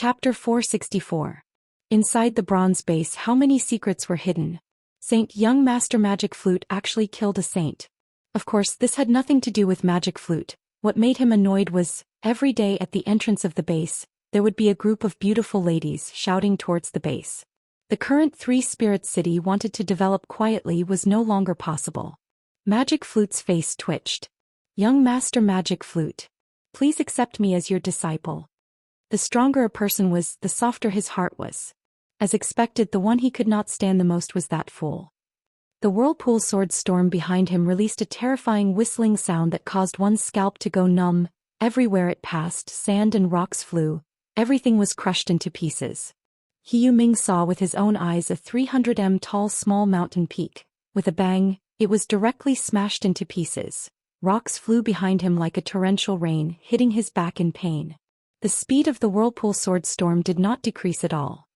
Chapter 464. Inside the bronze base, how many secrets were hidden? Young Master Magic Flute actually killed a saint. Of course, this had nothing to do with Magic Flute. What made him annoyed was, every day at the entrance of the base, there would be a group of beautiful ladies shouting towards the base. The current three-spirit city wanted to develop quietly was no longer possible. Magic Flute's face twitched. Young Master Magic Flute. Please accept me as your disciple. The stronger a person was, the softer his heart was. As expected, the one he could not stand the most was that fool. The whirlpool sword storm behind him released a terrifying whistling sound that caused one's scalp to go numb. Everywhere it passed, sand and rocks flew. Everything was crushed into pieces. He Ming saw with his own eyes a 300 tall small mountain peak. With a bang, it was directly smashed into pieces. Rocks flew behind him like a torrential rain, hitting his back in pain. The speed of the whirlpool sword storm did not decrease at all.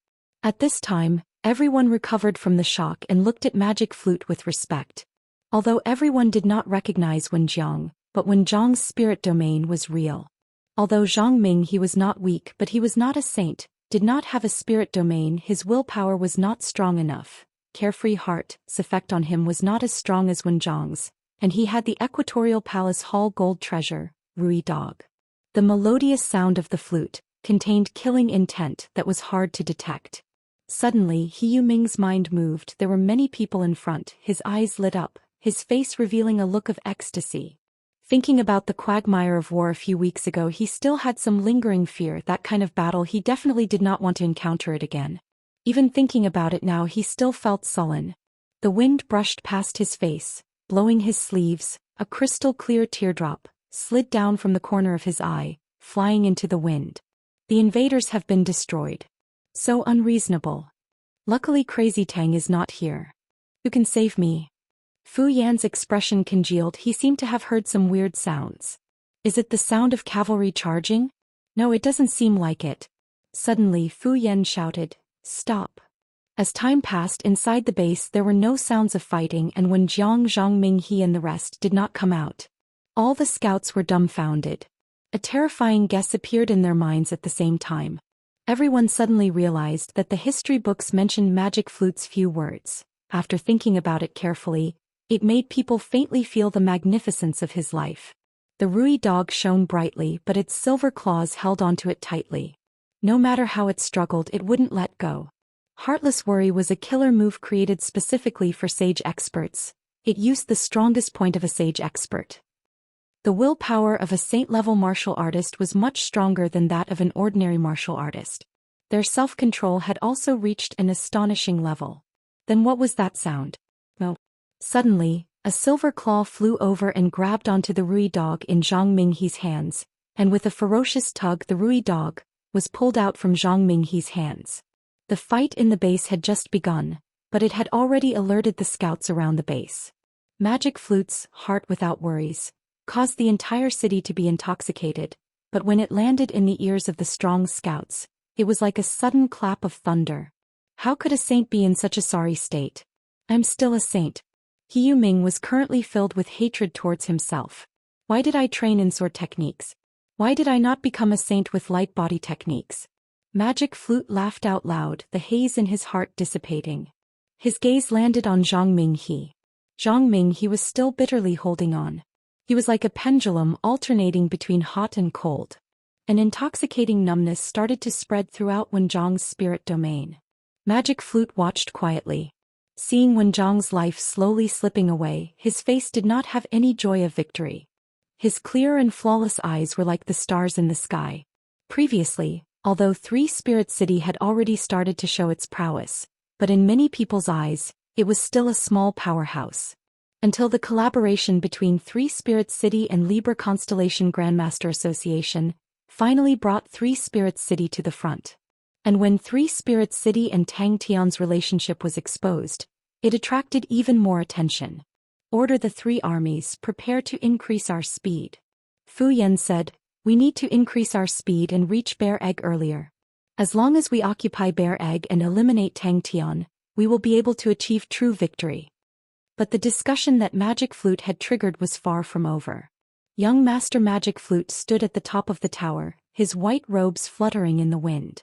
At this time, everyone recovered from the shock and looked at Magic Flute with respect. Although everyone did not recognize Wen Jiang, but Wen Jiang's spirit domain was real. Although Zhang Ming he was not weak, but he was not a saint, did not have a spirit domain, his willpower was not strong enough. Carefree heart's effect on him was not as strong as Wen Jiang's, and he had the Equatorial Palace Hall gold treasure, Rui Dog. The melodious sound of the flute contained killing intent that was hard to detect. Suddenly, He Ming's mind moved. There were many people in front. His eyes lit up, his face revealing a look of ecstasy. Thinking about the quagmire of war a few weeks ago, he still had some lingering fear. That kind of battle, he definitely did not want to encounter it again. Even thinking about it now, he still felt sullen. The wind brushed past his face, blowing his sleeves. A crystal-clear teardrop slid down from the corner of his eye, flying into the wind. The invaders have been destroyed. So unreasonable. Luckily Crazy Tang is not here. Who can save me? Fu Yan's expression congealed. He seemed to have heard some weird sounds. Is it the sound of cavalry charging? No, it doesn't seem like it. Suddenly Fu Yan shouted, "Stop." As time passed inside the base, there were no sounds of fighting, and when Zhang Ming he and the rest did not come out, all the scouts were dumbfounded. A terrifying guess appeared in their minds at the same time. Everyone suddenly realized that the history books mentioned Magic Flute's few words. After thinking about it carefully, it made people faintly feel the magnificence of his life. The Rui Dog shone brightly, but its silver claws held onto it tightly. No matter how it struggled, it wouldn't let go. Heartless Worry was a killer move created specifically for sage experts. It used the strongest point of a sage expert. The willpower of a saint-level martial artist was much stronger than that of an ordinary martial artist. Their self-control had also reached an astonishing level. Then what was that sound? No. Suddenly, a silver claw flew over and grabbed onto the Rui Dog in Zhang Minghe's hands, and with a ferocious tug the Rui Dog was pulled out from Zhang Minghe's hands. The fight in the base had just begun, but it had already alerted the scouts around the base. Magic Flute's heart without worries caused the entire city to be intoxicated, but when it landed in the ears of the strong scouts, it was like a sudden clap of thunder. How could a saint be in such a sorry state? I'm still a saint. He Ming was currently filled with hatred towards himself. Why did I train in sword techniques? Why did I not become a saint with light body techniques? Magic Flute laughed out loud, the haze in his heart dissipating. His gaze landed on Zhang Minghe. Zhang Minghe was still bitterly holding on. He was like a pendulum alternating between hot and cold. An intoxicating numbness started to spread throughout Wen Jiang's spirit domain. Magic Flute watched quietly. Seeing Wen Jiang's life slowly slipping away, his face did not have any joy of victory. His clear and flawless eyes were like the stars in the sky. Previously, although Three Spirit City had already started to show its prowess, but in many people's eyes, it was still a small powerhouse. Until the collaboration between Three Spirit City and Libra Constellation Grandmaster Association finally brought Three Spirit City to the front. And when Three Spirit City and Tang Tian's relationship was exposed, it attracted even more attention. Order the three armies, prepare to increase our speed. Fu Yan said, we need to increase our speed and reach Bear Egg earlier. As long as we occupy Bear Egg and eliminate Tang Tian, we will be able to achieve true victory. But the discussion that Magic Flute had triggered was far from over. Young Master Magic Flute stood at the top of the tower, his white robes fluttering in the wind.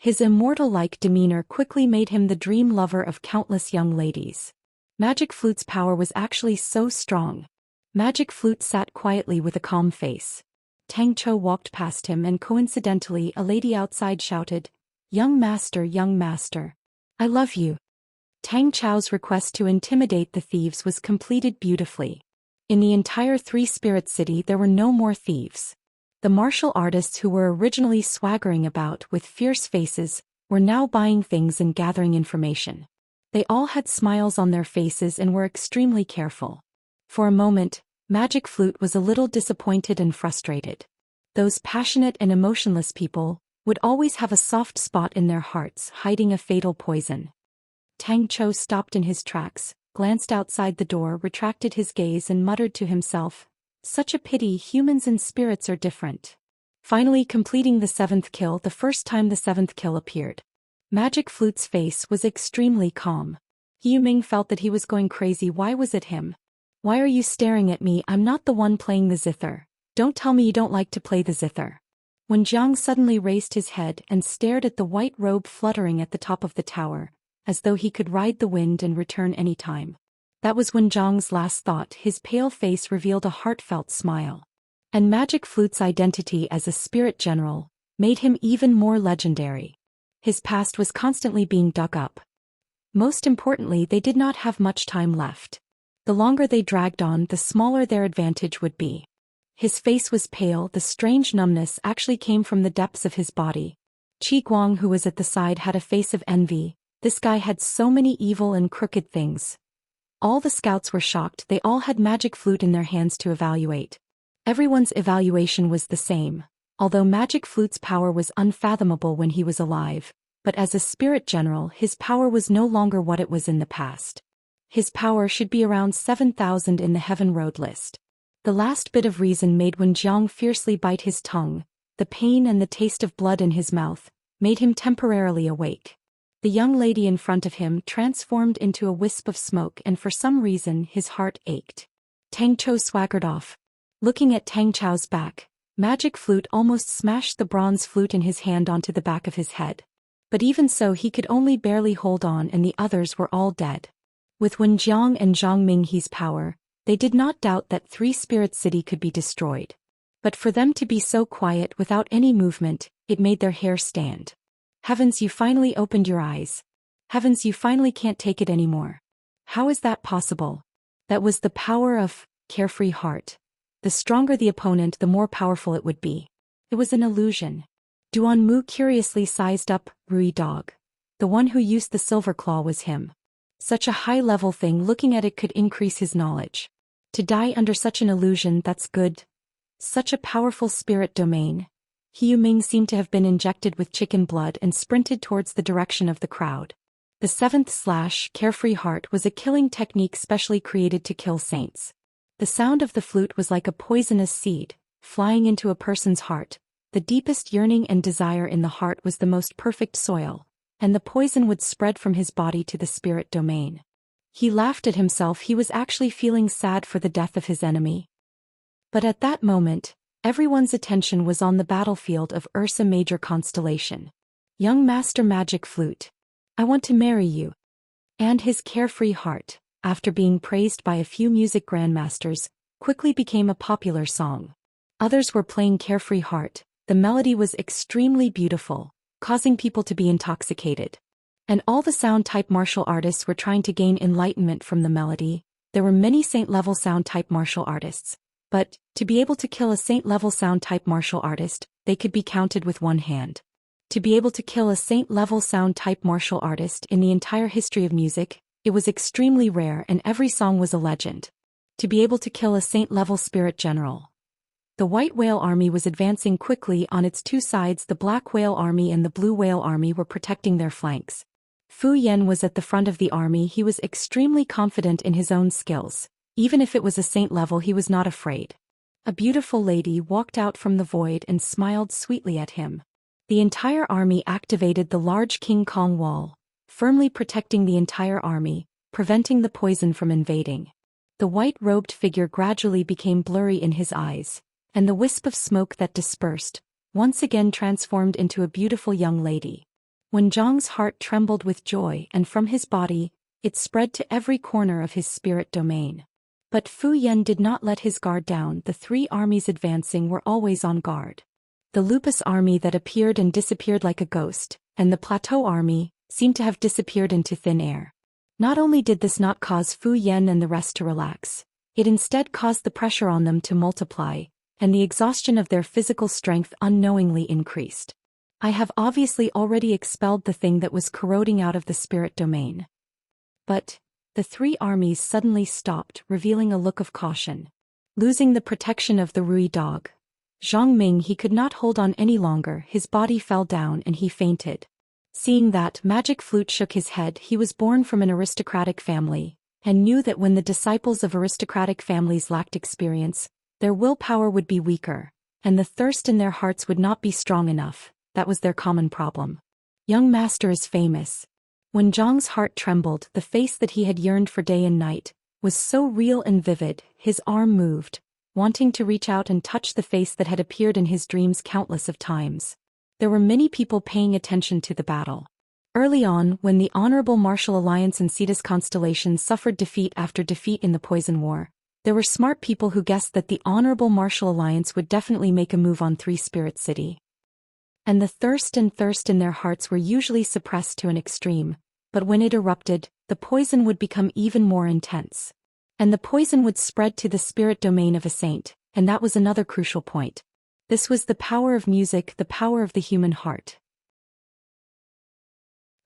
His immortal-like demeanor quickly made him the dream lover of countless young ladies. Magic Flute's power was actually so strong. Magic Flute sat quietly with a calm face. Tang Chou walked past him and coincidentally a lady outside shouted, young master, I love you." Tang Chou's request to intimidate the thieves was completed beautifully. In the entire Three-Spirit City there were no more thieves. The martial artists who were originally swaggering about with fierce faces were now buying things and gathering information. They all had smiles on their faces and were extremely careful. For a moment, Magic Flute was a little disappointed and frustrated. Those passionate and emotionless people would always have a soft spot in their hearts hiding a fatal poison. Tang Chou stopped in his tracks, glanced outside the door, retracted his gaze and muttered to himself, "Such a pity humans and spirits are different." Finally completing the 7th kill the first time the 7th kill appeared. Magic Flute's face was extremely calm. Yu Ming felt that he was going crazy. Why was it him? "Why are you staring at me? I'm not the one playing the zither. Don't tell me you don't like to play the zither." When Jiang suddenly raised his head and stared at the white robe fluttering at the top of the tower, as though he could ride the wind and return any time. That was when Jiang's last thought. His pale face revealed a heartfelt smile. And Magic Flute's identity as a spirit general made him even more legendary. His past was constantly being dug up. Most importantly, they did not have much time left. The longer they dragged on, the smaller their advantage would be. His face was pale. The strange numbness actually came from the depths of his body. Qi Guang, who was at the side, had a face of envy. This guy had so many evil and crooked things. All the scouts were shocked. They all had Magic Flute in their hands to evaluate. Everyone's evaluation was the same. Although Magic Flute's power was unfathomable when he was alive, but as a spirit general his power was no longer what it was in the past. His power should be around 7,000 in the Heaven Road list. The last bit of reason made when Jiang fiercely bite his tongue. The pain and the taste of blood in his mouth made him temporarily awake. The young lady in front of him transformed into a wisp of smoke, and for some reason his heart ached. Tang Chou swaggered off. Looking at Tang Chou's back, Magic Flute almost smashed the bronze flute in his hand onto the back of his head. But even so he could only barely hold on, and the others were all dead. With Wen Jiang and Zhang Minghe's power, they did not doubt that Three-Spirit City could be destroyed. But for them to be so quiet without any movement, it made their hair stand. Heavens, you finally opened your eyes. Heavens, you finally can't take it anymore. How is that possible? That was the power of Carefree Heart. The stronger the opponent, the more powerful it would be. It was an illusion. Duan Mu curiously sized up Rui Dog. The one who used the silver claw was him. Such a high-level thing, looking at it could increase his knowledge. To die under such an illusion, that's good. Such a powerful spirit domain. Yu Ming seemed to have been injected with chicken blood and sprinted towards the direction of the crowd. The 7th Carefree Heart was a killing technique specially created to kill saints. The sound of the flute was like a poisonous seed, flying into a person's heart. The deepest yearning and desire in the heart was the most perfect soil, and the poison would spread from his body to the spirit domain. He laughed at himself. He was actually feeling sad for the death of his enemy. But at that moment, everyone's attention was on the battlefield of Ursa Major Constellation. Young Master Magic Flute, I want to marry you. And his Carefree Heart, after being praised by a few music grandmasters, quickly became a popular song. Others were playing Carefree Heart. The melody was extremely beautiful, causing people to be intoxicated. And all the sound-type martial artists were trying to gain enlightenment from the melody. There were many saint-level sound-type martial artists. But, to be able to kill a saint-level sound-type martial artist, they could be counted with one hand. To be able to kill a saint-level sound-type martial artist in the entire history of music, it was extremely rare, and every song was a legend. To be able to kill a saint-level spirit general. The White Whale Army was advancing quickly on its two sides. The Black Whale Army and the Blue Whale Army were protecting their flanks. Fu Yan was at the front of the army. He was extremely confident in his own skills. Even if it was a saint level, he was not afraid. A beautiful lady walked out from the void and smiled sweetly at him. The entire army activated the large King Kong wall, firmly protecting the entire army, preventing the poison from invading. The white-robed figure gradually became blurry in his eyes, and the wisp of smoke that dispersed once again transformed into a beautiful young lady. When Zhang's heart trembled with joy and from his body, it spread to every corner of his spirit domain. But Fu Yan did not let his guard down. The three armies advancing were always on guard. The Lupus army that appeared and disappeared like a ghost, and the Plateau army, seemed to have disappeared into thin air. Not only did this not cause Fu Yan and the rest to relax, it instead caused the pressure on them to multiply, and the exhaustion of their physical strength unknowingly increased. I have obviously already expelled the thing that was corroding out of the spirit domain. But the three armies suddenly stopped, revealing a look of caution. Losing the protection of the Rui dog, Zhang Ming, he could not hold on any longer. His body fell down and he fainted. Seeing that, Magic Flute shook his head. He was born from an aristocratic family, and knew that when the disciples of aristocratic families lacked experience, their willpower would be weaker, and the thirst in their hearts would not be strong enough. That was their common problem. Young master is famous. When Zhang's heart trembled, the face that he had yearned for day and night was so real and vivid. His arm moved, wanting to reach out and touch the face that had appeared in his dreams countless of times. There were many people paying attention to the battle. Early on, when the Honorable Martial Alliance and Cetus Constellation suffered defeat after defeat in the Poison War, there were smart people who guessed that the Honorable Martial Alliance would definitely make a move on Three Spirit City. And the thirst in their hearts were usually suppressed to an extreme, but when it erupted, the poison would become even more intense. And the poison would spread to the spirit domain of a saint, and that was another crucial point. This was the power of music, the power of the human heart.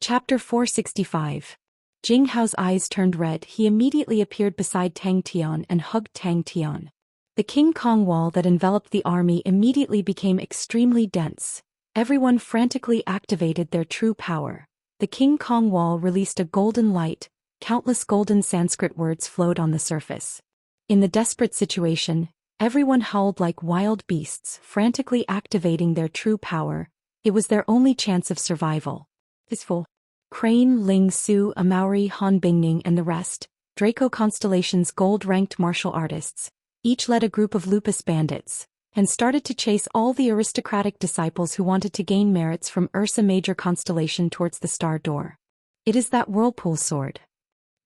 Chapter 465. Jing Hao's eyes turned red. He immediately appeared beside Tang Tian and hugged Tang Tian. The King Kong wall that enveloped the army immediately became extremely dense. Everyone frantically activated their true power. The King Kong wall released a golden light. Countless golden Sanskrit words flowed on the surface. In the desperate situation, everyone howled like wild beasts, frantically activating their true power. It was their only chance of survival. Peaceful. Crane, Ling Su, Amauri, Han Bingning and the rest, Draco Constellation's gold-ranked martial artists, each led a group of Lupus bandits, and started to chase all the aristocratic disciples who wanted to gain merits from Ursa Major Constellation towards the Star Door. It is that whirlpool sword.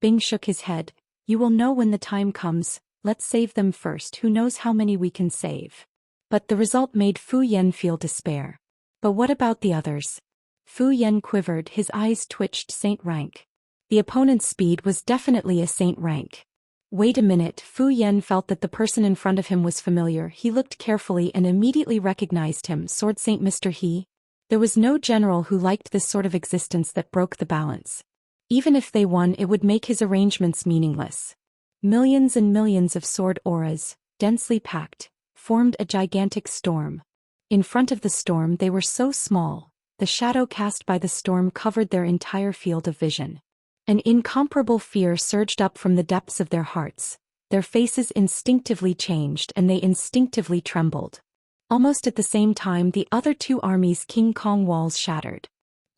Bing shook his head. You will know when the time comes. Let's save them first. Who knows how many we can save? But the result made Fu Yan feel despair. But what about the others? Fu Yan quivered, his eyes twitched. Saint rank. The opponent's speed was definitely a saint rank. Wait a minute. Fu Yan felt that the person in front of him was familiar. He looked carefully and immediately recognized him. Sword Saint Mr. He? There was no general who liked this sort of existence that broke the balance. Even if they won, it would make his arrangements meaningless. Millions and millions of sword auras, densely packed, formed a gigantic storm. In front of the storm they were so small, the shadow cast by the storm covered their entire field of vision. An incomparable fear surged up from the depths of their hearts. Their faces instinctively changed and they instinctively trembled. Almost at the same time the other two armies' King Kong walls shattered.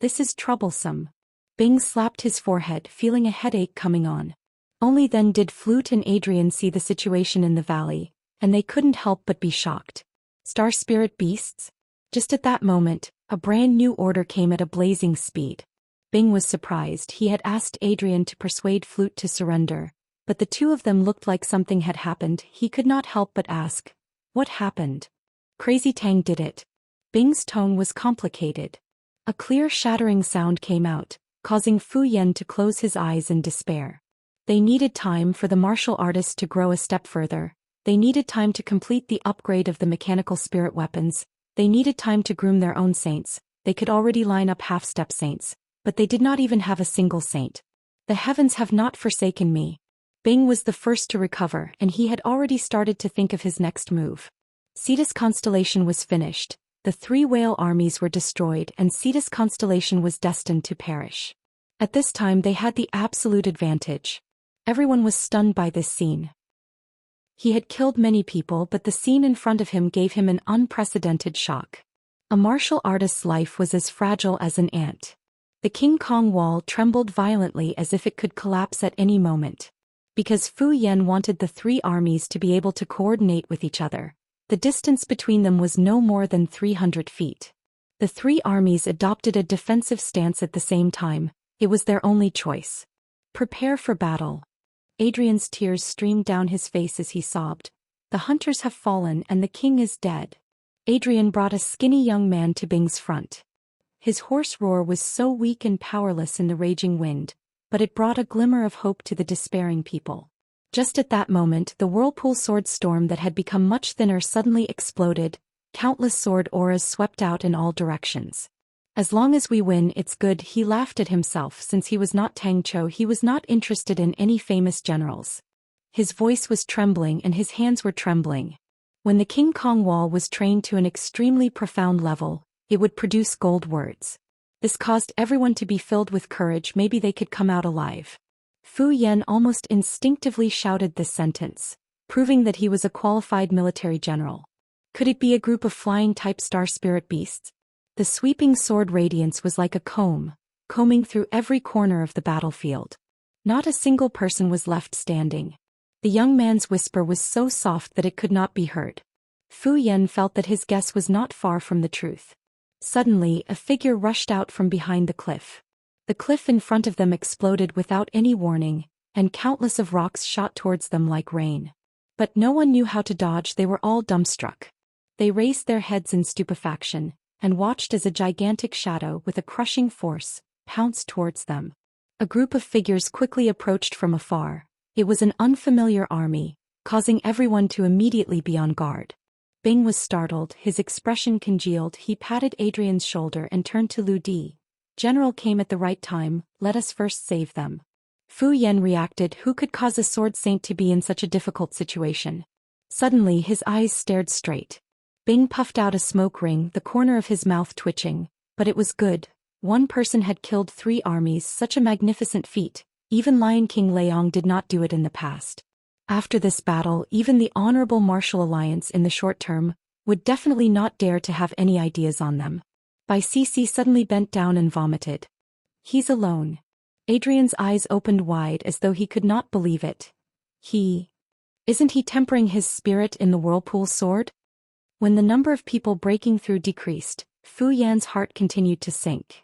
This is troublesome. Bing slapped his forehead, feeling a headache coming on. Only then did Flute and Adrian see the situation in the valley, and they couldn't help but be shocked. Star Spirit beasts? Just at that moment, a brand new order came at a blazing speed. Bing was surprised. He had asked Adrian to persuade Flute to surrender, but the two of them looked like something had happened. He could not help but ask, what happened? Crazy Tang did it. Bing's tone was complicated. A clear shattering sound came out, causing Fu Yan to close his eyes in despair. They needed time for the martial artists to grow a step further. They needed time to complete the upgrade of the mechanical spirit weapons. They needed time to groom their own saints. They could already line up half-step saints, but they did not even have a single saint. The heavens have not forsaken me. Bing was the first to recover, and he had already started to think of his next move. Cetus Constellation was finished. The three whale armies were destroyed and Cetus Constellation was destined to perish. At this time they had the absolute advantage. Everyone was stunned by this scene. He had killed many people, but the scene in front of him gave him an unprecedented shock. A martial artist's life was as fragile as an ant. The King Kong wall trembled violently as if it could collapse at any moment. Because Fu Yan wanted the three armies to be able to coordinate with each other, the distance between them was no more than 300 feet. The three armies adopted a defensive stance at the same time. It was their only choice. Prepare for battle. Adrian's tears streamed down his face as he sobbed. The hunters have fallen and the king is dead. Adrian brought a skinny young man to Bing's front. His hoarse roar was so weak and powerless in the raging wind, but it brought a glimmer of hope to the despairing people. Just at that moment, the whirlpool sword storm that had become much thinner suddenly exploded. Countless sword auras swept out in all directions. As long as we win, it's good, he laughed at himself. Since he was not Tang Chou, he was not interested in any famous generals. His voice was trembling and his hands were trembling. When the King Kong wall was trained to an extremely profound level, it would produce gold words. This caused everyone to be filled with courage. Maybe they could come out alive. Fu Yan almost instinctively shouted this sentence, proving that he was a qualified military general. Could it be a group of flying-type star spirit beasts? The sweeping sword radiance was like a comb, combing through every corner of the battlefield. Not a single person was left standing. The young man's whisper was so soft that it could not be heard. Fu Yan felt that his guess was not far from the truth. Suddenly, a figure rushed out from behind the cliff. The cliff in front of them exploded without any warning, and countless of rocks shot towards them like rain. But no one knew how to dodge. They were all dumbstruck. They raised their heads in stupefaction, and watched as a gigantic shadow with a crushing force pounced towards them. A group of figures quickly approached from afar. It was an unfamiliar army, causing everyone to immediately be on guard. Bing was startled, his expression congealed. He patted Adrian's shoulder and turned to Lu Di. General came at the right time, let us first save them. Fu Yan reacted. Who could cause a sword saint to be in such a difficult situation? Suddenly his eyes stared straight. Bing puffed out a smoke ring, the corner of his mouth twitching. But it was good. One person had killed 3 armies, such a magnificent feat. Even Lion King Leong did not do it in the past. After this battle, even the Honorable Martial Alliance in the short term would definitely not dare to have any ideas on them. Bai Cici suddenly bent down and vomited. He's alone. Adrian's eyes opened wide as though he could not believe it. Isn't he tempering his spirit in the whirlpool sword? When the number of people breaking through decreased, Fu Yan's heart continued to sink.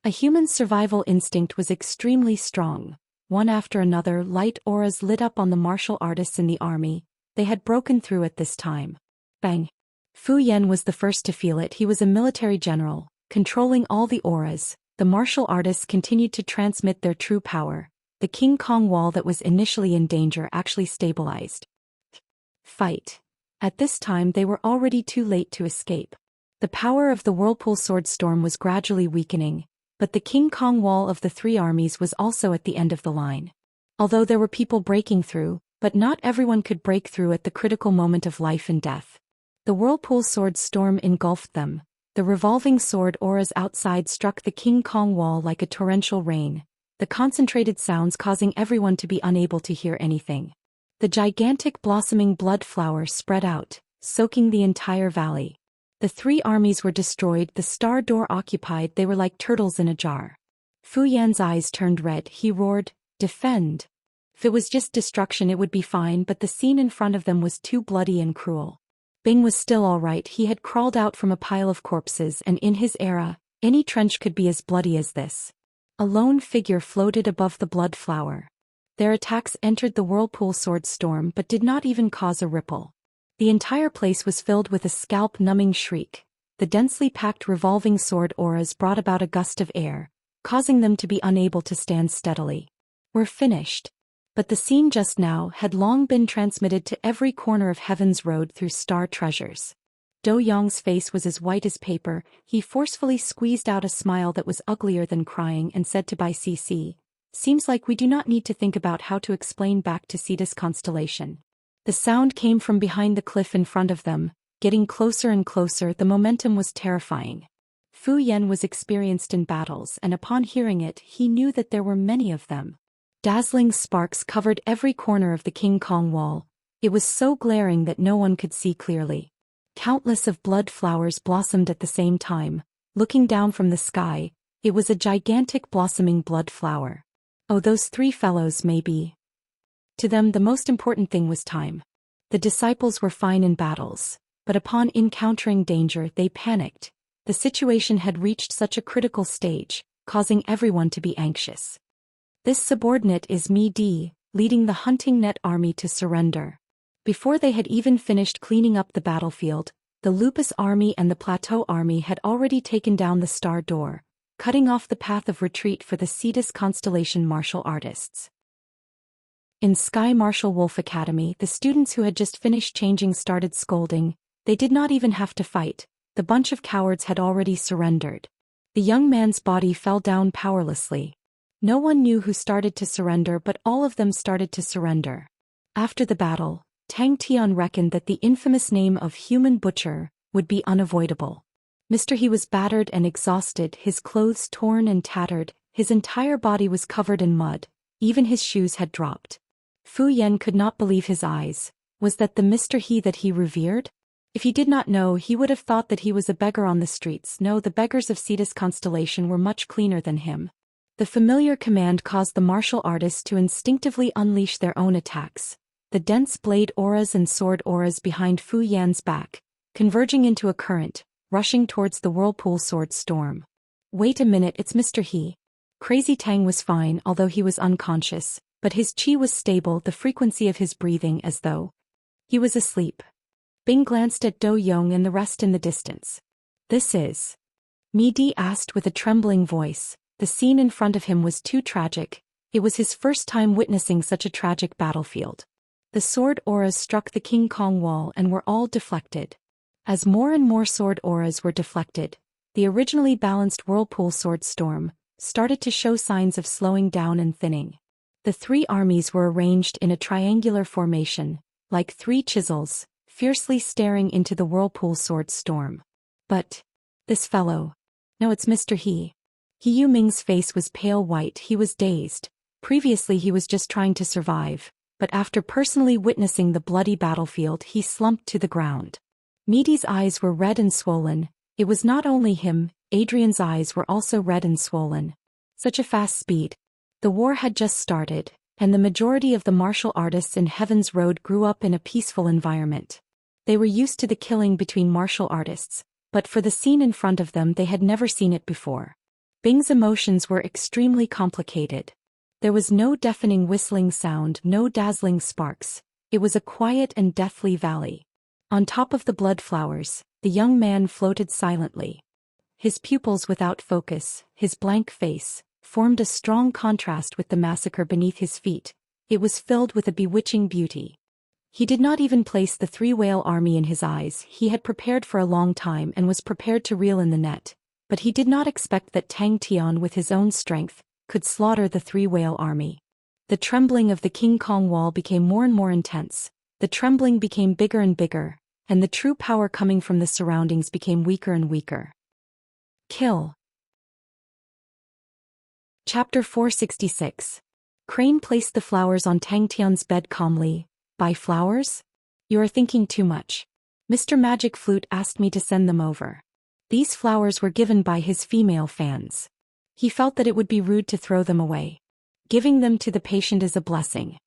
A human's survival instinct was extremely strong. One after another, light auras lit up on the martial artists in the army. They had broken through at this time. Bang! Fu Yan was the first to feel it. He was a military general, controlling all the auras. The martial artists continued to transmit their true power. The King Kong wall that was initially in danger actually stabilized. Fight. At this time they were already too late to escape. The power of the whirlpool sword storm was gradually weakening, but the King Kong wall of the 3 armies was also at the end of the line. Although there were people breaking through, but not everyone could break through at the critical moment of life and death. The whirlpool sword storm engulfed them. The revolving sword auras outside struck the King Kong wall like a torrential rain, the concentrated sounds causing everyone to be unable to hear anything. The gigantic blossoming blood flower spread out, soaking the entire valley. The 3 armies were destroyed, the star door occupied. They were like turtles in a jar. Fu Yan's eyes turned red. He roared, "Defend!" If it was just destruction it would be fine, but the scene in front of them was too bloody and cruel. Bing was still all right. He had crawled out from a pile of corpses, and in his era, any trench could be as bloody as this. A lone figure floated above the blood flower. Their attacks entered the whirlpool sword storm but did not even cause a ripple. The entire place was filled with a scalp-numbing shriek. The densely packed revolving sword auras brought about a gust of air, causing them to be unable to stand steadily. We're finished. But the scene just now had long been transmitted to every corner of Heaven's Road through star treasures. Do Yong's face was as white as paper. He forcefully squeezed out a smile that was uglier than crying and said to Bai Cici, "Seems like we do not need to think about how to explain back to Cetus constellation." The sound came from behind the cliff in front of them, getting closer and closer. The momentum was terrifying. Fu Yan was experienced in battles, and upon hearing it, he knew that there were many of them. Dazzling sparks covered every corner of the King Kong wall. It was so glaring that no one could see clearly. Countless of blood flowers blossomed at the same time. Looking down from the sky, it was a gigantic blossoming blood flower. Oh, those 3 fellows, maybe. To them the most important thing was time. The disciples were fine in battles, but upon encountering danger they panicked. The situation had reached such a critical stage, causing everyone to be anxious. This subordinate is Mi Di, leading the hunting net army to surrender. Before they had even finished cleaning up the battlefield, the Lupus army and the Plateau army had already taken down the Star Door, cutting off the path of retreat for the Cetus constellation martial artists. In Sky Martial Wolf Academy, the students who had just finished changing started scolding. They did not even have to fight. The bunch of cowards had already surrendered. The young man's body fell down powerlessly. No one knew who started to surrender, but all of them started to surrender. After the battle, Tang Tian reckoned that the infamous name of Human Butcher would be unavoidable. Mr. He was battered and exhausted, his clothes torn and tattered, his entire body was covered in mud, even his shoes had dropped. Fu Yan could not believe his eyes. Was that the Mr. He that he revered? If he did not know, he would have thought that he was a beggar on the streets. No, the beggars of Cetus constellation were much cleaner than him. The familiar command caused the martial artists to instinctively unleash their own attacks. The dense blade auras and sword auras behind Fu Yan's back, converging into a current, rushing towards the whirlpool sword storm. Wait a minute, it's Mr. He. Crazy Tang was fine, although he was unconscious, but his chi was stable, the frequency of his breathing as though he was asleep. Bing glanced at Do Yong and the rest in the distance. This is? Mi Di asked with a trembling voice. The scene in front of him was too tragic. It was his first time witnessing such a tragic battlefield. The sword auras struck the King Kong wall and were all deflected. As more and more sword auras were deflected, the originally balanced whirlpool sword storm started to show signs of slowing down and thinning. The three armies were arranged in a triangular formation, like three chisels, fiercely staring into the whirlpool sword storm. But this fellow. No, it's Mr. He. He Yu Ming's face was pale white, he was dazed. Previously he was just trying to survive, but after personally witnessing the bloody battlefield he slumped to the ground. Mi Di's eyes were red and swollen. It was not only him, Adrian's eyes were also red and swollen. Such a fast speed. The war had just started, and the majority of the martial artists in Heaven's Road grew up in a peaceful environment. They were used to the killing between martial artists, but for the scene in front of them they had never seen it before. Bing's emotions were extremely complicated. There was no deafening whistling sound, no dazzling sparks. It was a quiet and deathly valley. On top of the blood flowers, the young man floated silently. His pupils without focus, his blank face, formed a strong contrast with the massacre beneath his feet. It was filled with a bewitching beauty. He did not even place the three-whale army in his eyes. He had prepared for a long time and was prepared to reel in the net, but he did not expect that Tang Tian with his own strength could slaughter the three-whale army. The trembling of the King Kong wall became more and more intense. The trembling became bigger and bigger, and the true power coming from the surroundings became weaker and weaker. Kill. Chapter 466. Crane placed the flowers on Tang Tian's bed calmly. Buy flowers? You are thinking too much. Mr. Magic Flute asked me to send them over. These flowers were given by his female fans. He felt that it would be rude to throw them away. Giving them to the patient is a blessing.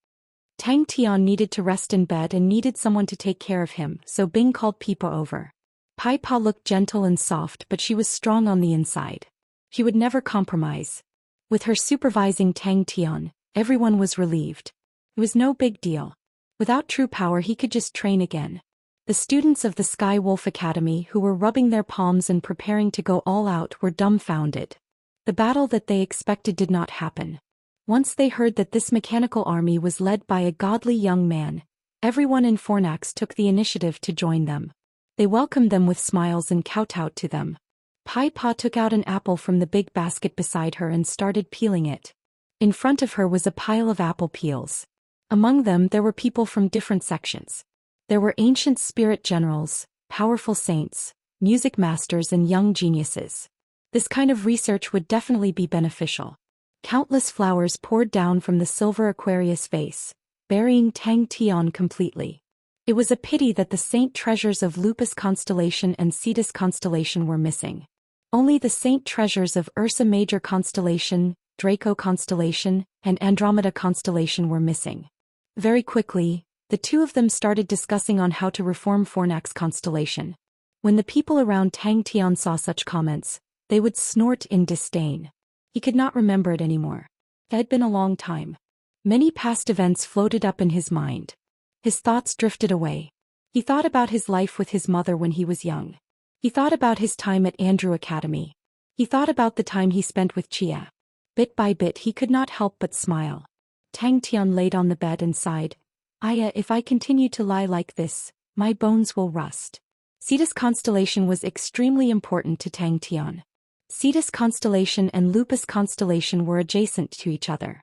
Tang Tian needed to rest in bed and needed someone to take care of him, so Bing called Pipa over. Pai Pa looked gentle and soft, but she was strong on the inside. She would never compromise. With her supervising Tang Tian, everyone was relieved. It was no big deal. Without true power he could just train again. The students of the Sky Wolf Academy who were rubbing their palms and preparing to go all out were dumbfounded. The battle that they expected did not happen. Once they heard that this mechanical army was led by a godly young man, everyone in Fornax took the initiative to join them. They welcomed them with smiles and kowtowed to them. Pai Pa took out an apple from the big basket beside her and started peeling it. In front of her was a pile of apple peels. Among them there were people from different sections. There were ancient spirit generals, powerful saints, music masters and young geniuses. This kind of research would definitely be beneficial. Countless flowers poured down from the silver Aquarius vase, burying Tang Tian completely. It was a pity that the saint treasures of Lupus constellation and Cetus constellation were missing. Only the saint treasures of Ursa Major constellation, Draco constellation, and Andromeda constellation were missing. Very quickly, the two of them started discussing on how to reform Fornax constellation. When the people around Tang Tian saw such comments, they would snort in disdain. He could not remember it anymore. It had been a long time. Many past events floated up in his mind. His thoughts drifted away. He thought about his life with his mother when he was young. He thought about his time at Andrew Academy. He thought about the time he spent with Chia. Bit by bit he could not help but smile. Tang Tian laid on the bed and sighed. Aya, if I continue to lie like this, my bones will rust. Cetus constellation was extremely important to Tang Tian. Cetus constellation and Lupus constellation were adjacent to each other.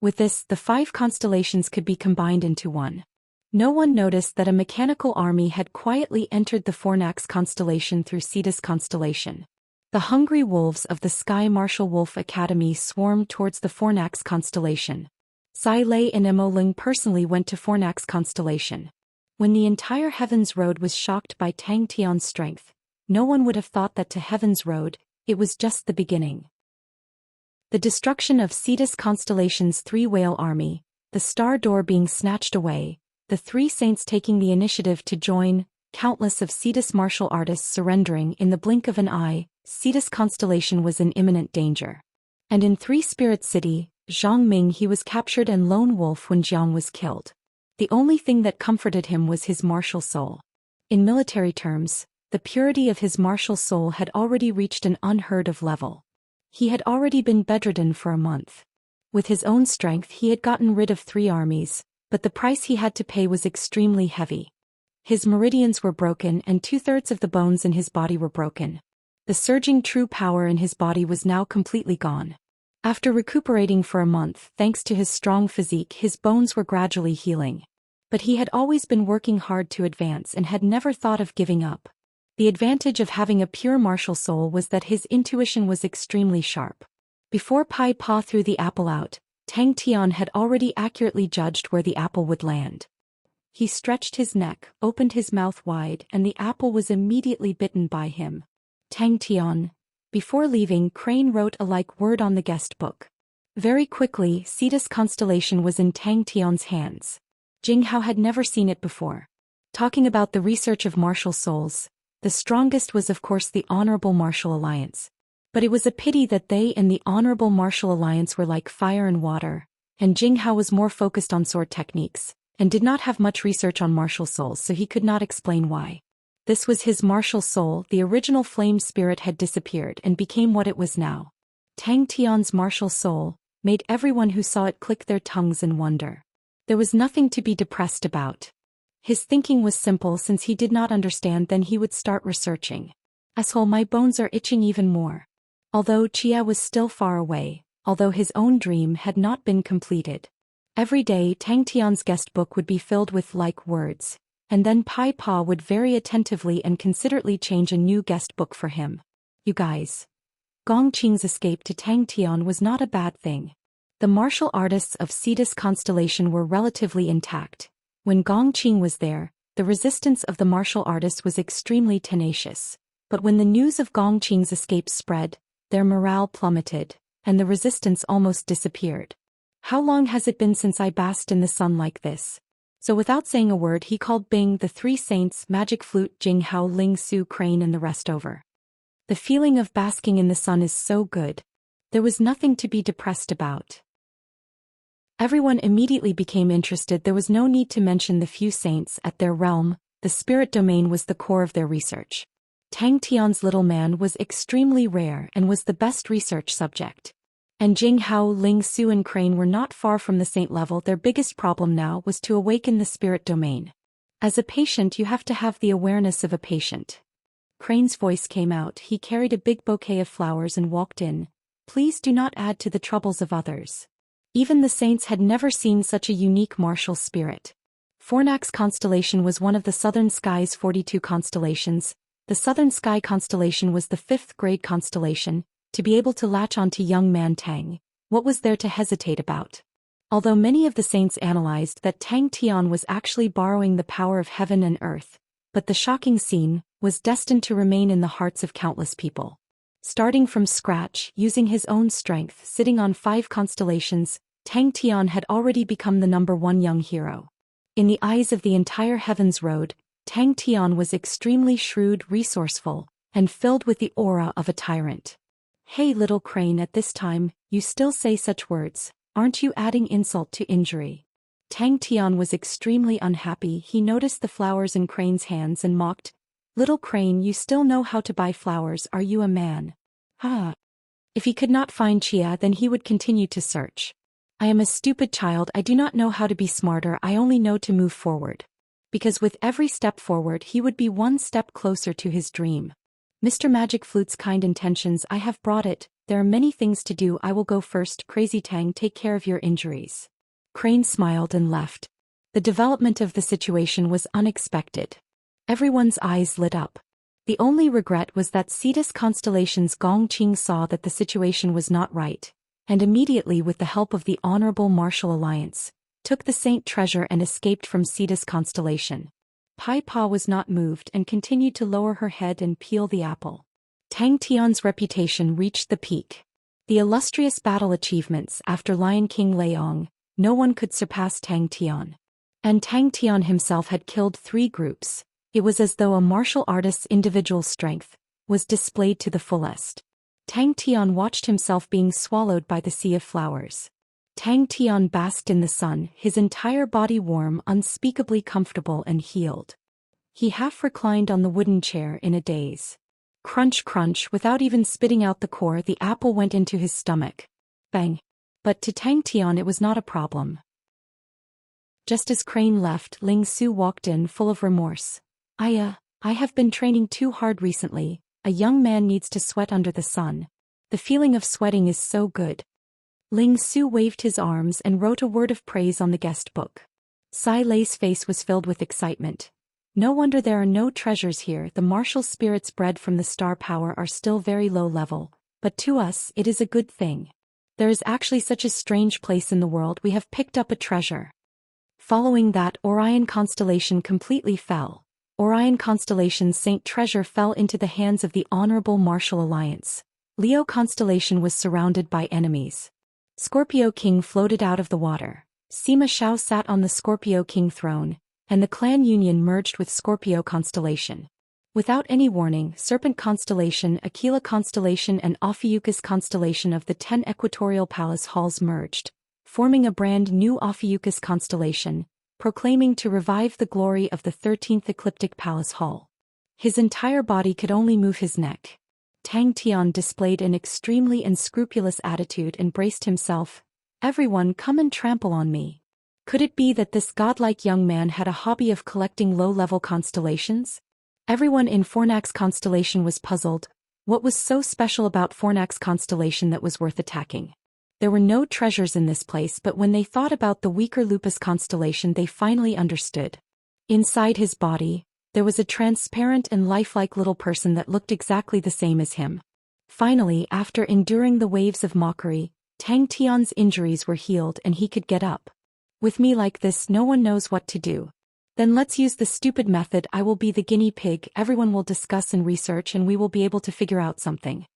With this, the 5 constellations could be combined into one. No one noticed that a mechanical army had quietly entered the Fornax constellation through Cetus constellation. The hungry wolves of the Sky Martial Wolf Academy swarmed towards the Fornax constellation. Sai Lei and Mo Ling personally went to Fornax constellation. When the entire Heaven's Road was shocked by Tang Tian's strength, no one would have thought that to Heaven's Road, it was just the beginning. The destruction of Cetus constellation's 3 whale army, the star door being snatched away, the 3 saints taking the initiative to join, countless of Cetus martial artists surrendering in the blink of an eye, Cetus constellation was in imminent danger. And in 3 Spirit City, Zhang Ming he was captured and lone wolf when Jiang was killed. The only thing that comforted him was his martial soul. In military terms, the purity of his martial soul had already reached an unheard of level. He had already been bedridden for a month. With his own strength he had gotten rid of 3 armies, but the price he had to pay was extremely heavy. His meridians were broken and 2/3 of the bones in his body were broken. The surging true power in his body was now completely gone. After recuperating for a month thanks to his strong physique, his bones were gradually healing. But he had always been working hard to advance and had never thought of giving up. The advantage of having a pure martial soul was that his intuition was extremely sharp. Before Pai Pa threw the apple out, Tang Tian had already accurately judged where the apple would land. He stretched his neck, opened his mouth wide, and the apple was immediately bitten by him. Tang Tian. Before leaving, Crane wrote a like word on the guest book. Very quickly, Cetus constellation was in Tang Tian's hands. Jing Hao had never seen it before. Talking about the research of martial souls, the strongest was of course the Honorable Martial Alliance. But it was a pity that they and the Honorable Martial Alliance were like fire and water, and Jing Hao was more focused on sword techniques, and did not have much research on martial souls, so he could not explain why. This was his martial soul. The original flame spirit had disappeared and became what it was now. Tang Tian's martial soul made everyone who saw it click their tongues in wonder. There was nothing to be depressed about. His thinking was simple. Since he did not understand, then he would start researching. Asshole, my bones are itching even more. Although Chia was still far away, although his own dream had not been completed. Every day Tang Tian's guest book would be filled with like words, and then Pai Pa would very attentively and considerately change a new guest book for him. You guys. Gong Qing's escape to Tang Tian was not a bad thing. The martial artists of Cetus constellation were relatively intact. When Gong Qing was there, the resistance of the martial artists was extremely tenacious. But when the news of Gong Qing's escape spread, their morale plummeted, and the resistance almost disappeared. How long has it been since I basked in the sun like this? So without saying a word he called Bing, the 3 saints, Magic Flute, Jing Hao, Ling Su, Crane and the rest over. The feeling of basking in the sun is so good. There was nothing to be depressed about. Everyone immediately became interested. There was no need to mention the few saints at their realm. The spirit domain was the core of their research. Tang Tian's little man was extremely rare and was the best research subject. And Jing Hao, Ling Su and Crane were not far from the saint level. Their biggest problem now was to awaken the spirit domain. As a patient you have to have the awareness of a patient. Crane's voice came out. He carried a big bouquet of flowers and walked in. Please do not add to the troubles of others. Even the saints had never seen such a unique martial spirit. Fornax constellation was one of the Southern Sky's 42 constellations. The Southern Sky constellation was the 5th grade constellation. To be able to latch onto young man Tang, what was there to hesitate about? Although many of the saints analyzed that Tang Tian was actually borrowing the power of heaven and earth, but the shocking scene was destined to remain in the hearts of countless people. Starting from scratch, using his own strength, sitting on 5 constellations, Tang Tian had already become the #1 young hero. In the eyes of the entire Heaven's Road, Tang Tian was extremely shrewd, resourceful, and filled with the aura of a tyrant. Hey little crane, at this time, you still say such words, aren't you adding insult to injury? Tang Tian was extremely unhappy. He noticed the flowers in Crane's hands and mocked, little crane, you still know how to buy flowers, are you a man? Ah. If he could not find Xia, then he would continue to search. I am a stupid child, I do not know how to be smarter, I only know to move forward. Because with every step forward he would be one step closer to his dream. Mr. Magic Flute's kind intentions, I have brought it, there are many things to do, I will go first. Crazy Tang, take care of your injuries. Crane smiled and left. The development of the situation was unexpected. Everyone's eyes lit up. The only regret was that Cetus Constellation's Gong Qing saw that the situation was not right, and immediately with the help of the Honorable Martial Alliance, took the Saint treasure and escaped from Cetus Constellation. Pai Pa was not moved and continued to lower her head and peel the apple. Tang Tian's reputation reached the peak. The illustrious battle achievements after Lion King Leong, no one could surpass Tang Tian. And Tang Tian himself had killed 3 groups. It was as though a martial artist's individual strength was displayed to the fullest. Tang Tian watched himself being swallowed by the sea of flowers. Tang Tian basked in the sun, his entire body warm, unspeakably comfortable and healed. He half reclined on the wooden chair in a daze. Crunch crunch, without even spitting out the core, the apple went into his stomach. Bang! But to Tang Tian it was not a problem. Just as Crane left, Ling Su walked in full of remorse. I have been training too hard recently. A young man needs to sweat under the sun. The feeling of sweating is so good. Ling Su waved his arms and wrote a word of praise on the guest book. Sai Lei's face was filled with excitement. No wonder there are no treasures here. The martial spirits bred from the star power are still very low level, but to us it is a good thing. There is actually such a strange place in the world, we have picked up a treasure. Following that, Orion constellation completely fell. Orion constellation's Saint treasure fell into the hands of the Honorable Martial Alliance. Leo constellation was surrounded by enemies. Scorpio King floated out of the water. Sima Shao sat on the Scorpio King throne, and the clan union merged with Scorpio constellation. Without any warning, Serpent constellation, Aquila constellation and Ophiuchus constellation of the 10 equatorial palace halls merged, forming a brand new Ophiuchus constellation, proclaiming to revive the glory of the 13th ecliptic palace hall. His entire body could only move his neck. Tang Tian displayed an extremely unscrupulous attitude and braced himself. Everyone come and trample on me. Could it be that this godlike young man had a hobby of collecting low-level constellations? Everyone in Fornax constellation was puzzled. What was so special about Fornax constellation that was worth attacking? There were no treasures in this place, but when they thought about the weaker Lupus constellation they finally understood. Inside his body, there was a transparent and lifelike little person that looked exactly the same as him. Finally, after enduring the waves of mockery, Tang Tian's injuries were healed and he could get up. With me like this, no one knows what to do. Then let's use the stupid method. I will be the guinea pig, everyone will discuss and research and we will be able to figure out something.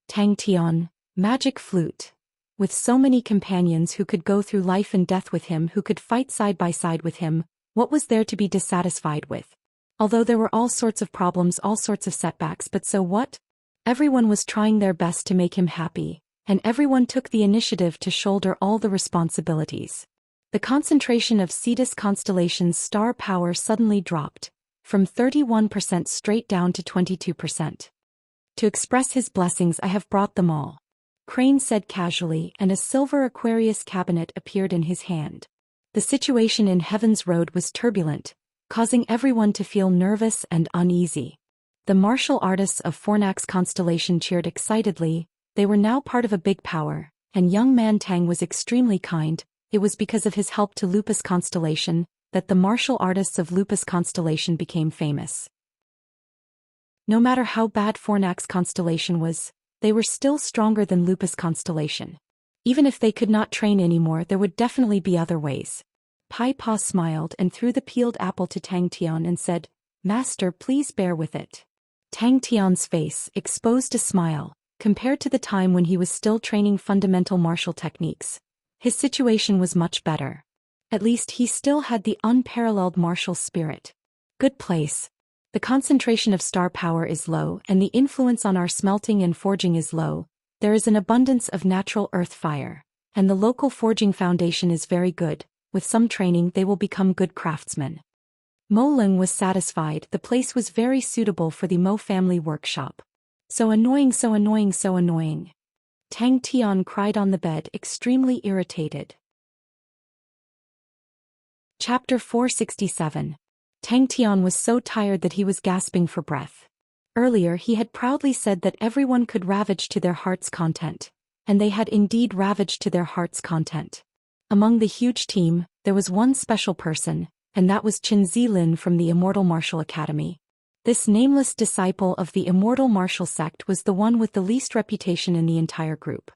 Tang Tian, magic flute. With so many companions who could go through life and death with him, who could fight side by side with him, what was there to be dissatisfied with? Although there were all sorts of problems, all sorts of setbacks, but so what? Everyone was trying their best to make him happy, and everyone took the initiative to shoulder all the responsibilities. The concentration of Cetus constellation's star power suddenly dropped, from 31% straight down to 22%. To express his blessings, I have brought them all. Crane said casually, and a silver Aquarius cabinet appeared in his hand. The situation in Heaven's Road was turbulent, causing everyone to feel nervous and uneasy. The martial artists of Fornax constellation cheered excitedly. They were now part of a big power, and young man Tang was extremely kind. It was because of his help to Lupus constellation that the martial artists of Lupus constellation became famous. No matter how bad Fornax constellation was, they were still stronger than Lupus constellation. Even if they could not train anymore, there would definitely be other ways. Pai Pa smiled and threw the peeled apple to Tang Tian and said, "Master, please bear with it." Tang Tian's face exposed a smile. Compared to the time when he was still training fundamental martial techniques, his situation was much better. At least he still had the unparalleled martial spirit. Good place. The concentration of star power is low and the influence on our smelting and forging is low. There is an abundance of natural earth fire. And the local forging foundation is very good. With some training they will become good craftsmen. Mo Ling was satisfied. The place was very suitable for the Mo family workshop. So annoying, so annoying, so annoying. Tang Tian cried on the bed, extremely irritated. Chapter 467. Tang Tian was so tired that he was gasping for breath. Earlier he had proudly said that everyone could ravage to their heart's content. And they had indeed ravaged to their heart's content. Among the huge team, there was one special person, and that was Qin Zilin from the Immortal Martial Academy. This nameless disciple of the Immortal Martial Sect was the one with the least reputation in the entire group.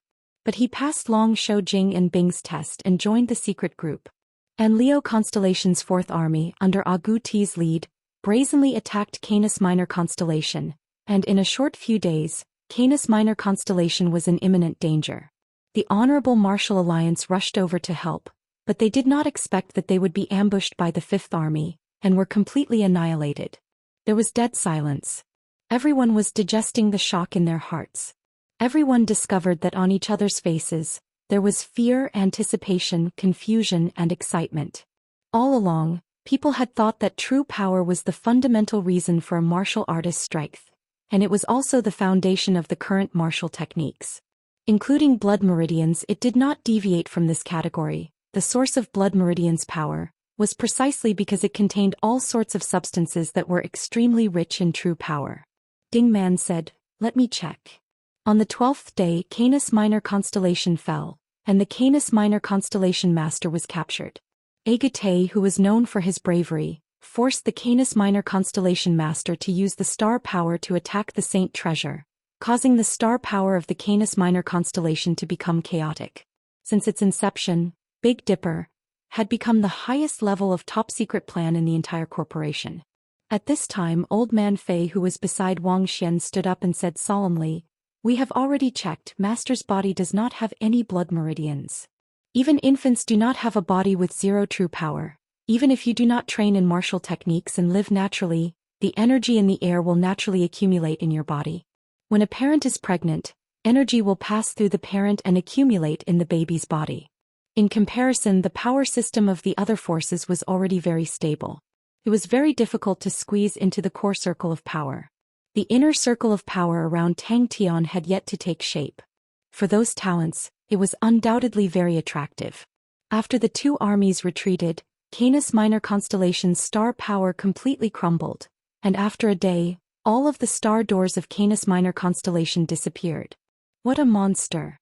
But he passed Long Shou Jing and Bing's test and joined the secret group. And Leo Constellation's 4th Army, under Agu Ti's lead, brazenly attacked Canis Minor Constellation, and in a short few days, Canis Minor Constellation was in imminent danger. The Honorable Martial Alliance rushed over to help, but they did not expect that they would be ambushed by the 5th Army, and were completely annihilated. There was dead silence. Everyone was digesting the shock in their hearts. Everyone discovered that on each other's faces, there was fear, anticipation, confusion, and excitement. All along, people had thought that true power was the fundamental reason for a martial artist's strength, and it was also the foundation of the current martial techniques. Including blood meridians, it did not deviate from this category. The source of blood meridians' power was precisely because it contained all sorts of substances that were extremely rich in true power. Ding Man said, "Let me check." On the 12th day, Canis Minor Constellation fell, and the Canis Minor Constellation Master was captured. Agate, who was known for his bravery, forced the Canis Minor Constellation Master to use the star power to attack the Saint Treasure, causing the star power of the Canis Minor Constellation to become chaotic. Since its inception, Big Dipper had become the highest level of top-secret plan in the entire corporation. At this time, Old Man Fei, who was beside Wang Xian, stood up and said solemnly, "We have already checked. Master's body does not have any blood meridians. Even infants do not have a body with zero true power. Even if you do not train in martial techniques and live naturally, the energy in the air will naturally accumulate in your body. When a parent is pregnant, energy will pass through the parent and accumulate in the baby's body. In comparison, the power system of the other forces was already very stable. It was very difficult to squeeze into the core circle of power. The inner circle of power around Tang Tian had yet to take shape. For those talents, it was undoubtedly very attractive. After the 2 armies retreated, Canis Minor Constellation's star power completely crumbled, and after a day, all of the star doors of Canis Minor Constellation disappeared. What a monster!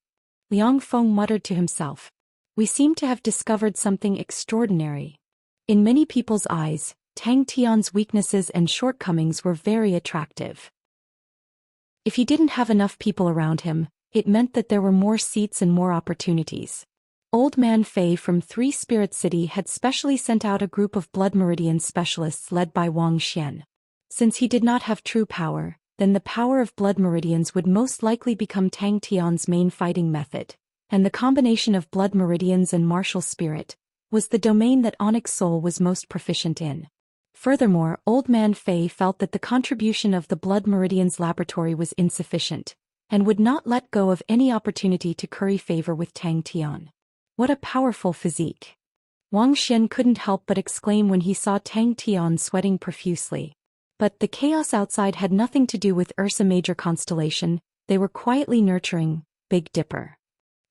Liang Feng muttered to himself. We seem to have discovered something extraordinary. In many people's eyes, Tang Tian's weaknesses and shortcomings were very attractive. If he didn't have enough people around him, it meant that there were more seats and more opportunities. Old Man Fei from 3 Spirit City had specially sent out a group of blood meridian specialists led by Wang Xian. Since he did not have true power, then the power of blood meridians would most likely become Tang Tian's main fighting method, and the combination of blood meridians and martial spirit was the domain that Onyx Soul was most proficient in. Furthermore, Old Man Fei felt that the contribution of the blood meridians laboratory was insufficient, and would not let go of any opportunity to curry favor with Tang Tian. What a powerful physique! Wang Xian couldn't help but exclaim when he saw Tang Tian sweating profusely. But the chaos outside had nothing to do with Ursa Major Constellation. They were quietly nurturing Big Dipper.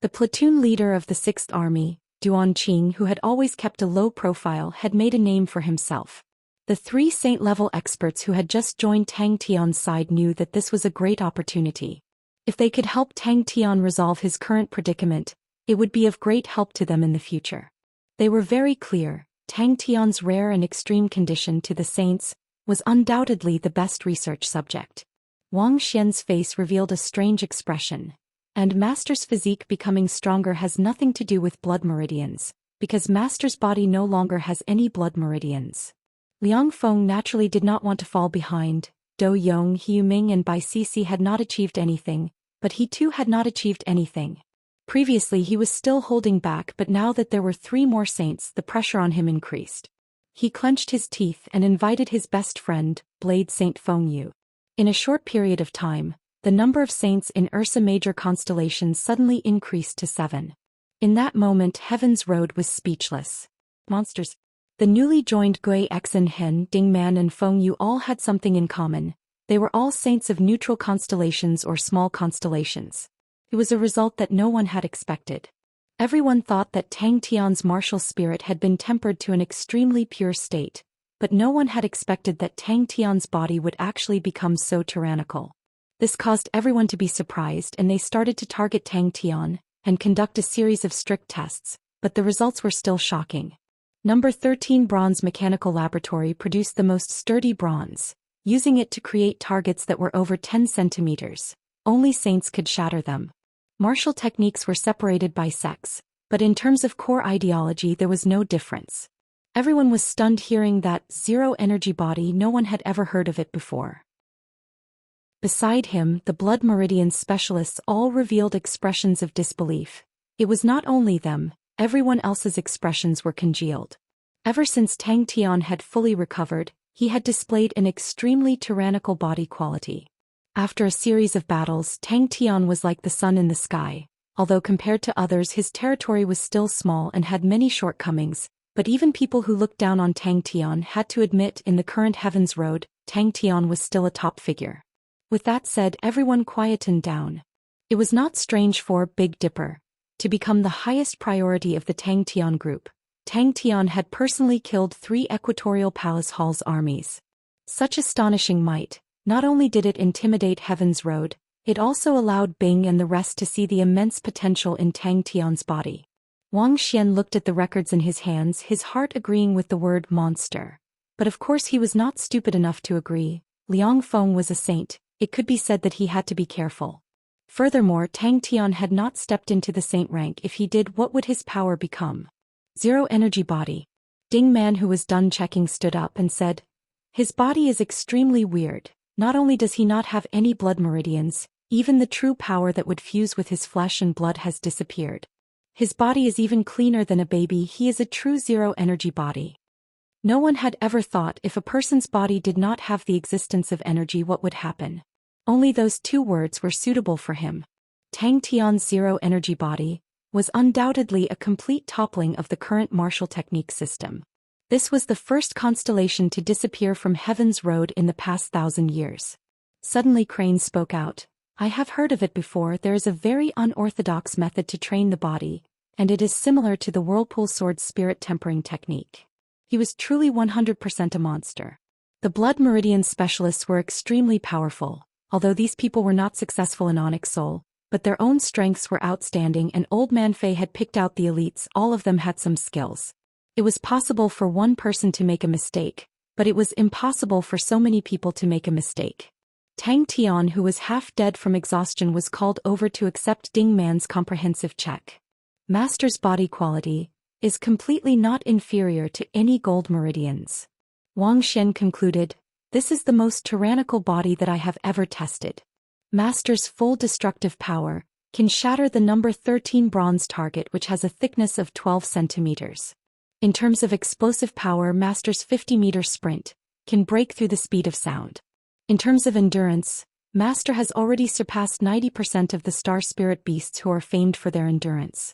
The platoon leader of the 6th Army, Duan Qing, who had always kept a low profile, had made a name for himself. The 3 saint-level experts who had just joined Tang Tian's side knew that this was a great opportunity. If they could help Tang Tian resolve his current predicament, it would be of great help to them in the future. They were very clear. Tang Tian's rare and extreme condition to the saints was undoubtedly the best research subject. Wang Xian's face revealed a strange expression. And Master's physique becoming stronger has nothing to do with blood meridians, because Master's body no longer has any blood meridians. Liang Feng naturally did not want to fall behind. Do Yong, Hu Ming and Bai Sisi had not achieved anything, but he too had not achieved anything. Previously he was still holding back, but now that there were 3 more saints, the pressure on him increased. He clenched his teeth and invited his best friend, Blade Saint Fengyu. In a short period of time, the number of saints in Ursa Major constellation suddenly increased to 7. In that moment Heaven's Road was speechless. Monsters. The newly joined Gui Xen Hen, Dingman and Fengyu all had something in common. They were all saints of neutral constellations or small constellations. It was a result that no one had expected. Everyone thought that Tang Tian's martial spirit had been tempered to an extremely pure state, but no one had expected that Tang Tian's body would actually become so tyrannical. This caused everyone to be surprised and they started to target Tang Tian and conduct a series of strict tests, but the results were still shocking. Number 13 Bronze Mechanical Laboratory produced the most sturdy bronze, using it to create targets that were over 10 centimeters. Only saints could shatter them. Martial techniques were separated by sex, but in terms of core ideology there was no difference. Everyone was stunned hearing that zero-energy body. No one had ever heard of it before. Beside him, the blood meridian specialists all revealed expressions of disbelief. It was not only them, everyone else's expressions were congealed. Ever since Tang Tian had fully recovered, he had displayed an extremely tyrannical body quality. After a series of battles, Tang Tian was like the sun in the sky. Although compared to others his territory was still small and had many shortcomings, but even people who looked down on Tang Tian had to admit in the current Heaven's Road, Tang Tian was still a top figure. With that said, everyone quietened down. It was not strange for Big Dipper to become the highest priority of the Tang Tian group. Tang Tian had personally killed 3 Equatorial Palace Hall's armies. Such astonishing might. Not only did it intimidate Heaven's Road, it also allowed Bing and the rest to see the immense potential in Tang Tian's body. Wang Xian looked at the records in his hands, his heart agreeing with the word monster. But of course he was not stupid enough to agree. Liang Feng was a saint, it could be said that he had to be careful. Furthermore, Tang Tian had not stepped into the saint rank. If he did, what would his power become? Zero-energy body. Ding Man, who was done checking, stood up and said, "His body is extremely weird. Not only does he not have any blood meridians, even the true power that would fuse with his flesh and blood has disappeared. His body is even cleaner than a baby. He is a true zero-energy body." No one had ever thought if a person's body did not have the existence of energy what would happen. Only those 2 words were suitable for him. Tang Tian's zero-energy body was undoubtedly a complete toppling of the current martial technique system. This was the first constellation to disappear from Heaven's Road in the past 1,000 years. Suddenly Crane spoke out. "I have heard of it before. There is a very unorthodox method to train the body, and it is similar to the Whirlpool Sword spirit tempering technique." He was truly 100% a monster. The blood meridian specialists were extremely powerful, although these people were not successful in Onyx Soul, but their own strengths were outstanding and Old Man Fei had picked out the elites. All of them had some skills. It was possible for one person to make a mistake, but it was impossible for so many people to make a mistake. Tang Tian, who was half dead from exhaustion, was called over to accept Ding Man's comprehensive check. Master's body quality is completely not inferior to any gold meridians. Wang Xian concluded, "This is the most tyrannical body that I have ever tested. Master's full destructive power can shatter the number 13 bronze target, which has a thickness of 12 centimeters. In terms of explosive power, Master's 50-meter sprint can break through the speed of sound. In terms of endurance, Master has already surpassed 90% of the star spirit beasts who are famed for their endurance."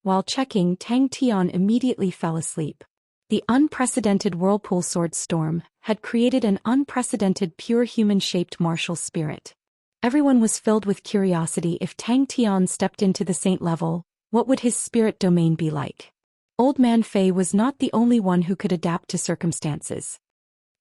While checking, Tang Tian immediately fell asleep. The unprecedented Whirlpool Sword storm had created an unprecedented pure human-shaped martial spirit. Everyone was filled with curiosity. If Tang Tian stepped into the saint level, what would his spirit domain be like? Old Man Fei was not the only one who could adapt to circumstances.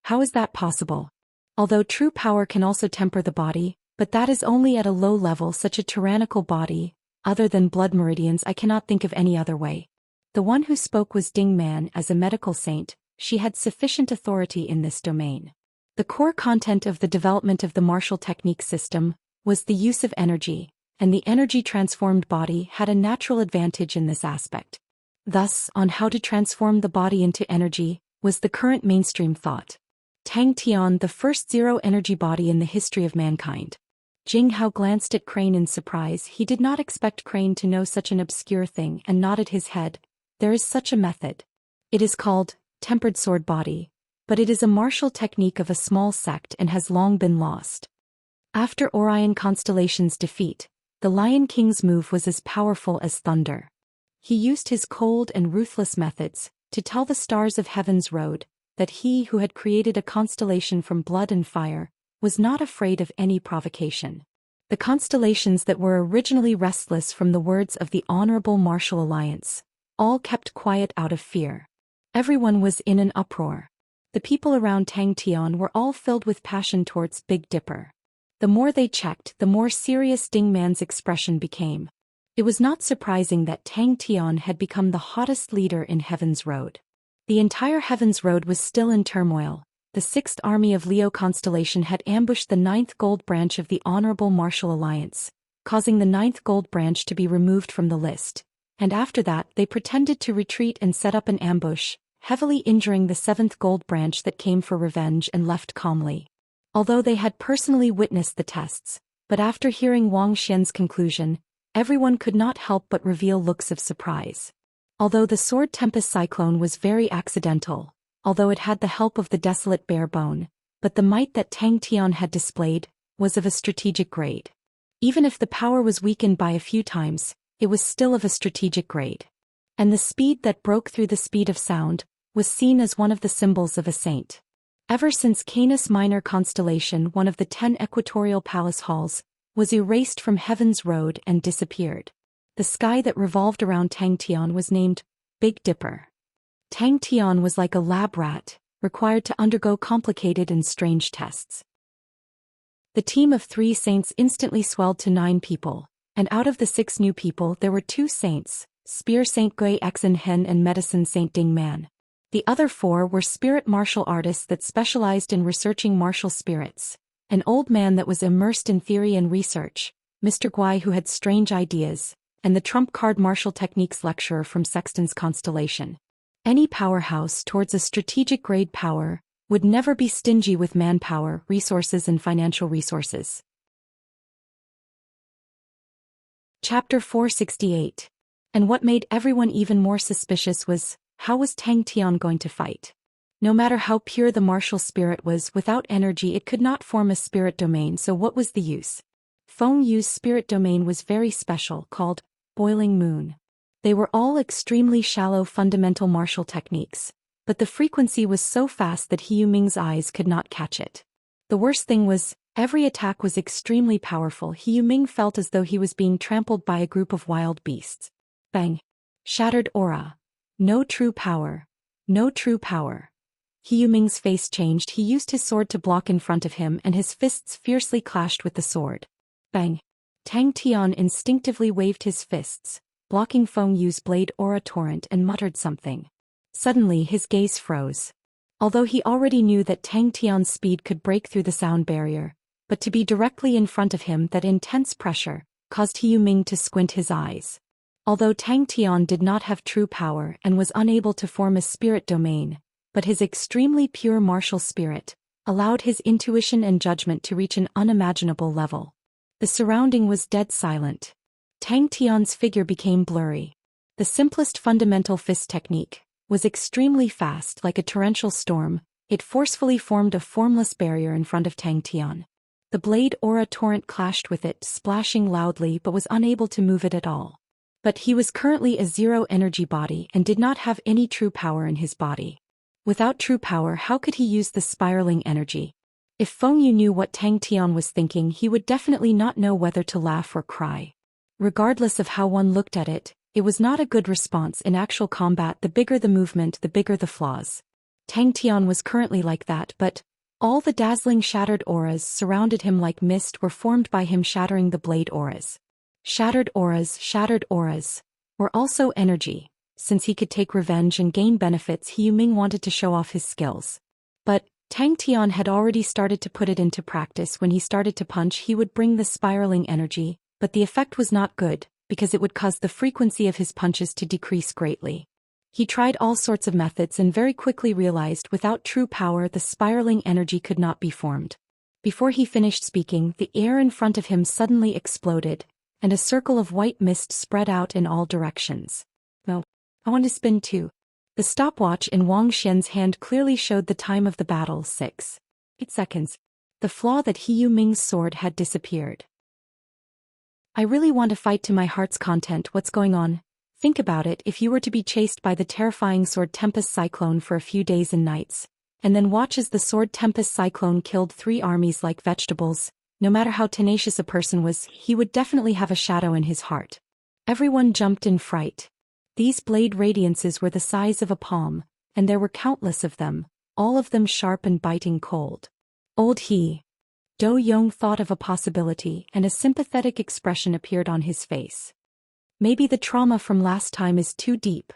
How is that possible? Although true power can also temper the body, but that is only at a low level. Such a tyrannical body, other than blood meridians, I cannot think of any other way. The one who spoke was Ding Man. As a medical saint, she had sufficient authority in this domain. The core content of the development of the martial technique system was the use of energy, and the energy-transformed body had a natural advantage in this aspect. Thus, on how to transform the body into energy was the current mainstream thought. Tang Tian, the first zero-energy body in the history of mankind. Jing Hao glanced at Crane in surprise. He did not expect Crane to know such an obscure thing and nodded his head. There is such a method. It is called tempered sword body, but it is a martial technique of a small sect and has long been lost. After Orion constellation's defeat, the Lion King's move was as powerful as thunder. He used his cold and ruthless methods to tell the stars of heaven's road that he who had created a constellation from blood and fire was not afraid of any provocation. The constellations that were originally restless from the words of the Honorable Martial Alliance all kept quiet out of fear. Everyone was in an uproar. The people around Tang Tian were all filled with passion towards Big Dipper. The more they checked, the more serious Ding Man's expression became. It was not surprising that Tang Tian had become the hottest leader in Heaven's Road. The entire Heaven's Road was still in turmoil. The 6th Army of Leo Constellation had ambushed the 9th Gold Branch of the Honorable Martial Alliance, causing the 9th Gold Branch to be removed from the list, and after that they pretended to retreat and set up an ambush, heavily injuring the 7th Gold Branch that came for revenge and left calmly. Although they had personally witnessed the tests, but after hearing Wang Xian's conclusion, everyone could not help but reveal looks of surprise. Although the Sword Tempest Cyclone was very accidental, although it had the help of the Desolate Bare Bone, but the might that Tang Tian had displayed was of a strategic grade. Even if the power was weakened by a few times, it was still of a strategic grade. And the speed that broke through the speed of sound was seen as one of the symbols of a saint. Ever since Canis Minor constellation, one of the 10 equatorial palace halls, was erased from Heaven's Road and disappeared. The sky that revolved around Tang Tian was named Big Dipper. Tang Tian was like a lab rat, required to undergo complicated and strange tests. The team of 3 saints instantly swelled to 9 people, and out of the 6 new people there were 2 saints, Spear Saint Gui Exen Hen and Medicine Saint Ding Man. The other 4 were spirit martial artists that specialized in researching martial spirits, an old man that was immersed in theory and research, Mr. Gui who had strange ideas, and the trump card martial techniques lecturer from Sexton's constellation. Any powerhouse towards a strategic grade power would never be stingy with manpower, resources and financial resources. Chapter 468. And what made everyone even more suspicious was, how was Tang Tian going to fight? No matter how pure the martial spirit was, without energy it could not form a spirit domain, so what was the use? Feng Yu's spirit domain was very special, called Boiling Moon. They were all extremely shallow fundamental martial techniques, but the frequency was so fast that He Yuming's eyes could not catch it. The worst thing was, every attack was extremely powerful. He Yuming felt as though he was being trampled by a group of wild beasts. Bang! Shattered aura. No true power. No true power. He Yuming's face changed. He used his sword to block in front of him and his fists fiercely clashed with the sword. Bang! Tang Tian instinctively waved his fists, blocking Feng Yu's blade aura torrent, and muttered something. Suddenly his gaze froze. Although he already knew that Tang Tian's speed could break through the sound barrier, but to be directly in front of him, that intense pressure caused He Yuming to squint his eyes. Although Tang Tian did not have true power and was unable to form a spirit domain, but his extremely pure martial spirit allowed his intuition and judgment to reach an unimaginable level. The surrounding was dead silent. Tang Tian's figure became blurry. The simplest fundamental fist technique was extremely fast, like a torrential storm. It forcefully formed a formless barrier in front of Tang Tian. The blade aura torrent clashed with it, splashing loudly, but was unable to move it at all. But he was currently a zero-energy body and did not have any true power in his body. Without true power, how could he use the spiraling energy? If Feng Yu knew what Tang Tian was thinking, he would definitely not know whether to laugh or cry. Regardless of how one looked at it, it was not a good response. In actual combat, the bigger the movement, the bigger the flaws. Tang Tian was currently like that, but all the dazzling shattered auras surrounded him like mist were formed by him shattering the blade auras. Shattered auras were also energy. Since he could take revenge and gain benefits, He Yuming wanted to show off his skills. But Tang Tian had already started to put it into practice. When he started to punch, he would bring the spiraling energy, but the effect was not good, because it would cause the frequency of his punches to decrease greatly. He tried all sorts of methods and very quickly realized without true power the spiraling energy could not be formed. Before he finished speaking, the air in front of him suddenly exploded, and a circle of white mist spread out in all directions. "No, I want to spin too." The stopwatch in Wang Xian's hand clearly showed the time of the battle, 8 seconds. The flaw that He Yuming's sword had disappeared. I really want to fight to my heart's content. What's going on? Think about it, if you were to be chased by the terrifying sword Tempest Cyclone for a few days and nights, and then watch as the sword Tempest Cyclone killed 3 armies like vegetables, no matter how tenacious a person was, he would definitely have a shadow in his heart. Everyone jumped in fright. These blade radiances were the size of a palm, and there were countless of them, all of them sharp and biting cold. Old He Dou Yong thought of a possibility, and a sympathetic expression appeared on his face. Maybe the trauma from last time is too deep.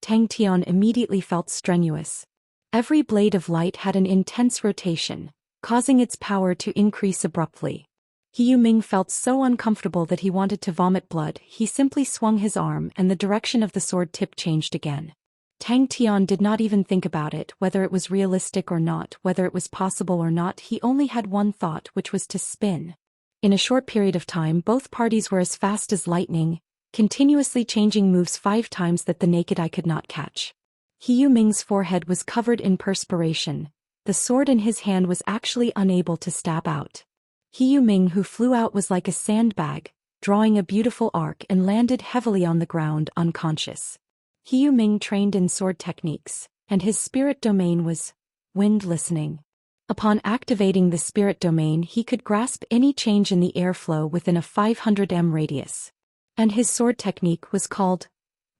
Tang Tian immediately felt strenuous. Every blade of light had an intense rotation, causing its power to increase abruptly. He Yuming felt so uncomfortable that he wanted to vomit blood. He simply swung his arm and the direction of the sword tip changed again. Tang Tian did not even think about it, whether it was realistic or not, whether it was possible or not. He only had one thought, which was to spin. In a short period of time, both parties were as fast as lightning, continuously changing moves 5 times that the naked eye could not catch. He Yuming's forehead was covered in perspiration. The sword in his hand was actually unable to stab out. He Yuming, who flew out, was like a sandbag, drawing a beautiful arc and landed heavily on the ground, unconscious. He Yuming trained in sword techniques, and his spirit domain was wind listening. Upon activating the spirit domain, he could grasp any change in the airflow within a 500 m radius. And his sword technique was called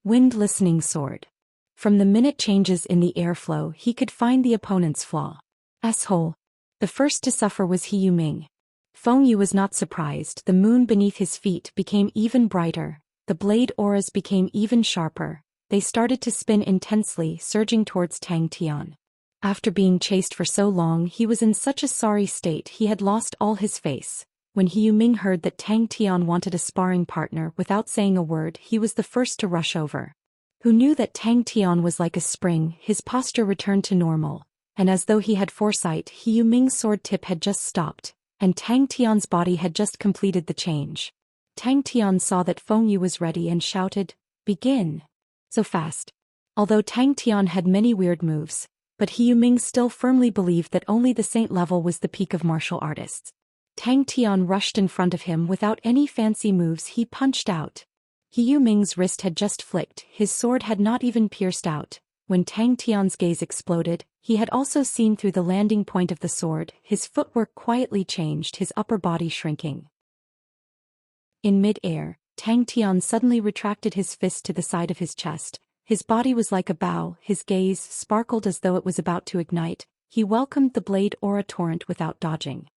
wind listening sword. From the minute changes in the airflow, he could find the opponent's flaw. Asshole. The first to suffer was He Yuming. Feng Yu was not surprised. The moon beneath his feet became even brighter. The blade auras became even sharper. They started to spin intensely, surging towards Tang Tian. After being chased for so long, he was in such a sorry state he had lost all his face. When He Yuming heard that Tang Tian wanted a sparring partner, without saying a word, he was the first to rush over. Who knew that Tang Tian was like a spring, his posture returned to normal, and as though he had foresight, He Yuming's sword tip had just stopped, and Tang Tian's body had just completed the change. Tang Tian saw that Feng Yu was ready and shouted, "Begin!" So fast. Although Tang Tian had many weird moves, but He Yuming still firmly believed that only the saint level was the peak of martial artists. Tang Tian rushed in front of him without any fancy moves. He punched out. He Yuming's wrist had just flicked, his sword had not even pierced out. When Tang Tian's gaze exploded, he had also seen through the landing point of the sword. His footwork quietly changed, his upper body shrinking. In mid-air, Tang Tian suddenly retracted his fist to the side of his chest. His body was like a bow, his gaze sparkled as though it was about to ignite. He welcomed the blade aura torrent without dodging.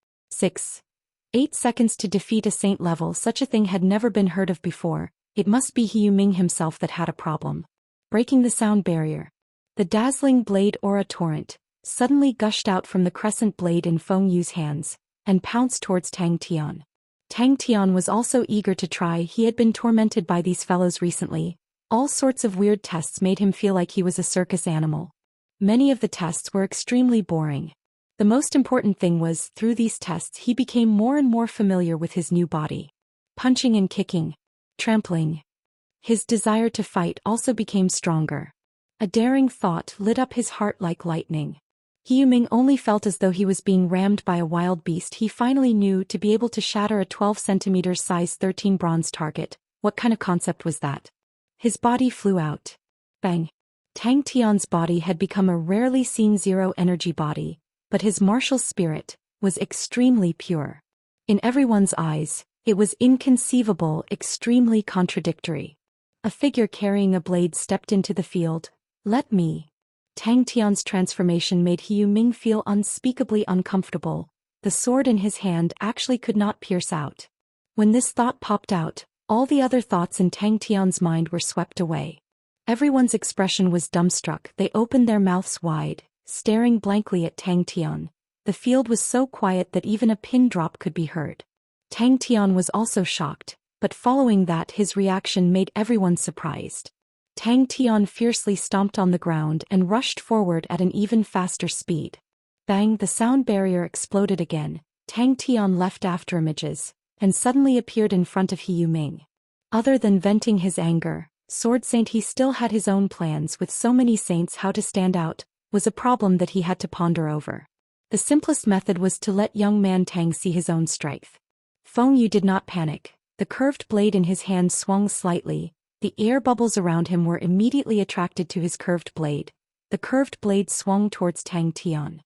8 seconds to defeat a saint level. Such a thing had never been heard of before. It must be He Yuming himself that had a problem. Breaking the sound barrier. The dazzling blade aura torrent suddenly gushed out from the crescent blade in Feng Yu's hands, and pounced towards Tang Tian. Tang Tian was also eager to try. He had been tormented by these fellows recently. All sorts of weird tests made him feel like he was a circus animal. Many of the tests were extremely boring. The most important thing was, through these tests he became more and more familiar with his new body. Punching and kicking. Trampling. His desire to fight also became stronger. A daring thought lit up his heart like lightning. He Yuming only felt as though he was being rammed by a wild beast. He finally knew to be able to shatter a 12 cm size 13 bronze target. What kind of concept was that? His body flew out. Bang. Tang Tian's body had become a rarely seen zero energy body, but his martial spirit was extremely pure. In everyone's eyes, it was inconceivable, extremely contradictory. A figure carrying a blade stepped into the field. Let me. Tang Tian's transformation made He Yuming feel unspeakably uncomfortable. The sword in his hand actually could not pierce out. When this thought popped out, all the other thoughts in Tang Tian's mind were swept away. Everyone's expression was dumbstruck. They opened their mouths wide, staring blankly at Tang Tian. The field was so quiet that even a pin drop could be heard. Tang Tian was also shocked, but following that his reaction made everyone surprised. Tang Tian fiercely stomped on the ground and rushed forward at an even faster speed. Bang! The sound barrier exploded again. Tang Tian left after images, and suddenly appeared in front of He Yuming. Other than venting his anger, Sword Saint he still had his own plans. With so many saints, how to stand out was a problem that he had to ponder over. The simplest method was to let young man Tang see his own strength. Feng Yu did not panic. The curved blade in his hand swung slightly. The air bubbles around him were immediately attracted to his curved blade. The curved blade swung towards Tang Tian.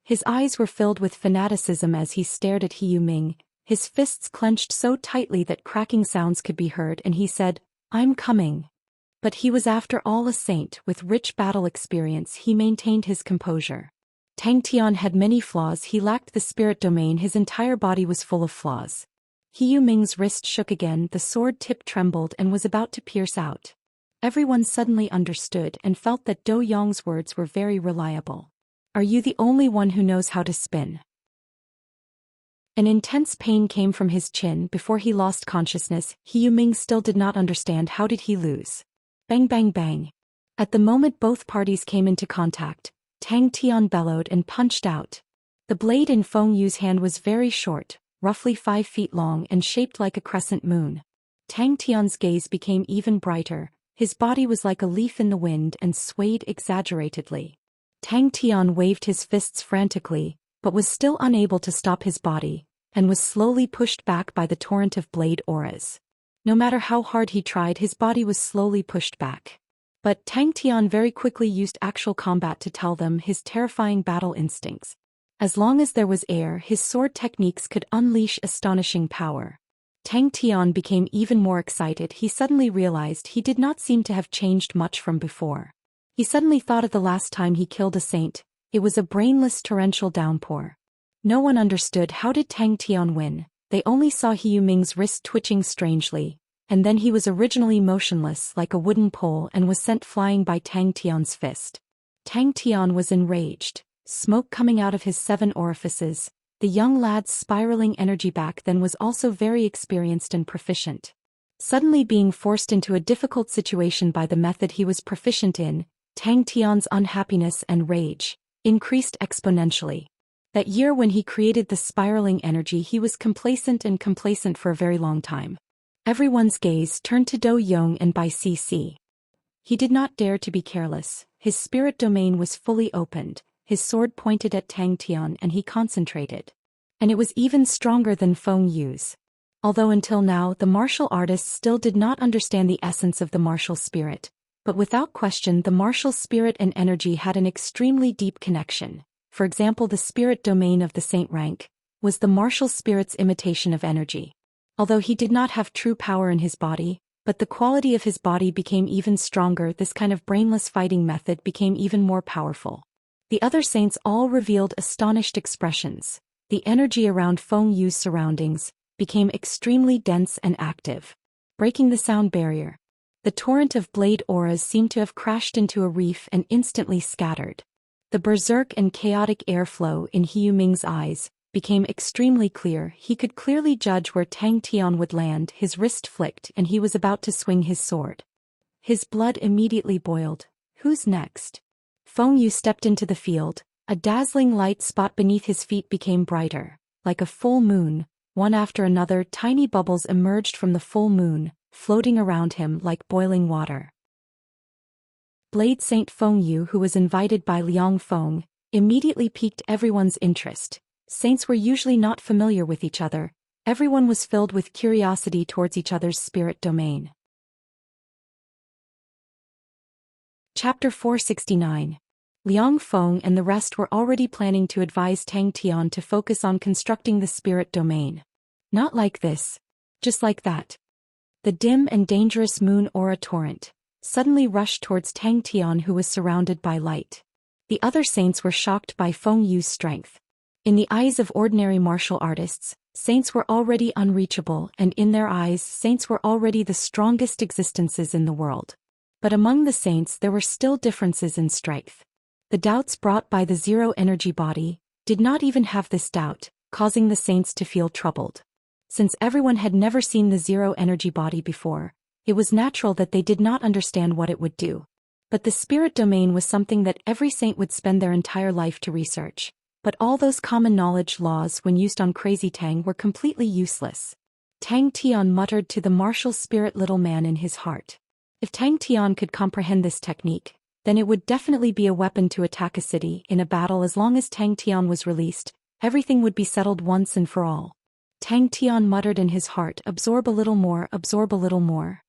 His eyes were filled with fanaticism as he stared at He Yuming. His fists clenched so tightly that cracking sounds could be heard, and he said, "I'm coming." But he was after all a saint with rich battle experience. He maintained his composure. Tang Tian had many flaws. He lacked the spirit domain. His entire body was full of flaws. He Yuming's wrist shook again, the sword tip trembled and was about to pierce out. Everyone suddenly understood and felt that Do Yong's words were very reliable. "Are you the only one who knows how to spin?" An intense pain came from his chin before he lost consciousness. He Yuming still did not understand. How did he lose? Bang bang bang. At the moment both parties came into contact, Tang Tian bellowed and punched out. The blade in Feng Yu's hand was very short, roughly 5 feet long and shaped like a crescent moon. Tang Tian's gaze became even brighter. His body was like a leaf in the wind and swayed exaggeratedly. Tang Tian waved his fists frantically, but was still unable to stop his body, and was slowly pushed back by the torrent of blade auras. No matter how hard he tried, his body was slowly pushed back. But Tang Tian very quickly used actual combat to tell them his terrifying battle instincts. As long as there was air, his sword techniques could unleash astonishing power. Tang Tian became even more excited. He suddenly realized he did not seem to have changed much from before. He suddenly thought of the last time he killed a saint. It was a brainless torrential downpour. No one understood how did Tang Tian win. They only saw He Yuming's wrist twitching strangely, and then he was originally motionless like a wooden pole and was sent flying by Tang Tian's fist. Tang Tian was enraged, smoke coming out of his 7 orifices. The young lad's spiraling energy back then was also very experienced and proficient. Suddenly being forced into a difficult situation by the method he was proficient in, Tang Tian's unhappiness and rage increased exponentially. That year when he created the spiraling energy, he was complacent for a very long time. Everyone's gaze turned to Do Yong and Bai Cc. He did not dare to be careless. His spirit domain was fully opened, his sword pointed at Tang Tian, and he concentrated. And it was even stronger than Feng Yu's. Although until now the martial artists still did not understand the essence of the martial spirit, but without question the martial spirit and energy had an extremely deep connection. For example, the spirit domain of the saint rank was the martial spirit's imitation of energy. Although he did not have true power in his body, but the quality of his body became even stronger. This kind of brainless fighting method became even more powerful. The other saints all revealed astonished expressions. The energy around Feng Yu's surroundings became extremely dense and active, breaking the sound barrier. The torrent of blade auras seemed to have crashed into a reef and instantly scattered. The berserk and chaotic airflow in He Yuming's eyes became extremely clear. He could clearly judge where Tang Tian would land. His wrist flicked and he was about to swing his sword. His blood immediately boiled. Who's next? Feng Yu stepped into the field. A dazzling light spot beneath his feet became brighter. Like a full moon, one after another tiny bubbles emerged from the full moon, floating around him like boiling water. Blade Saint Feng Yu, who was invited by Liang Feng, immediately piqued everyone's interest. Saints were usually not familiar with each other. Everyone was filled with curiosity towards each other's spirit domain. Chapter 469. Liang Feng and the rest were already planning to advise Tang Tian to focus on constructing the spirit domain. Not like this. Just like that. The dim and dangerous moon aura torrent suddenly rushed towards Tang Tian, who was surrounded by light. The other saints were shocked by Feng Yu's strength. In the eyes of ordinary martial artists, saints were already unreachable, and in their eyes saints were already the strongest existences in the world. But among the saints there were still differences in strength. The doubts brought by the zero energy body did not even have this doubt, causing the saints to feel troubled. Since everyone had never seen the zero energy body before, it was natural that they did not understand what it would do. But the spirit domain was something that every saint would spend their entire life to research. But all those common knowledge laws when used on Crazy Tang were completely useless. Tang Tian muttered to the martial spirit little man in his heart. If Tang Tian could comprehend this technique, then it would definitely be a weapon to attack a city in a battle. As long as Tang Tian was released, everything would be settled once and for all. Tang Tian muttered in his heart, absorb a little more, absorb a little more.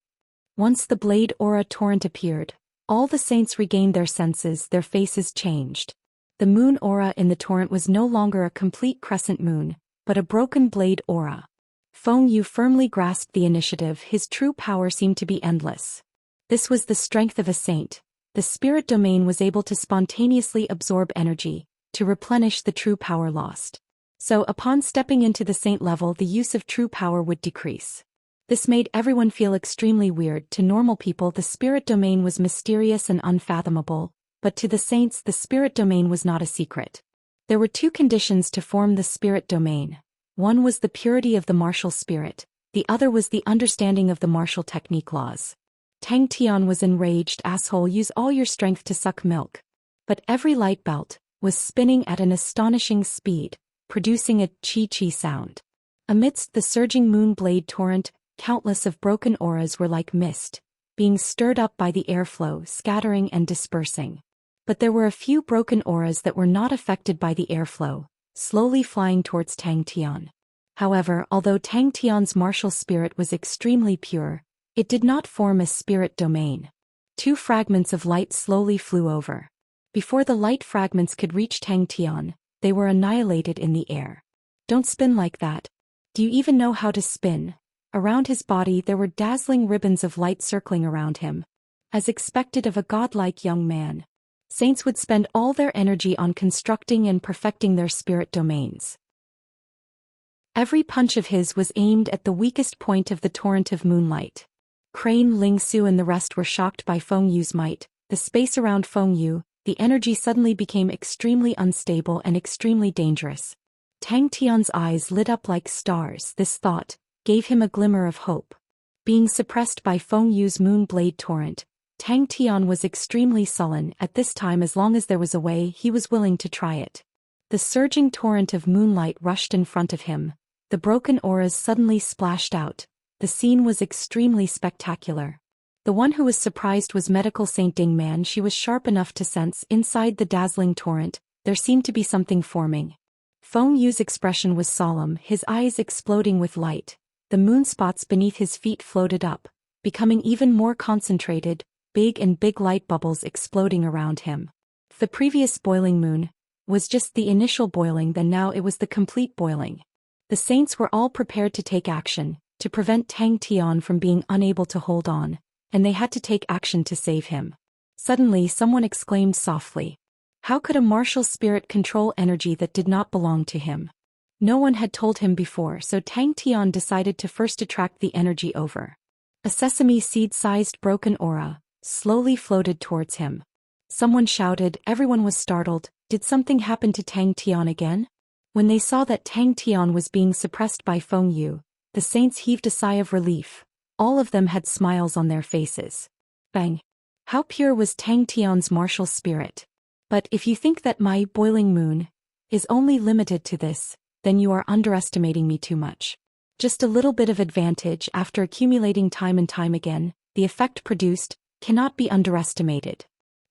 Once the blade aura torrent appeared, all the saints regained their senses, their faces changed. The moon aura in the torrent was no longer a complete crescent moon, but a broken blade aura. Feng Yu firmly grasped the initiative, his true power seemed to be endless. This was the strength of a saint. The spirit domain was able to spontaneously absorb energy, to replenish the true power lost. So upon stepping into the saint level, the use of true power would decrease. This made everyone feel extremely weird. To normal people, the spirit domain was mysterious and unfathomable, but to the saints, the spirit domain was not a secret. There were two conditions to form the spirit domain. One was the purity of the martial spirit, the other was the understanding of the martial technique laws. Tang Tian was enraged. Asshole, use all your strength to suck milk. But every light belt was spinning at an astonishing speed, producing a chi-chi sound. Amidst the surging moon blade torrent, countless of broken auras were like mist, being stirred up by the airflow, scattering and dispersing. But there were a few broken auras that were not affected by the airflow, slowly flying towards Tang Tian. However, although Tang Tian's martial spirit was extremely pure, it did not form a spirit domain. Two fragments of light slowly flew over. Before the light fragments could reach Tang Tian, they were annihilated in the air. Don't spin like that. Do you even know how to spin? Around his body there were dazzling ribbons of light circling around him. As expected of a godlike young man, saints would spend all their energy on constructing and perfecting their spirit domains. Every punch of his was aimed at the weakest point of the torrent of moonlight. Crane, Ling Su and the rest were shocked by Feng Yu's might. The space around Feng Yu, the energy suddenly became extremely unstable and extremely dangerous. Tang Tian's eyes lit up like stars. This thought gave him a glimmer of hope. Being suppressed by Feng Yu's moon blade torrent, Tang Tian was extremely sullen. At this time, as long as there was a way, he was willing to try it. The surging torrent of moonlight rushed in front of him. The broken auras suddenly splashed out. The scene was extremely spectacular. The one who was surprised was Medical Saint Ding Man. She was sharp enough to sense, inside the dazzling torrent, there seemed to be something forming. Feng Yu's expression was solemn, his eyes exploding with light. The moonspots beneath his feet floated up, becoming even more concentrated, big light bubbles exploding around him. The previous boiling moon was just the initial boiling, then now it was the complete boiling. The saints were all prepared to take action, to prevent Tang Tian from being unable to hold on, and they had to take action to save him. Suddenly someone exclaimed softly. How could a martial spirit control energy that did not belong to him? No one had told him before, so Tang Tian decided to first attract the energy over. A sesame seed-sized broken aura slowly floated towards him. Someone shouted. Everyone was startled. Did something happen to Tang Tian again? When they saw that Tang Tian was being suppressed by Feng Yu, the saints heaved a sigh of relief. All of them had smiles on their faces. Bang! How pure was Tang Tian's martial spirit! But if you think that my boiling moon is only limited to this, then you are underestimating me too much. Just a little bit of advantage after accumulating time and time again, the effect produced cannot be underestimated.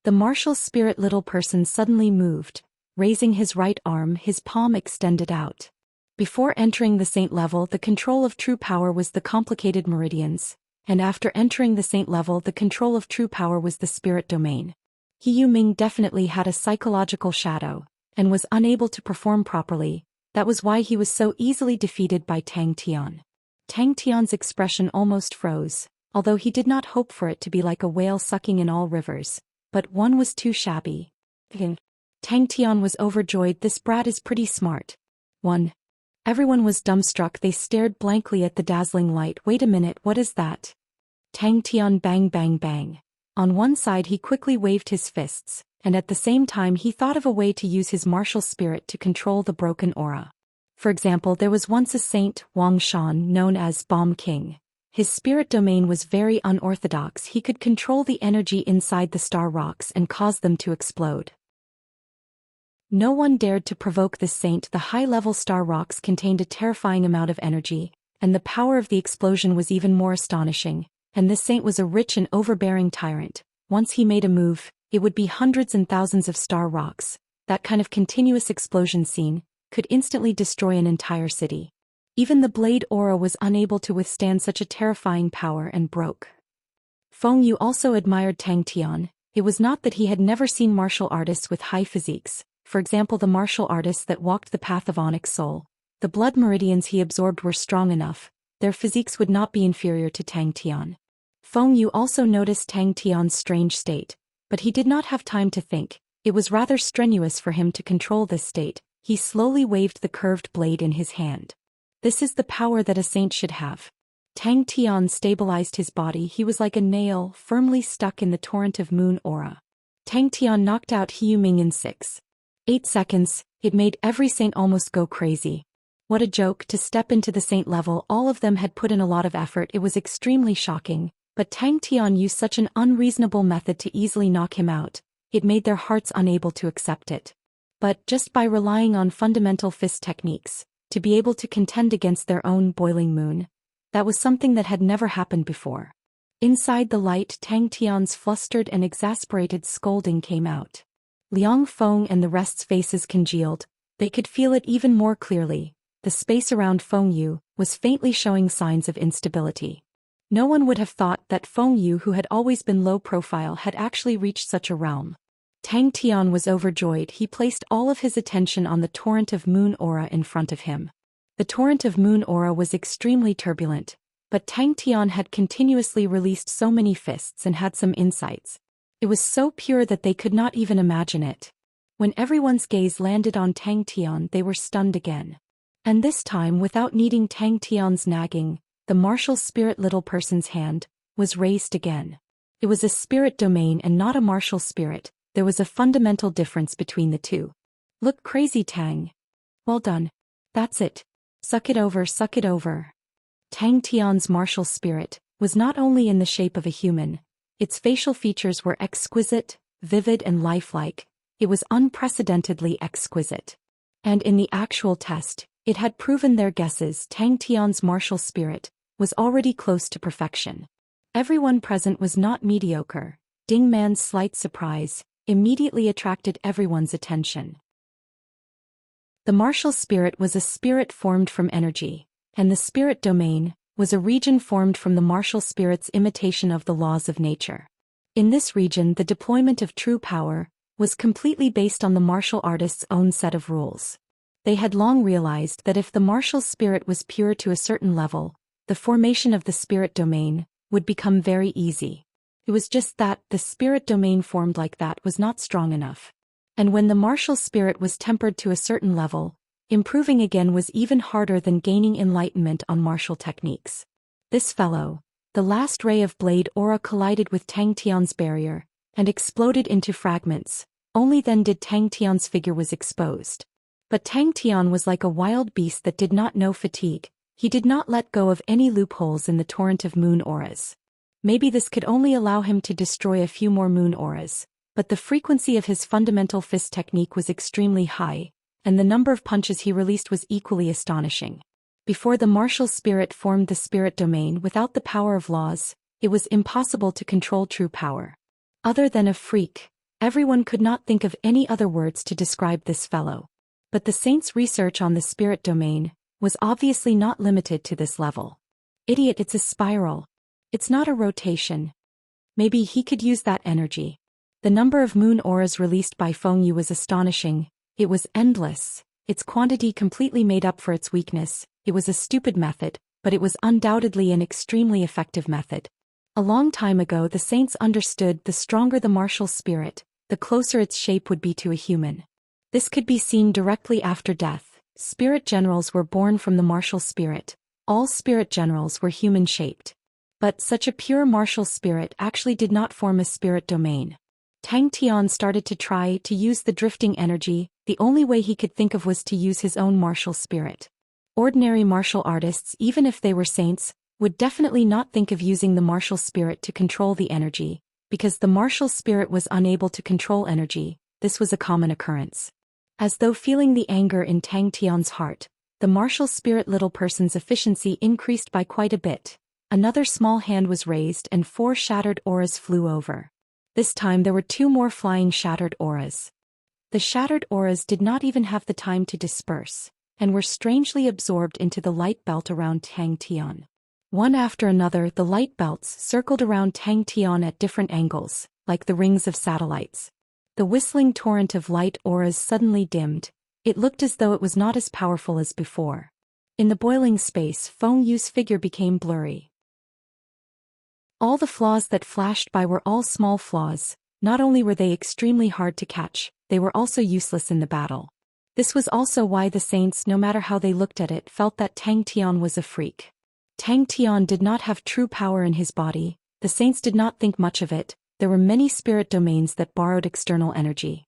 The martial spirit little person suddenly moved, raising his right arm, his palm extended out. Before entering the saint level, the control of true power was the complicated meridians, and after entering the saint level, the control of true power was the spirit domain. He Yuming definitely had a psychological shadow, and was unable to perform properly. That was why he was so easily defeated by Tang Tian. Tang Tian's expression almost froze, although he did not hope for it to be like a whale sucking in all rivers, but one was too shabby. Tang Tian was overjoyed. This brat is pretty smart. 1. Everyone was dumbstruck. They stared blankly at the dazzling light. Wait a minute, what is that? Tang Tian bang bang bang. On one side he quickly waved his fists, and at the same time he thought of a way to use his martial spirit to control the broken aura. For example, there was once a saint, Wang Shan, known as Bomb King. His spirit domain was very unorthodox. He could control the energy inside the star rocks and cause them to explode. No one dared to provoke this saint. The high-level star rocks contained a terrifying amount of energy, and the power of the explosion was even more astonishing. And this saint was a rich and overbearing tyrant. Once he made a move, it would be hundreds and thousands of star rocks. That kind of continuous explosion scene could instantly destroy an entire city. Even the blade aura was unable to withstand such a terrifying power and broke. Feng Yu also admired Tang Tian. It was not that he had never seen martial artists with high physiques, for example the martial artists that walked the path of Onyx Soul. The blood meridians he absorbed were strong enough, their physiques would not be inferior to Tang Tian. Feng Yu also noticed Tang Tian's strange state, but he did not have time to think. It was rather strenuous for him to control this state. He slowly waved the curved blade in his hand. This is the power that a saint should have. Tang Tian stabilized his body. He was like a nail, firmly stuck in the torrent of moon aura. Tang Tian knocked out Hiu Ming in 8 seconds. It made every saint almost go crazy. What a joke to step into the saint level. All of them had put in a lot of effort. It was extremely shocking, but Tang Tian used such an unreasonable method to easily knock him out. It made their hearts unable to accept it. But just by relying on fundamental fist techniques, to be able to contend against their own boiling moon, that was something that had never happened before. Inside the light, Tang Tian's flustered and exasperated scolding came out. Liang Feng and the rest's faces congealed. They could feel it even more clearly. The space around Feng Yu was faintly showing signs of instability. No one would have thought that Feng Yu, who had always been low profile, had actually reached such a realm. Tang Tian was overjoyed. He placed all of his attention on the torrent of moon aura in front of him. The torrent of moon aura was extremely turbulent, but Tang Tian had continuously released so many fists and had some insights. It was so pure that they could not even imagine it. When everyone's gaze landed on Tang Tian, they were stunned again. And this time, without needing Tang Tian's nagging, the martial spirit little person's hand was raised again. It was a spirit domain and not a martial spirit. There was a fundamental difference between the two. Look crazy, Tang. Well done. That's it. Suck it over, suck it over. Tang Tian's martial spirit was not only in the shape of a human, its facial features were exquisite, vivid and lifelike. It was unprecedentedly exquisite. And in the actual test, it had proven their guesses. Tang Tian's martial spirit was already close to perfection. Everyone present was not mediocre. Ding Man's slight surprise immediately attracted everyone's attention. The martial spirit was a spirit formed from energy, and the spirit domain was a region formed from the martial spirit's imitation of the laws of nature. In this region, the deployment of true power was completely based on the martial artist's own set of rules. They had long realized that if the martial spirit was pure to a certain level, the formation of the spirit domain would become very easy. It was just that the spirit domain formed like that was not strong enough. And when the martial spirit was tempered to a certain level, improving again was even harder than gaining enlightenment on martial techniques. This fellow, the last ray of blade aura collided with Tang Tian's barrier and exploded into fragments. Only then did Tang Tian's figure was exposed. But Tang Tian was like a wild beast that did not know fatigue. He did not let go of any loopholes in the torrent of moon auras. Maybe this could only allow him to destroy a few more moon auras, but the frequency of his fundamental fist technique was extremely high, and the number of punches he released was equally astonishing. Before the martial spirit formed the spirit domain without the power of laws, it was impossible to control true power. Other than a freak, everyone could not think of any other words to describe this fellow. But the saint's research on the spirit domain was obviously not limited to this level. Idiot, it's a spiral. It's not a rotation. Maybe he could use that energy. The number of moon auras released by Feng Yu was astonishing. It was endless. Its quantity completely made up for its weakness. It was a stupid method, but it was undoubtedly an extremely effective method. A long time ago the saints understood the stronger the martial spirit, the closer its shape would be to a human. This could be seen directly after death. Spirit generals were born from the martial spirit. All spirit generals were human-shaped. But such a pure martial spirit actually did not form a spirit domain. Tang Tian started to try to use the drifting energy. The only way he could think of was to use his own martial spirit. Ordinary martial artists, even if they were saints, would definitely not think of using the martial spirit to control the energy, because the martial spirit was unable to control energy. This was a common occurrence. As though feeling the anger in Tang Tian's heart, the martial spirit little person's efficiency increased by quite a bit. Another small hand was raised and 4 shattered auras flew over. This time there were 2 more flying shattered auras. The shattered auras did not even have the time to disperse, and were strangely absorbed into the light belt around Tang Tian. One after another, the light belts circled around Tang Tian at different angles, like the rings of satellites. The whistling torrent of light auras suddenly dimmed. It looked as though it was not as powerful as before. In the boiling space, Feng Yu's figure became blurry. All the flaws that flashed by were all small flaws. Not only were they extremely hard to catch, they were also useless in the battle. This was also why the saints, no matter how they looked at it, felt that Tang Tian was a freak. Tang Tian did not have true power in his body. The saints did not think much of it. There were many spirit domains that borrowed external energy.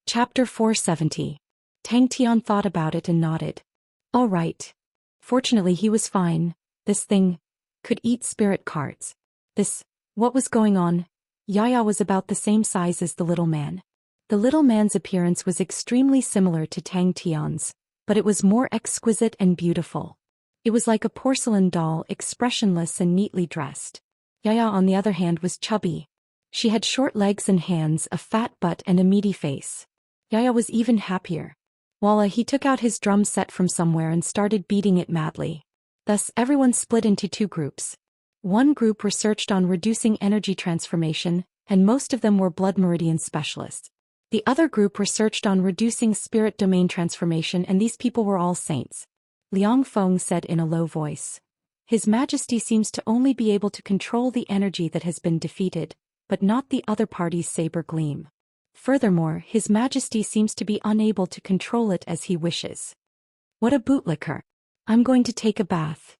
Chapter 470. Tang Tian thought about it and nodded. All right. Fortunately he was fine. This thing could eat spirit cards. What was going on? Yaya was about the same size as the little man. The little man's appearance was extremely similar to Tang Tian's, but it was more exquisite and beautiful. It was like a porcelain doll, expressionless and neatly dressed. Yaya, on the other hand, was chubby. She had short legs and hands, a fat butt and a meaty face. Yaya was even happier. Voila, he took out his drum set from somewhere and started beating it madly. Thus, everyone split into 2 groups. One group researched on reducing energy transformation, and most of them were blood meridian specialists. The other group researched on reducing spirit domain transformation, and these people were all saints. Liang Feng said in a low voice. His Majesty seems to only be able to control the energy that has been defeated, but not the other party's saber gleam. Furthermore, His Majesty seems to be unable to control it as he wishes. What a bootlicker. I'm going to take a bath.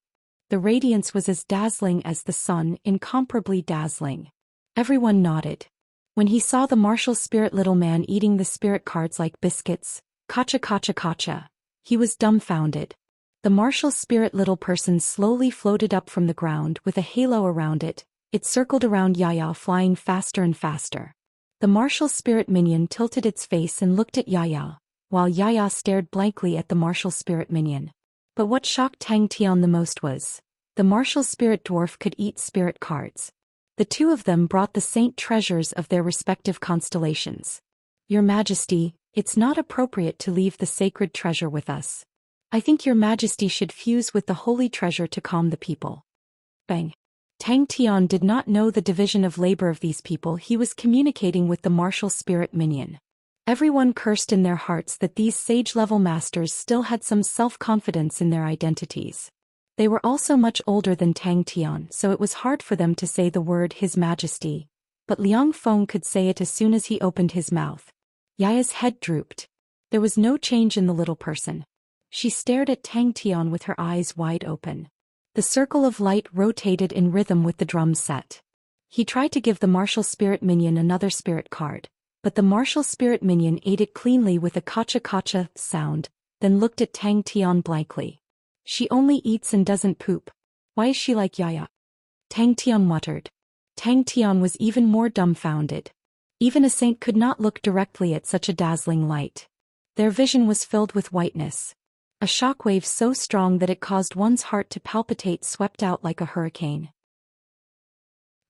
The radiance was as dazzling as the sun, incomparably dazzling. Everyone nodded. When he saw the martial spirit little man eating the spirit cards like biscuits, kacha, he was dumbfounded. The martial spirit little person slowly floated up from the ground with a halo around it. It circled around Yaya, flying faster and faster. The martial spirit minion tilted its face and looked at Yaya, while Yaya stared blankly at the martial spirit minion. But what shocked Tang Tian the most was, the martial spirit dwarf could eat spirit cards. The 2 of them brought the saint treasures of their respective constellations. Your Majesty, it's not appropriate to leave the sacred treasure with us. I think your Majesty should fuse with the holy treasure to calm the people. Bang. Tang Tian did not know the division of labor of these people. He was communicating with the martial spirit minion. Everyone cursed in their hearts that these sage-level masters still had some self-confidence in their identities. They were also much older than Tang Tian, so it was hard for them to say the word His Majesty, but Liang Feng could say it as soon as he opened his mouth. Yaya's head drooped. There was no change in the little person. She stared at Tang Tian with her eyes wide open. The circle of light rotated in rhythm with the drum set. He tried to give the martial spirit minion another spirit card, but the martial spirit minion ate it cleanly with a kacha sound, then looked at Tang Tian blankly. She only eats and doesn't poop. Why is she like Yaya? Tang Tian muttered. Tang Tian was even more dumbfounded. Even a saint could not look directly at such a dazzling light. Their vision was filled with whiteness. A shockwave so strong that it caused one's heart to palpitate swept out like a hurricane.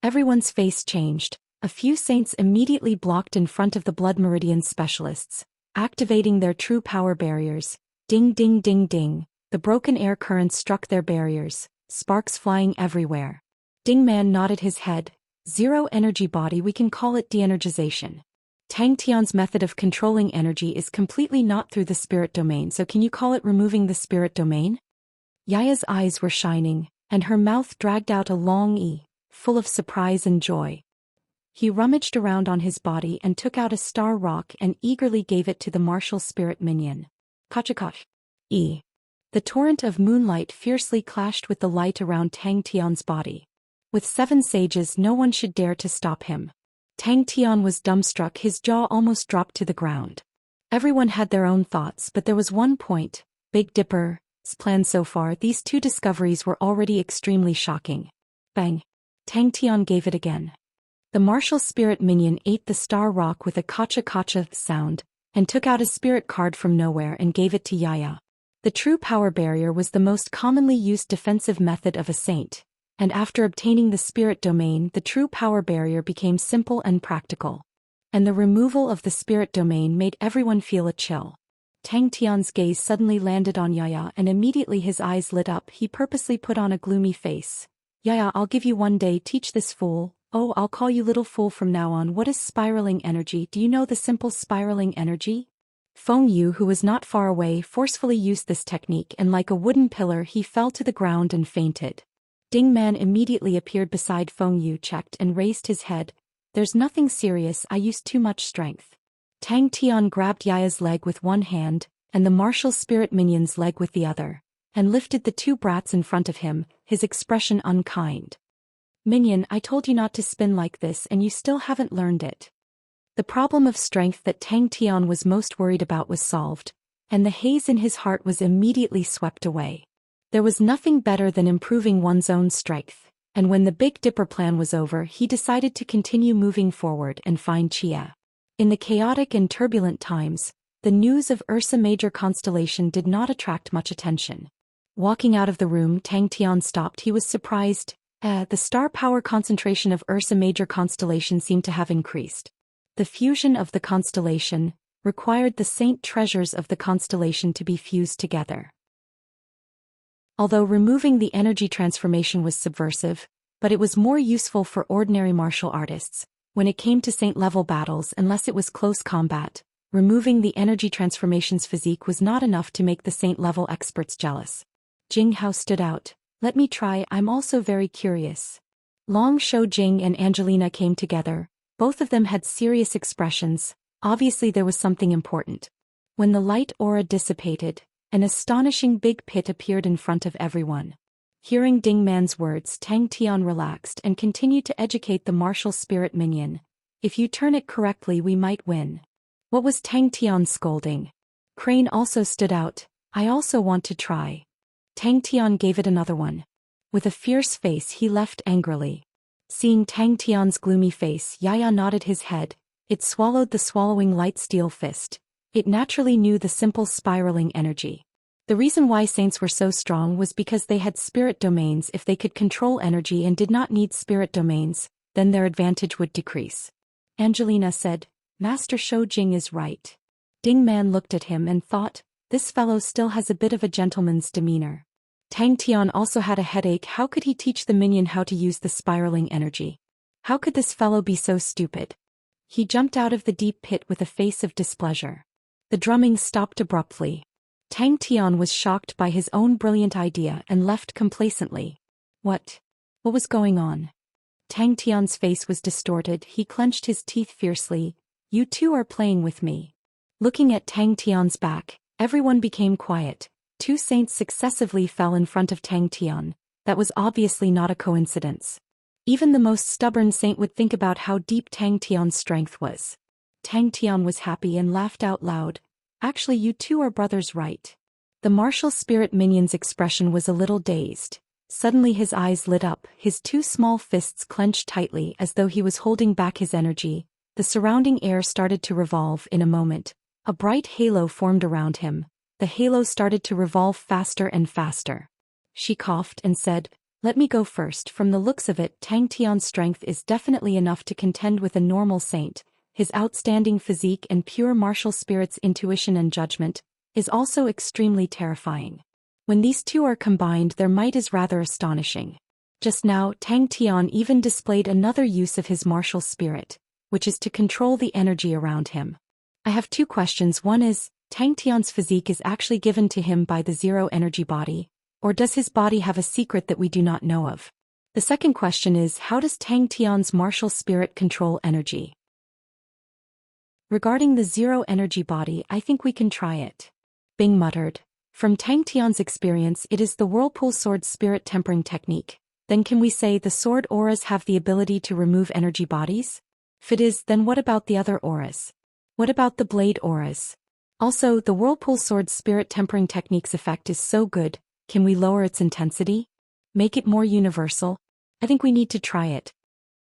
Everyone's face changed. A few saints immediately blocked in front of the blood meridian specialists, activating their true power barriers. Ding ding ding ding. The broken air currents struck their barriers, sparks flying everywhere. Ding Man nodded his head. Zero energy body, we can call it de-energization. Tang Tian's method of controlling energy is completely not through the spirit domain, so can you call it removing the spirit domain? Yaya's eyes were shining, and her mouth dragged out a long E, full of surprise and joy. He rummaged around on his body and took out a star rock and eagerly gave it to the martial spirit minion. Kachakash. E. The torrent of moonlight fiercely clashed with the light around Tang Tian's body. With 7 sages, no one should dare to stop him. Tang Tian was dumbstruck, his jaw almost dropped to the ground. Everyone had their own thoughts, but there was one point. Big Dipper's plan so far, these 2 discoveries were already extremely shocking. Bang. Tang Tian gave it again. The martial spirit minion ate the star rock with a kacha sound, and took out a spirit card from nowhere and gave it to Yaya. The true power barrier was the most commonly used defensive method of a saint, and after obtaining the spirit domain, the true power barrier became simple and practical. And the removal of the spirit domain made everyone feel a chill. Tang Tian's gaze suddenly landed on Yaya and immediately his eyes lit up. He purposely put on a gloomy face. Yaya, I'll give you one day, teach this fool. Oh, I'll call you little fool from now on. What is spiraling energy? Do you know the simple spiraling energy? Feng Yu, who was not far away, forcefully used this technique and like a wooden pillar he fell to the ground and fainted. Ding Man immediately appeared beside Feng Yu, checked and raised his head. There's nothing serious, I used too much strength. Tang Tian grabbed Yaya's leg with one hand, and the martial spirit minion's leg with the other, and lifted the two brats in front of him, his expression unkind. Minion, I told you not to spin like this and you still haven't learned it. The problem of strength that Tang Tian was most worried about was solved, and the haze in his heart was immediately swept away. There was nothing better than improving one's own strength, and when the Big Dipper plan was over, he decided to continue moving forward and find Chia. In the chaotic and turbulent times, the news of Ursa Major constellation did not attract much attention. Walking out of the room, Tang Tian stopped. He was surprised. The star power concentration of Ursa Major constellation seemed to have increased. The fusion of the constellation required the saint treasures of the constellation to be fused together. Although removing the energy transformation was subversive, but it was more useful for ordinary martial artists. When it came to saint-level battles, unless it was close combat, removing the energy transformation's physique was not enough to make the saint-level experts jealous. Jing Hao stood out. Let me try, I'm also very curious. Long Shou Jing and Angelina came together. Both of them had serious expressions. Obviously there was something important. When the light aura dissipated, an astonishing big pit appeared in front of everyone. Hearing Ding Man's words, Tang Tian relaxed and continued to educate the martial spirit minion. If you turn it correctly, we might win. What was Tang Tian scolding? Crane also stood out. I also want to try. Tang Tian gave it another one. With a fierce face, he left angrily. Seeing Tang Tian's gloomy face, Yaya nodded his head. It swallowed the swallowing light steel fist. It naturally knew the simple spiraling energy. The reason why saints were so strong was because they had spirit domains. If they could control energy and did not need spirit domains, then their advantage would decrease. Angelina said, Master Shou Jing is right. Ding Man looked at him and thought, this fellow still has a bit of a gentleman's demeanor. Tang Tian also had a headache. How could he teach the minion how to use the spiraling energy? How could this fellow be so stupid? He jumped out of the deep pit with a face of displeasure. The drumming stopped abruptly. Tang Tian was shocked by his own brilliant idea and left complacently. What was going on? Tang Tian's face was distorted. He clenched his teeth fiercely. You two are playing with me. Looking at Tang Tian's back, everyone became quiet. Two saints successively fell in front of Tang Tian. That was obviously not a coincidence. Even the most stubborn saint would think about how deep Tang Tian's strength was. Tang Tian was happy and laughed out loud. Actually, you two are brothers, right? The martial spirit minion's expression was a little dazed. Suddenly his eyes lit up, his two small fists clenched tightly as though he was holding back his energy. The surrounding air started to revolve in a moment. A bright halo formed around him. The halo started to revolve faster and faster. She coughed and said, Let me go first. From the looks of it, Tang Tian's strength is definitely enough to contend with a normal saint. His outstanding physique and pure martial spirit's intuition and judgment is also extremely terrifying. When these two are combined, their might is rather astonishing. Just now, Tang Tian even displayed another use of his martial spirit, which is to control the energy around him. I have two questions. One is, Tang Tian's physique is actually given to him by the zero energy body, or does his body have a secret that we do not know of? The second question is, how does Tang Tian's martial spirit control energy? Regarding the zero energy body, I think we can try it. Bing muttered. From Tang Tian's experience, it is the whirlpool sword spirit tempering technique. Then can we say the sword auras have the ability to remove energy bodies? If it is, then what about the other auras? What about the blade auras? Also, the whirlpool sword spirit tempering technique's effect is so good, can we lower its intensity? Make it more universal? I think we need to try it.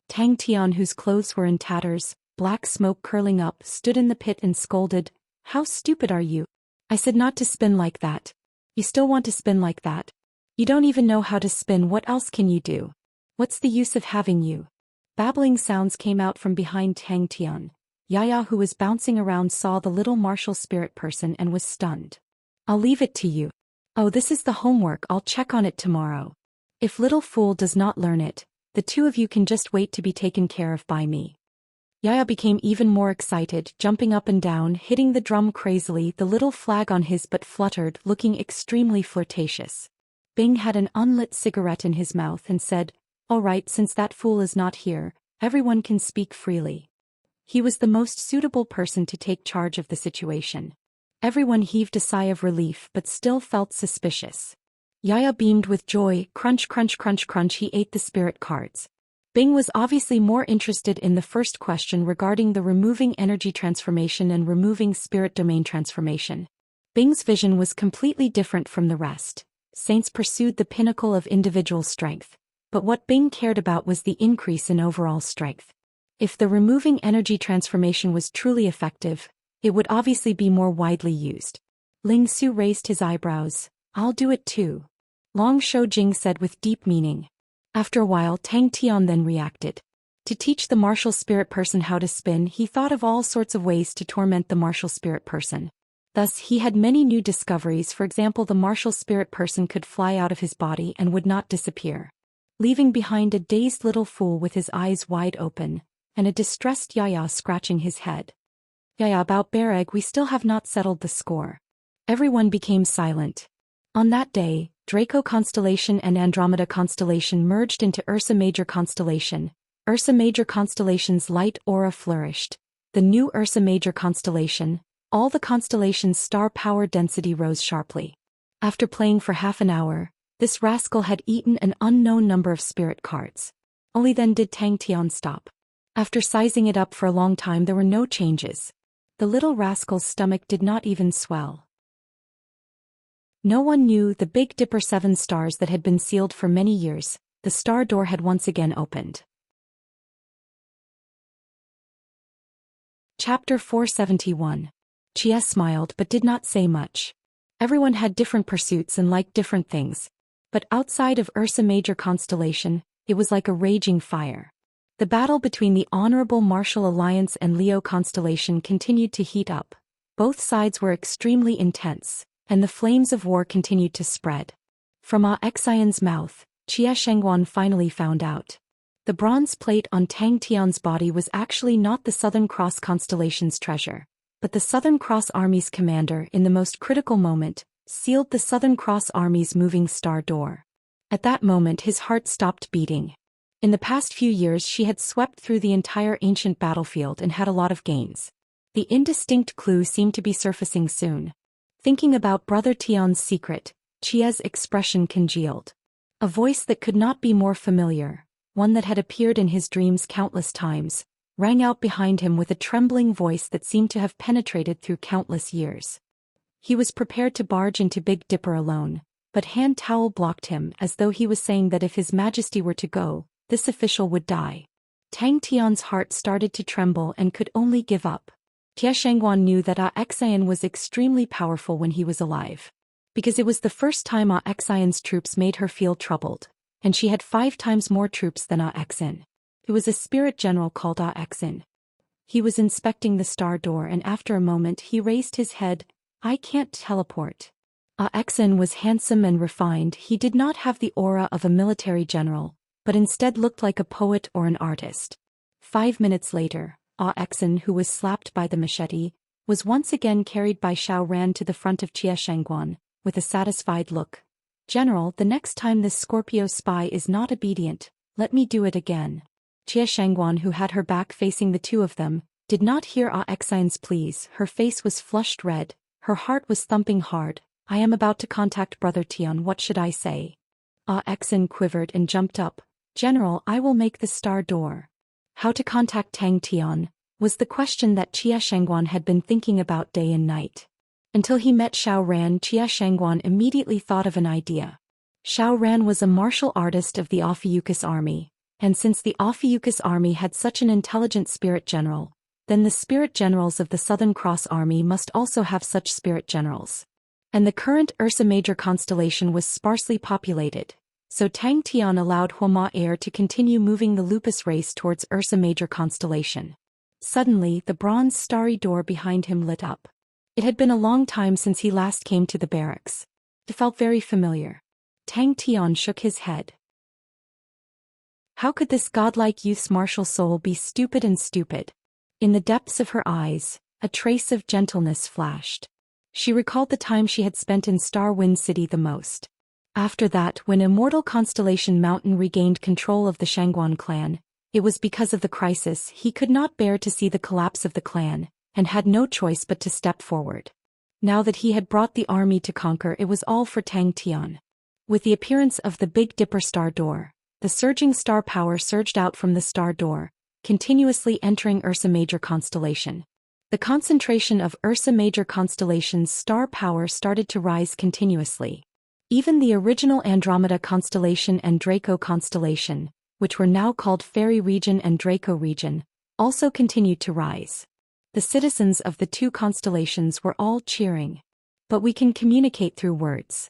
Tang Tian, whose clothes were in tatters, black smoke curling up, stood in the pit and scolded, How stupid are you? I said not to spin like that. You still want to spin like that? You don't even know how to spin, what else can you do? What's the use of having you? Babbling sounds came out from behind Tang Tian. Yaya, who was bouncing around, saw the little martial spirit person and was stunned. I'll leave it to you. Oh, this is the homework, I'll check on it tomorrow. If little fool does not learn it, the two of you can just wait to be taken care of by me. Yaya became even more excited, jumping up and down, hitting the drum crazily, the little flag on his butt fluttered, looking extremely flirtatious. Bing had an unlit cigarette in his mouth and said, "All right, since that fool is not here, everyone can speak freely." He was the most suitable person to take charge of the situation. Everyone heaved a sigh of relief but still felt suspicious. Yaya beamed with joy, crunch crunch crunch crunch, he ate the spirit cards. Bing was obviously more interested in the first question regarding the removing energy transformation and removing spirit domain transformation. Bing's vision was completely different from the rest. Saints pursued the pinnacle of individual strength, but what Bing cared about was the increase in overall strength. If the removing energy transformation was truly effective, it would obviously be more widely used. Ling Su raised his eyebrows. I'll do it too. Long Shou Jing said with deep meaning. After a while, Tang Tian then reacted. To teach the martial spirit person how to spin, he thought of all sorts of ways to torment the martial spirit person. Thus, he had many new discoveries. For example, the martial spirit person could fly out of his body and would not disappear, leaving behind a dazed little fool with his eyes wide open, and a distressed Yaya scratching his head. Yaya, about Bear Egg, we still have not settled the score. Everyone became silent. On that day, Draco constellation and Andromeda constellation merged into Ursa Major constellation. Ursa Major constellation's light aura flourished. The new Ursa Major constellation, all the constellation's star power density rose sharply. After playing for half an hour, this rascal had eaten an unknown number of spirit cards. Only then did Tang Tian stop. After sizing it up for a long time, there were no changes. The little rascal's stomach did not even swell. No one knew the Big Dipper 7 stars that had been sealed for many years. The star door had once again opened. Chapter 471. Chia smiled but did not say much. Everyone had different pursuits and liked different things. But outside of Ursa Major constellation, it was like a raging fire. The battle between the Honorable Martial Alliance and Leo constellation continued to heat up. Both sides were extremely intense, and the flames of war continued to spread. From Xian's mouth, Chia Shengguan finally found out. The bronze plate on Tang Tian's body was actually not the Southern Cross constellation's treasure, but the Southern Cross Army's commander, in the most critical moment, sealed the Southern Cross Army's moving star door. At that moment his heart stopped beating. In the past few years she had swept through the entire ancient battlefield and had a lot of gains. The indistinct clue seemed to be surfacing soon. Thinking about Brother Tian's secret, Chia's expression congealed. A voice that could not be more familiar, one that had appeared in his dreams countless times, rang out behind him with a trembling voice that seemed to have penetrated through countless years. He was prepared to barge into Big Dipper alone, but Hand Towel blocked him as though he was saying that if His Majesty were to go, this official would die. Tang Tian's heart started to tremble and could only give up. Tia Shengguan knew that Xian was extremely powerful when he was alive. Because it was the first time Xian's troops made her feel troubled, and she had 5 times more troops than Xian. It was a spirit general called Xian. He was inspecting the star door and after a moment he raised his head. I can't teleport. Xian was handsome and refined. He did not have the aura of a military general, but instead looked like a poet or an artist. 5 minutes later, Xian, who was slapped by the machete, was once again carried by Xiao Ran to the front of Chia Shengguan, with a satisfied look. General, the next time this Scorpio spy is not obedient, let me do it again. Chia Shengguan, who had her back facing the two of them, did not hear Xian's pleas. Her face was flushed red, her heart was thumping hard. I am about to contact Brother Tian, what should I say? Xian quivered and jumped up. General, I will make the star door. How to contact Tang Tian was the question that Chia Shengguan had been thinking about day and night. Until he met Xiao Ran, Chia Shengguan immediately thought of an idea. Xiao Ran was a martial artist of the Ophiuchus army, and since the Ophiuchus army had such an intelligent spirit general, then the spirit generals of the Southern Cross army must also have such spirit generals. and the current Ursa Major constellation was sparsely populated, so Tang Tian allowed Hua Heir to continue moving the Lupus race towards Ursa Major constellation. Suddenly, the bronze starry door behind him lit up. It had been a long time since he last came to the barracks. It felt very familiar. Tang Tian shook his head. How could this godlike youth's martial soul be stupid and stupid? In the depths of her eyes, a trace of gentleness flashed. She recalled the time she had spent in Star Wind City the most. After that, when Immortal Constellation Mountain regained control of the Shangguan clan, it was because of the crisis. He could not bear to see the collapse of the clan, and had no choice but to step forward. Now that he had brought the army to conquer, it was all for Tang Tian. With the appearance of the Big Dipper star door, the surging star power surged out from the star door, continuously entering Ursa Major constellation. The concentration of Ursa Major constellation's star power started to rise continuously. Even the original Andromeda constellation and Draco constellation, which were now called Fairy region and Draco region, also continued to rise. The citizens of the two constellations were all cheering. But we can communicate through words.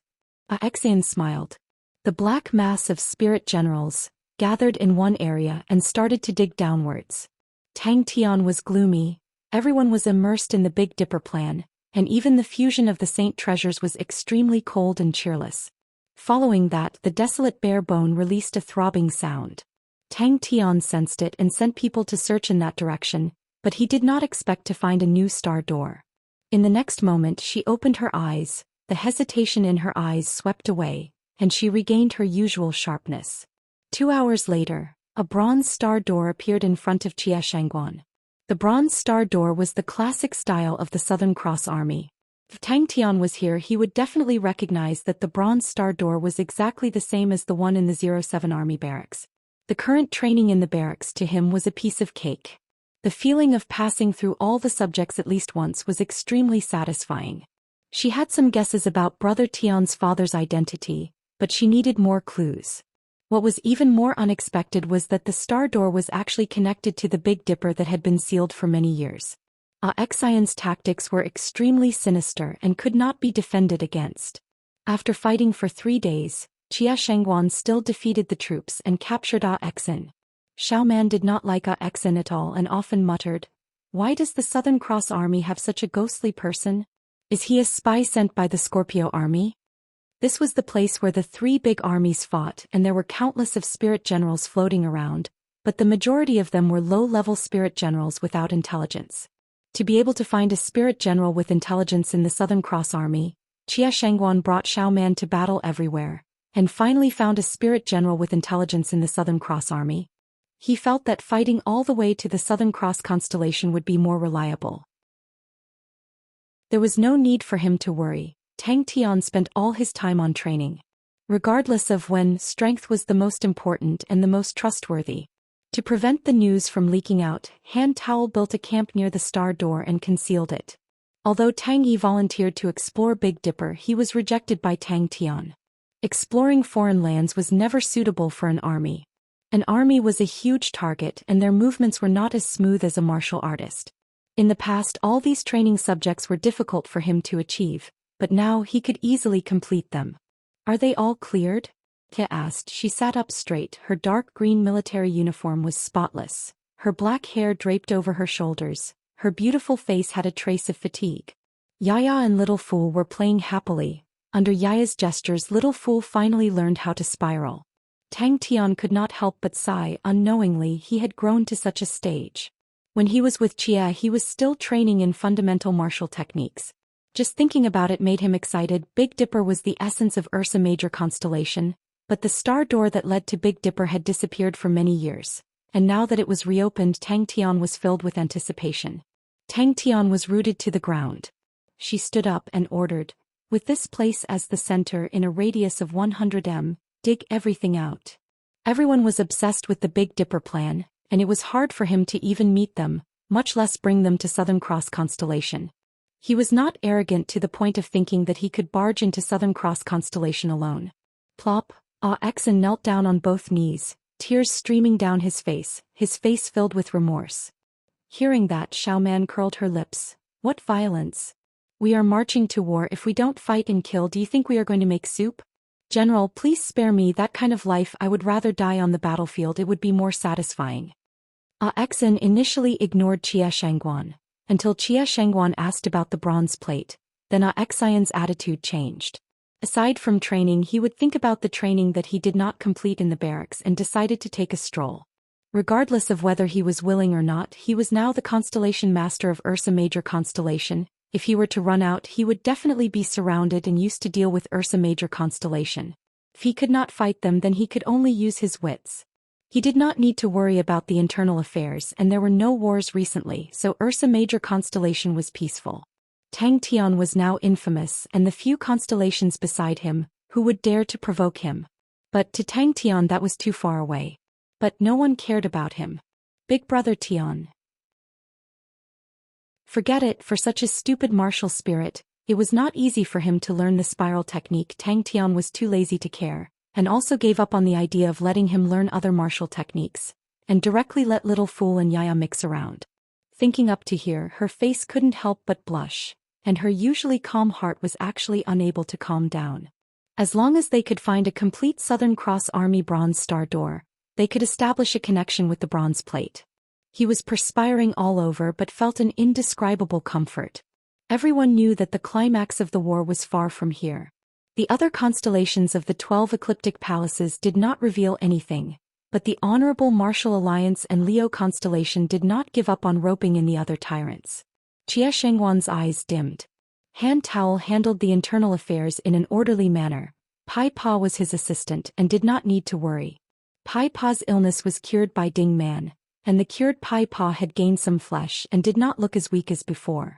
Xian smiled. The black mass of spirit generals gathered in one area and started to dig downwards. Tang Tian was gloomy. Everyone was immersed in the Big Dipper plan, and even the fusion of the saint treasures was extremely cold and cheerless. Following that, the desolate bare bone released a throbbing sound. Tang Tian sensed it and sent people to search in that direction, but he did not expect to find a new star door. In the next moment she opened her eyes, the hesitation in her eyes swept away, and she regained her usual sharpness. 2 hours later, a bronze star door appeared in front of Jia Shangguan. The bronze star door was the classic style of the Southern Cross Army. If Tang Tian was here, he would definitely recognize that the bronze star door was exactly the same as the one in the 07 Army barracks. The current training in the barracks to him was a piece of cake. The feeling of passing through all the subjects at least once was extremely satisfying. She had some guesses about Brother Tian's father's identity, but she needed more clues. What was even more unexpected was that the star door was actually connected to the Big Dipper that had been sealed for many years. Xian's tactics were extremely sinister and could not be defended against. After fighting for 3 days, Jia Shangguan still defeated the troops and captured Xian. Xiaoman did not like Xian at all and often muttered, "Why does the Southern Cross Army have such a ghostly person? Is he a spy sent by the Scorpio Army?" This was the place where the 3 big armies fought, and there were countless of spirit generals floating around, but the majority of them were low-level spirit generals without intelligence. To be able to find a spirit general with intelligence in the Southern Cross Army, Jia Shangguan brought Xiaoman to battle everywhere, and finally found a spirit general with intelligence in the Southern Cross Army. He felt that fighting all the way to the Southern Cross constellation would be more reliable. There was no need for him to worry. Tang Tian spent all his time on training. Regardless of when, strength was the most important and the most trustworthy. To prevent the news from leaking out, Han Tao built a camp near the star door and concealed it. Although Tang Yi volunteered to explore Big Dipper, he was rejected by Tang Tian. Exploring foreign lands was never suitable for an army. An army was a huge target and their movements were not as smooth as a martial artist. In the past, all these training subjects were difficult for him to achieve, but now he could easily complete them. "Are they all cleared?" Ke asked. She sat up straight. Her dark green military uniform was spotless. Her black hair draped over her shoulders. Her beautiful face had a trace of fatigue. Yaya and Little Fool were playing happily. Under Yaya's gestures, Little Fool finally learned how to spiral. Tang Tian could not help but sigh. Unknowingly, he had grown to such a stage. When he was with Jia, he was still training in fundamental martial techniques. Just thinking about it made him excited. Big Dipper was the essence of Ursa Major constellation, but the star door that led to Big Dipper had disappeared for many years, and now that it was reopened, Tang Tian was filled with anticipation. Tang Tian was rooted to the ground. She stood up and ordered, "With this place as the center in a radius of 100 m, dig everything out." Everyone was obsessed with the Big Dipper plan, and it was hard for him to even meet them, much less bring them to Southern Cross constellation. He was not arrogant to the point of thinking that he could barge into Southern Cross constellation alone. Plop, Xian knelt down on both knees, tears streaming down his face filled with remorse. Hearing that, Xiaoman curled her lips. "What violence! We are marching to war. If we don't fight and kill, do you think we are going to make soup? General, please spare me that kind of life. I would rather die on the battlefield. It would be more satisfying. Xen initially ignored Jia Shangguan, until Jia Shangguan asked about the bronze plate. Then Xian's attitude changed. Aside from training, he would think about the training that he did not complete in the barracks and decided to take a stroll. Regardless of whether he was willing or not, he was now the constellation master of Ursa Major constellation. If he were to run out, he would definitely be surrounded and used to deal with Ursa Major constellation. If he could not fight them, then he could only use his wits. He did not need to worry about the internal affairs, and there were no wars recently, so Ursa Major constellation was peaceful. Tang Tian was now infamous, and the few constellations beside him, who would dare to provoke him. But to Tang Tian that was too far away. But no one cared about him. Big brother Tian. Forget it. For such a stupid martial spirit, it was not easy for him to learn the spiral technique. Tang Tian was too lazy to care, and also gave up on the idea of letting him learn other martial techniques, and directly let Little Fool and Yaya mix around. Thinking up to here, her face couldn't help but blush, and her usually calm heart was actually unable to calm down. As long as they could find a complete Southern Cross Army Bronze Star door, they could establish a connection with the bronze plate. He was perspiring all over but felt an indescribable comfort. Everyone knew that the climax of the war was far from here. The other constellations of the 12 ecliptic palaces did not reveal anything, but the Honorable Martial Alliance and Leo constellation did not give up on roping in the other tyrants. Jia Shangguan's eyes dimmed. Han Towel handled the internal affairs in an orderly manner. Pai Pa was his assistant and did not need to worry. Pai Pa's illness was cured by Ding Man, and the cured Pai Pa had gained some flesh and did not look as weak as before.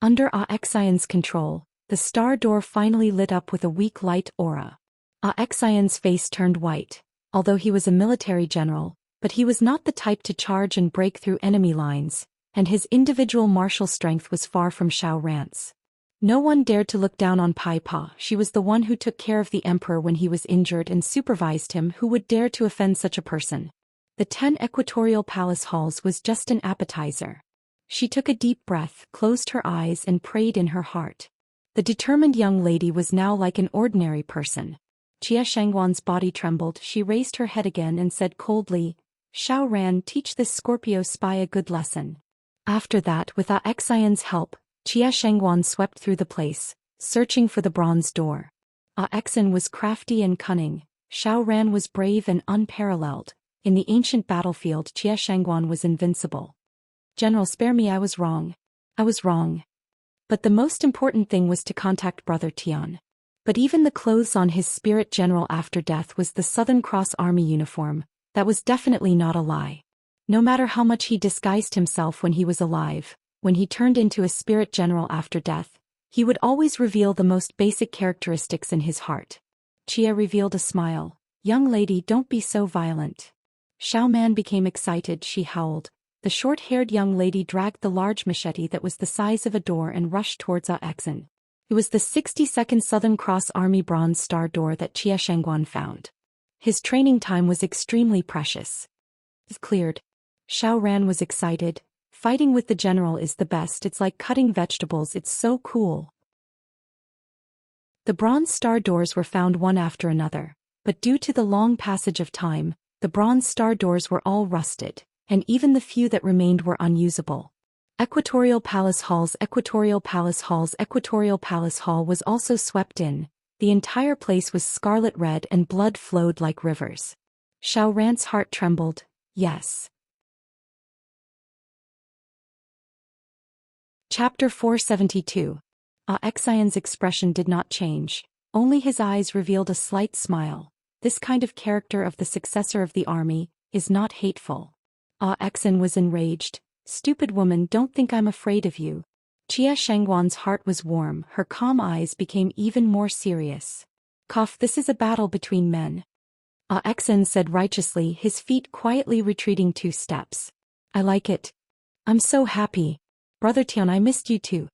Under Xian's control, the star door finally lit up with a weak light aura. Xian's face turned white, although he was a military general, but he was not the type to charge and break through enemy lines, and his individual martial strength was far from Xiao Ran's. No one dared to look down on Pai Pa. She was the one who took care of the emperor when he was injured and supervised him. Who would dare to offend such a person? The 10 equatorial palace halls was just an appetizer. She took a deep breath, closed her eyes and prayed in her heart. The determined young lady was now like an ordinary person. Jia Shangguan's body trembled. She raised her head again and said coldly, "Xiao Ran, teach this Scorpio spy a good lesson." After that, with Xian's help, Jia Shangguan swept through the place, searching for the bronze door. Xian was crafty and cunning. Xiao Ran was brave and unparalleled. In the ancient battlefield, Jia Shangguan was invincible. "General, spare me. I was wrong. I was wrong." But the most important thing was to contact Brother Tian. But even the clothes on his spirit general after death was the Southern Cross Army uniform. That was definitely not a lie. No matter how much he disguised himself when he was alive, when he turned into a spirit general after death, he would always reveal the most basic characteristics in his heart. Chia revealed a smile. "Young lady, don't be so violent." Xiao Man became excited. She howled. The short-haired young lady dragged the large machete that was the size of a door and rushed towards Xian. It was the 62nd Southern Cross Army Bronze Star door that Jia Shangguan found. His training time was extremely precious. It cleared. Xiao Ran was excited. "Fighting with the general is the best. It's like cutting vegetables. It's so cool." The Bronze Star doors were found one after another, but due to the long passage of time, the Bronze Star doors were all rusted, and even the few that remained were unusable. Equatorial Palace Halls. Equatorial Palace Halls. Equatorial Palace Hall was also swept in. The entire place was scarlet red and blood flowed like rivers. Xiao Ran's heart trembled. Yes. Chapter 472. Xian's expression did not change. Only his eyes revealed a slight smile. This kind of character of the successor of the army is not hateful. Xian was enraged. "Stupid woman, don't think I'm afraid of you." Jia Shangguan's heart was warm. Her calm eyes became even more serious. "Cough, this is a battle between men." Xian said righteously, his feet quietly retreating 2 steps. "I like it. I'm so happy. Brother Tian, I missed you too."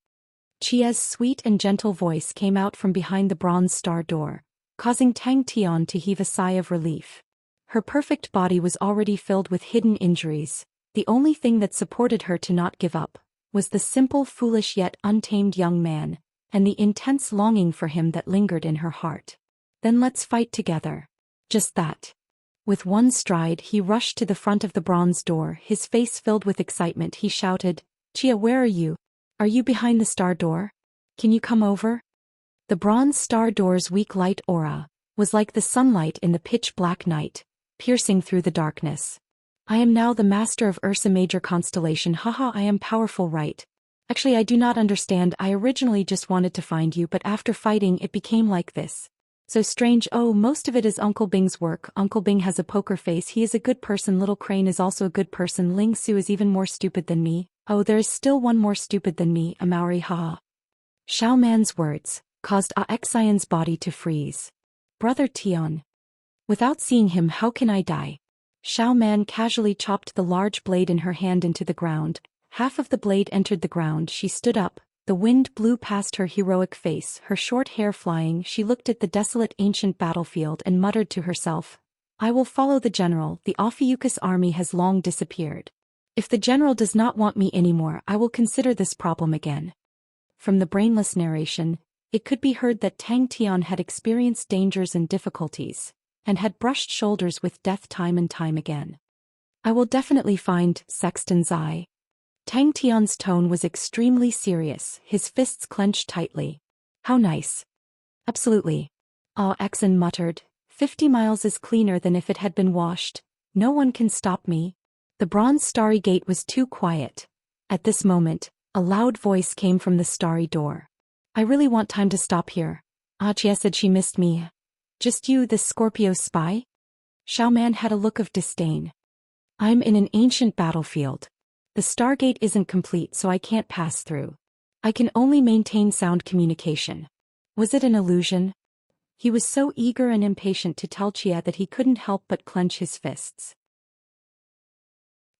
Chia's sweet and gentle voice came out from behind the Bronze Star door, causing Tang Tian to heave a sigh of relief. Her perfect body was already filled with hidden injuries. The only thing that supported her to not give up was the simple, foolish yet untamed young man, and the intense longing for him that lingered in her heart. Then let's fight together. Just that. With one stride he rushed to the front of the bronze door, his face filled with excitement. He shouted, "Xia, where are you? Are you behind the star door? Can you come over?" The bronze star door's weak light aura was like the sunlight in the pitch-black night, piercing through the darkness. "I am now the master of Ursa Major constellation. Haha, I am powerful, right? Actually, I do not understand. I originally just wanted to find you, but after fighting it became like this. So strange. Oh, most of it is Uncle Bing's work. Uncle Bing has a poker face. He is a good person. Little Crane is also a good person. Ling Su is even more stupid than me. Oh, there is still one more stupid than me. A Maori, haha." Xiao Man's words caused Xian's body to freeze. "Brother Tian. Without seeing him, how can I die?" Xiao Man casually chopped the large blade in her hand into the ground. Half of the blade entered the ground. She stood up. The wind blew past her heroic face, her short hair flying. She looked at the desolate ancient battlefield and muttered to herself, "I will follow the general. The Ophiuchus army has long disappeared. If the general does not want me anymore, I will consider this problem again." From the brainless narration, it could be heard that Tang Tian had experienced dangers and difficulties, and had brushed shoulders with death time and time again. "I will definitely find Sexton's eye." Tang Tian's tone was extremely serious, his fists clenched tightly. "How nice." "Absolutely." Xian muttered, 50 miles is cleaner than if it had been washed. No one can stop me." The bronze starry gate was too quiet. At this moment, a loud voice came from the starry door. "I really want time to stop here." Xia said she missed me. "Just you, this Scorpio spy?" Xiao Man had a look of disdain. "I'm in an ancient battlefield. The Stargate isn't complete, so I can't pass through. I can only maintain sound communication." Was it an illusion? He was so eager and impatient to tell Xia that he couldn't help but clench his fists.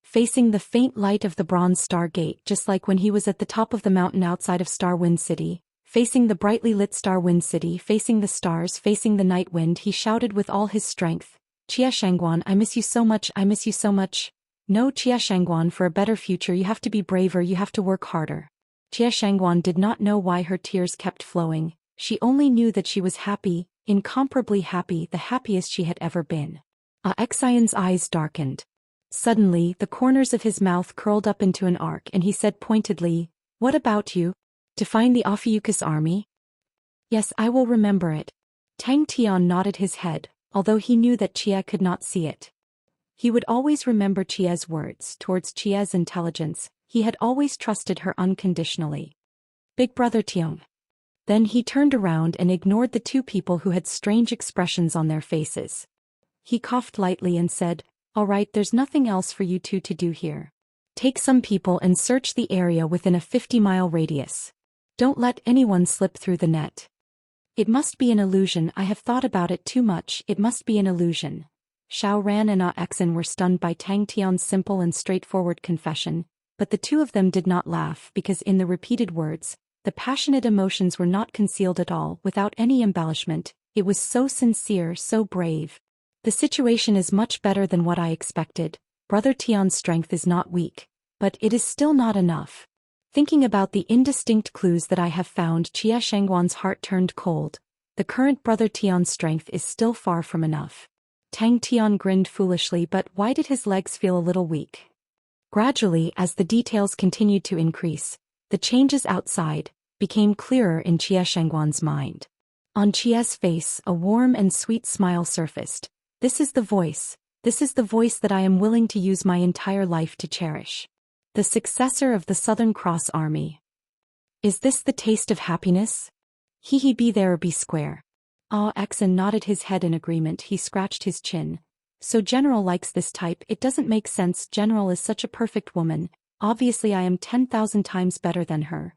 Facing the faint light of the bronze Stargate, just like when he was at the top of the mountain outside of Starwind City, facing the brightly lit Starwind City, facing the stars, facing the night wind, he shouted with all his strength, "Xia Shangguan, I miss you so much, I miss you so much. No, Xia Shangguan, for a better future you have to be braver, you have to work harder." Xia Shangguan did not know why her tears kept flowing. She only knew that she was happy, incomparably happy, the happiest she had ever been. Xian's eyes darkened. Suddenly, the corners of his mouth curled up into an arc and he said pointedly, "What about you? To find the Ophiuchus army?" "Yes, I will remember it." Tang Tian nodded his head, although he knew that Xia could not see it. He would always remember Qia's words. Towards Qia's intelligence, he had always trusted her unconditionally. "Big brother Tian." Then he turned around and ignored the two people who had strange expressions on their faces. He coughed lightly and said, "All right, there's nothing else for you two to do here. Take some people and search the area within a 50-mile radius. Don't let anyone slip through the net." "It must be an illusion. I have thought about it too much. It must be an illusion." Xiao Ran and Xian were stunned by Tang Tian's simple and straightforward confession, but the two of them did not laugh because in the repeated words, the passionate emotions were not concealed at all, without any embellishment. It was so sincere, so brave. "The situation is much better than what I expected. Brother Tian's strength is not weak, but it is still not enough. Thinking about the indistinct clues that I have found," Xia Shangguan's heart turned cold. "The current Brother Tian's strength is still far from enough." Tang Tian grinned foolishly, but why did his legs feel a little weak? Gradually, as the details continued to increase, the changes outside became clearer in Xia Shangguan's mind. On Qia's face, a warm and sweet smile surfaced. This is the voice that I am willing to use my entire life to cherish. The successor of the Southern Cross Army. Is this the taste of happiness? He be there or be square." Xian nodded his head in agreement. He scratched his chin. "So General likes this type. It doesn't make sense. General is such a perfect woman. Obviously I am 10,000 times better than her."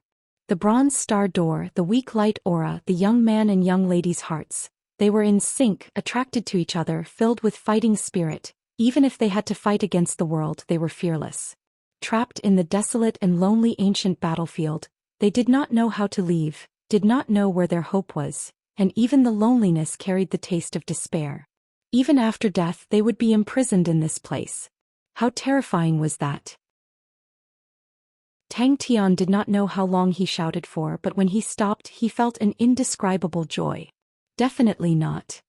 The bronze star door, the weak light aura, the young man and young lady's hearts. They were in sync, attracted to each other, filled with fighting spirit. Even if they had to fight against the world, they were fearless. Trapped in the desolate and lonely ancient battlefield, they did not know how to leave, did not know where their hope was. And even the loneliness carried the taste of despair. Even after death they would be imprisoned in this place. How terrifying was that? Tang Tian did not know how long he shouted for, but when he stopped he felt an indescribable joy. Definitely not.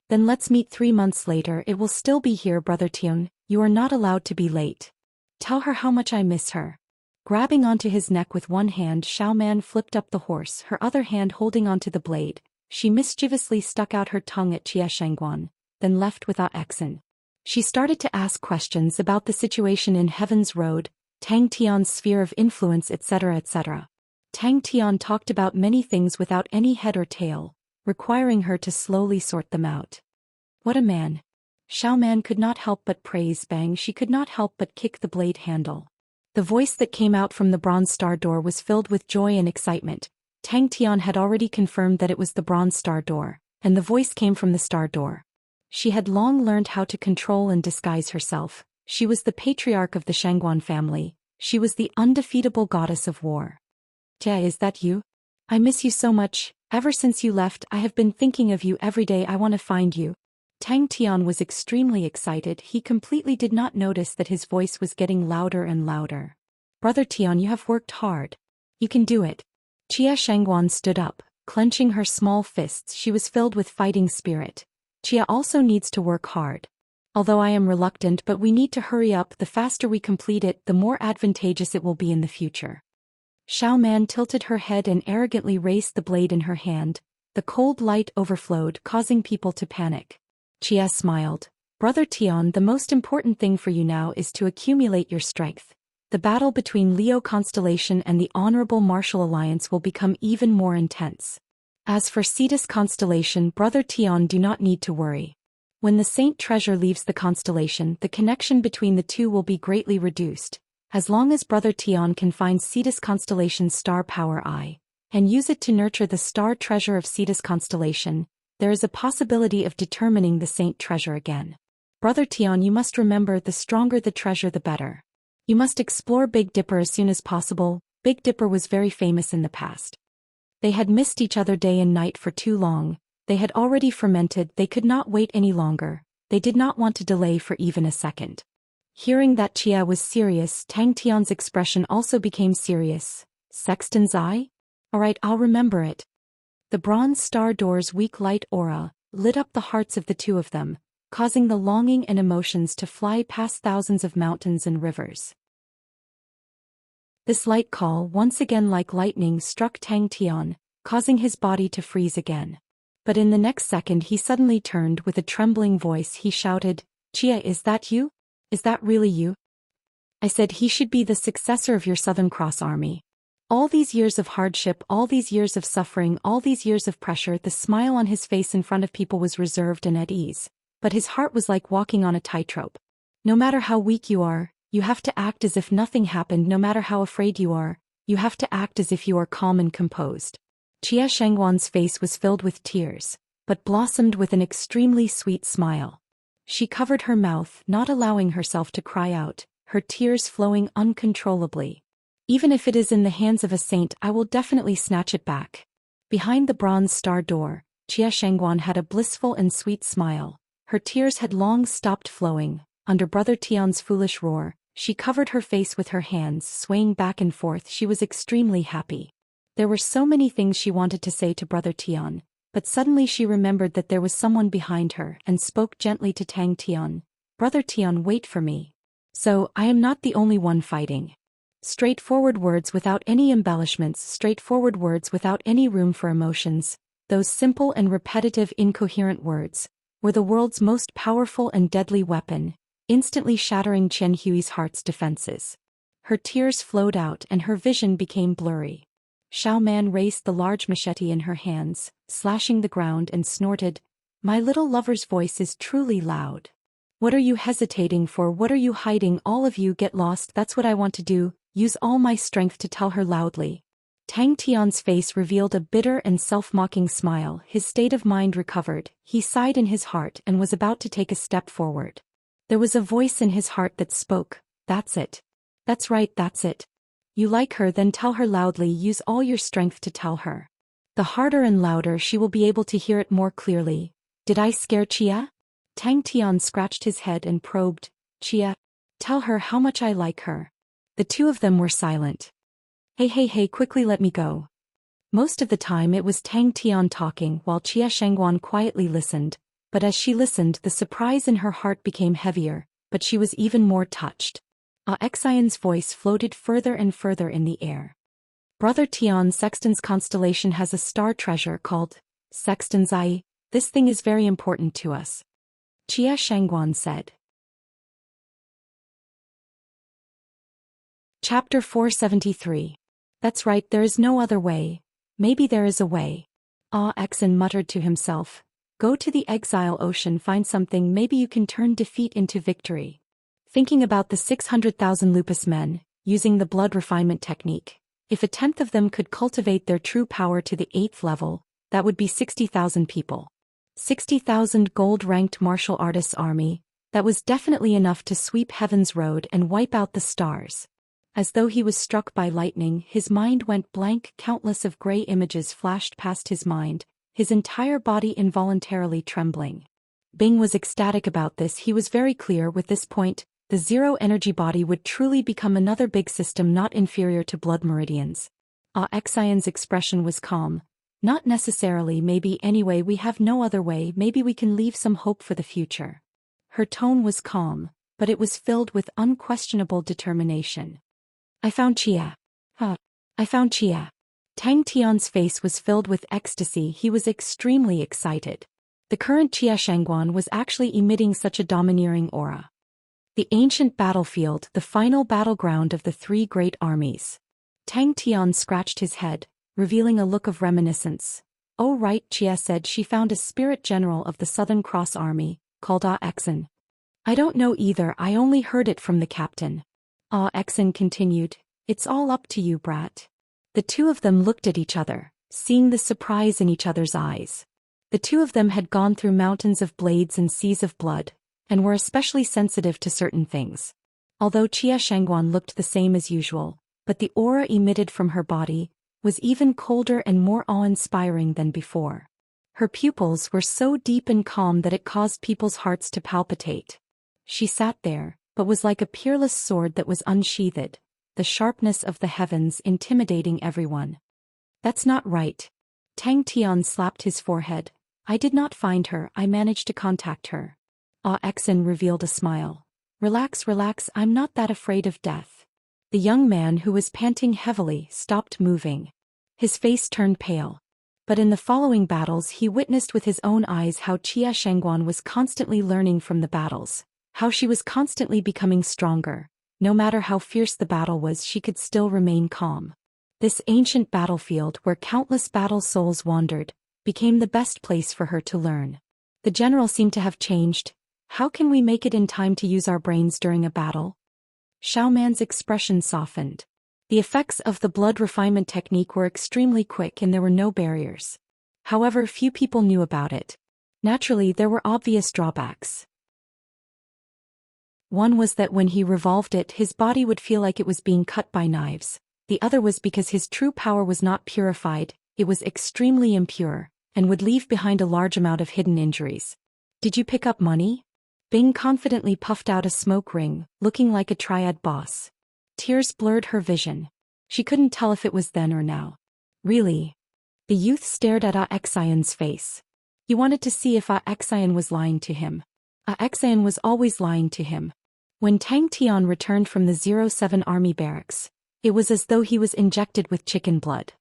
Then let's meet 3 months later. It will still be here, Brother Tian. You are not allowed to be late. Tell her how much I miss her. Grabbing onto his neck with one hand, Xiaoman flipped up the horse, her other hand holding onto the blade. She mischievously stuck out her tongue at Jia Shengguan, then left without action. She started to ask questions about the situation in Heaven's Road, Tang Tian's sphere of influence, etc. etc. Tang Tian talked about many things without any head or tail, requiring her to slowly sort them out. What a man. Xiaoman could not help but praise Bang. She could not help but kick the blade handle. The voice that came out from the bronze star door was filled with joy and excitement. Tang Tian had already confirmed that it was the bronze star door, and the voice came from the star door. She had long learned how to control and disguise herself. She was the patriarch of the Shangguan family. She was the undefeatable goddess of war. Jia, is that you? I miss you so much. Ever since you left, I have been thinking of you every day. I want to find you. Tang Tian was extremely excited. He completely did not notice that his voice was getting louder and louder. Brother Tian, you have worked hard. You can do it. Jia Shengguan stood up, clenching her small fists. She was filled with fighting spirit. Jia also needs to work hard. Although I am reluctant, but we need to hurry up. The faster we complete it, the more advantageous it will be in the future. Xiaoman tilted her head and arrogantly raised the blade in her hand. The cold light overflowed, causing people to panic. Jia smiled. Brother Tian, the most important thing for you now is to accumulate your strength. The battle between Leo Constellation and the Honorable Martial Alliance will become even more intense. As for Cetus Constellation, Brother Tian, do not need to worry. When the Saint Treasure leaves the constellation, the connection between the two will be greatly reduced. As long as Brother Tian can find Cetus Constellation's star power eye, and use it to nurture the star treasure of Cetus Constellation, there is a possibility of determining the Saint Treasure again. Brother Tian, you must remember, the stronger the treasure the better. You must explore Big Dipper as soon as possible. Big Dipper was very famous in the past. They had missed each other day and night for too long. They had already fermented. They could not wait any longer. They did not want to delay for even a second. Hearing that Jia was serious, Tang Tian's expression also became serious. Sexton's eye? Alright, I'll remember it. The bronze star door's weak light aura lit up the hearts of the two of them, causing the longing and emotions to fly past thousands of mountains and rivers. This light call, once again like lightning, struck Tang Tian, causing his body to freeze again. But in the next second he suddenly turned. With a trembling voice he shouted, Jia, is that you? Is that really you? I said he should be the successor of your Southern Cross Army. All these years of hardship, all these years of suffering, all these years of pressure. The smile on his face in front of people was reserved and at ease, but his heart was like walking on a tightrope. No matter how weak you are, you have to act as if nothing happened. No matter how afraid you are, you have to act as if you are calm and composed. Jia Shengguan's face was filled with tears, but blossomed with an extremely sweet smile. She covered her mouth, not allowing herself to cry out, her tears flowing uncontrollably. Even if it is in the hands of a saint, I will definitely snatch it back. Behind the bronze star door, Jia Shengguan had a blissful and sweet smile. Her tears had long stopped flowing. Under Brother Tian's foolish roar, she covered her face with her hands, swaying back and forth. She was extremely happy. There were so many things she wanted to say to Brother Tian, but suddenly she remembered that there was someone behind her and spoke gently to Tang Tian. Brother Tian, wait for me. So, I am not the only one fighting. Straightforward words without any embellishments, straightforward words without any room for emotions. Those simple and repetitive incoherent words were the world's most powerful and deadly weapon, instantly shattering Chen Hui's heart's defenses. Her tears flowed out and her vision became blurry. Xiaoman raised the large machete in her hands, slashing the ground, and snorted, My little lover's voice is truly loud. What are you hesitating for? What are you hiding? All of you get lost. That's what I want to do. Use all my strength to tell her loudly. Tang Tian's face revealed a bitter and self-mocking smile. His state of mind recovered. He sighed in his heart and was about to take a step forward. There was a voice in his heart that spoke, That's it. That's right, that's it. You like her, then tell her loudly. Use all your strength to tell her. The harder and louder she will be able to hear it more clearly. Did I scare Jia? Tang Tian scratched his head and probed, Jia, tell her how much I like her. The two of them were silent. Hey, quickly let me go. Most of the time it was Tang Tian talking while Chia Shengguan quietly listened, but as she listened the surprise in her heart became heavier, but she was even more touched. Xian's voice floated further and further in the air. Brother Tian, Sexton's constellation has a star treasure called Sexton's Eye. This thing is very important to us. Chia Shengguan said. Chapter 473. That's right, there is no other way. Maybe there is a way. Xian muttered to himself. Go to the exile ocean, find something, maybe you can turn defeat into victory. Thinking about the 600,000 lupus men, using the blood refinement technique, if a tenth of them could cultivate their true power to the 8th level, that would be 60,000 people. 60,000 gold-ranked martial artists army, that was definitely enough to sweep heaven's road and wipe out the stars. As though he was struck by lightning, his mind went blank, countless of gray images flashed past his mind, his entire body involuntarily trembling. Bing was ecstatic about this. He was very clear with this point, the zero-energy body would truly become another big system not inferior to blood meridians. Xian's expression was calm. Not necessarily, maybe, anyway we have no other way, maybe we can leave some hope for the future. Her tone was calm, but it was filled with unquestionable determination. I found Chia. I found Chia. Tang Tian's face was filled with ecstasy. He was extremely excited. The current Chia Shengguan was actually emitting such a domineering aura. The ancient battlefield, the final battleground of the 3 great armies. Tang Tian scratched his head, revealing a look of reminiscence. Oh right, Chia said she found a spirit general of the Southern Cross Army, called Xian. I don't know either, I only heard it from the captain. Xian continued, it's all up to you, brat. The two of them looked at each other, seeing the surprise in each other's eyes. The two of them had gone through mountains of blades and seas of blood, and were especially sensitive to certain things. Although Chia Shengguan looked the same as usual, but the aura emitted from her body was even colder and more awe-inspiring than before. Her pupils were so deep and calm that it caused people's hearts to palpitate. She sat there, but was like a peerless sword that was unsheathed, the sharpness of the heavens intimidating everyone. That's not right. Tang Tian slapped his forehead. I did not find her, I managed to contact her. Xian revealed a smile. Relax, I'm not that afraid of death. The young man, who was panting heavily, stopped moving. His face turned pale. But in the following battles he witnessed with his own eyes how Chia Shengguan was constantly learning from the battles, how she was constantly becoming stronger. No matter how fierce the battle was, she could still remain calm. This ancient battlefield, where countless battle souls wandered, became the best place for her to learn. The general seemed to have changed. How can we make it in time to use our brains during a battle? Xiaoman's expression softened. The effects of the blood refinement technique were extremely quick and there were no barriers. However, few people knew about it. Naturally, there were obvious drawbacks. One was that when he revolved it, his body would feel like it was being cut by knives. The other was because his true power was not purified, it was extremely impure, and would leave behind a large amount of hidden injuries. Did you pick up money? Bing confidently puffed out a smoke ring, looking like a triad boss. Tears blurred her vision. She couldn't tell if it was then or now. Really? The youth stared at Xian's face. He wanted to see if Xian was lying to him. Xian was always lying to him. When Tang Tian returned from the 07 army barracks, it was as though he was injected with chicken blood.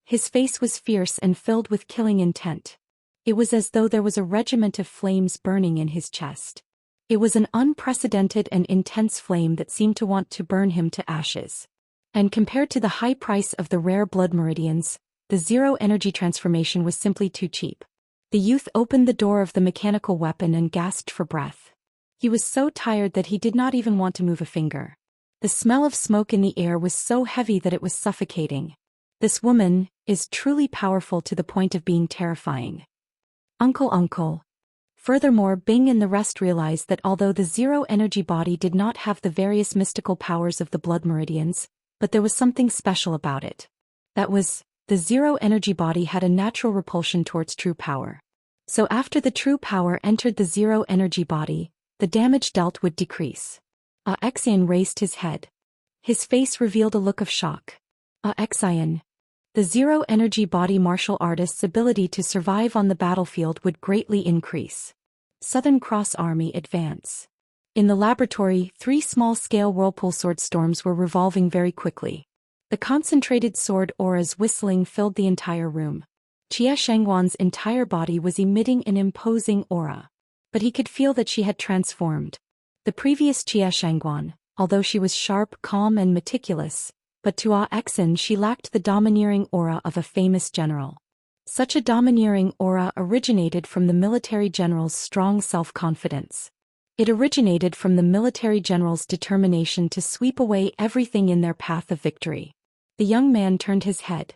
His face was fierce and filled with killing intent. It was as though there was a regiment of flames burning in his chest. It was an unprecedented and intense flame that seemed to want to burn him to ashes. And compared to the high price of the rare blood meridians, the zero-energy transformation was simply too cheap. The youth opened the door of the mechanical weapon and gasped for breath. He was so tired that he did not even want to move a finger. The smell of smoke in the air was so heavy that it was suffocating. This woman is truly powerful to the point of being terrifying. Uncle. Furthermore, Bing and the rest realized that although the zero-energy body did not have the various mystical powers of the blood meridians, but there was something special about it. That was, the zero-energy body had a natural repulsion towards true power. So after the true power entered the zero-energy body, the damage dealt would decrease. Xian raised his head. His face revealed a look of shock. Xian. The zero-energy body martial artist's ability to survive on the battlefield would greatly increase. Southern Cross Army advance. In the laboratory, 3 small-scale whirlpool sword storms were revolving very quickly. The concentrated sword auras whistling filled the entire room. Xianxia's entire body was emitting an imposing aura. But he could feel that she had transformed. The previous Xianxia, although she was sharp, calm and meticulous, but to Xian she lacked the domineering aura of a famous general. Such a domineering aura originated from the military general's strong self-confidence. It originated from the military general's determination to sweep away everything in their path of victory. The young man turned his head.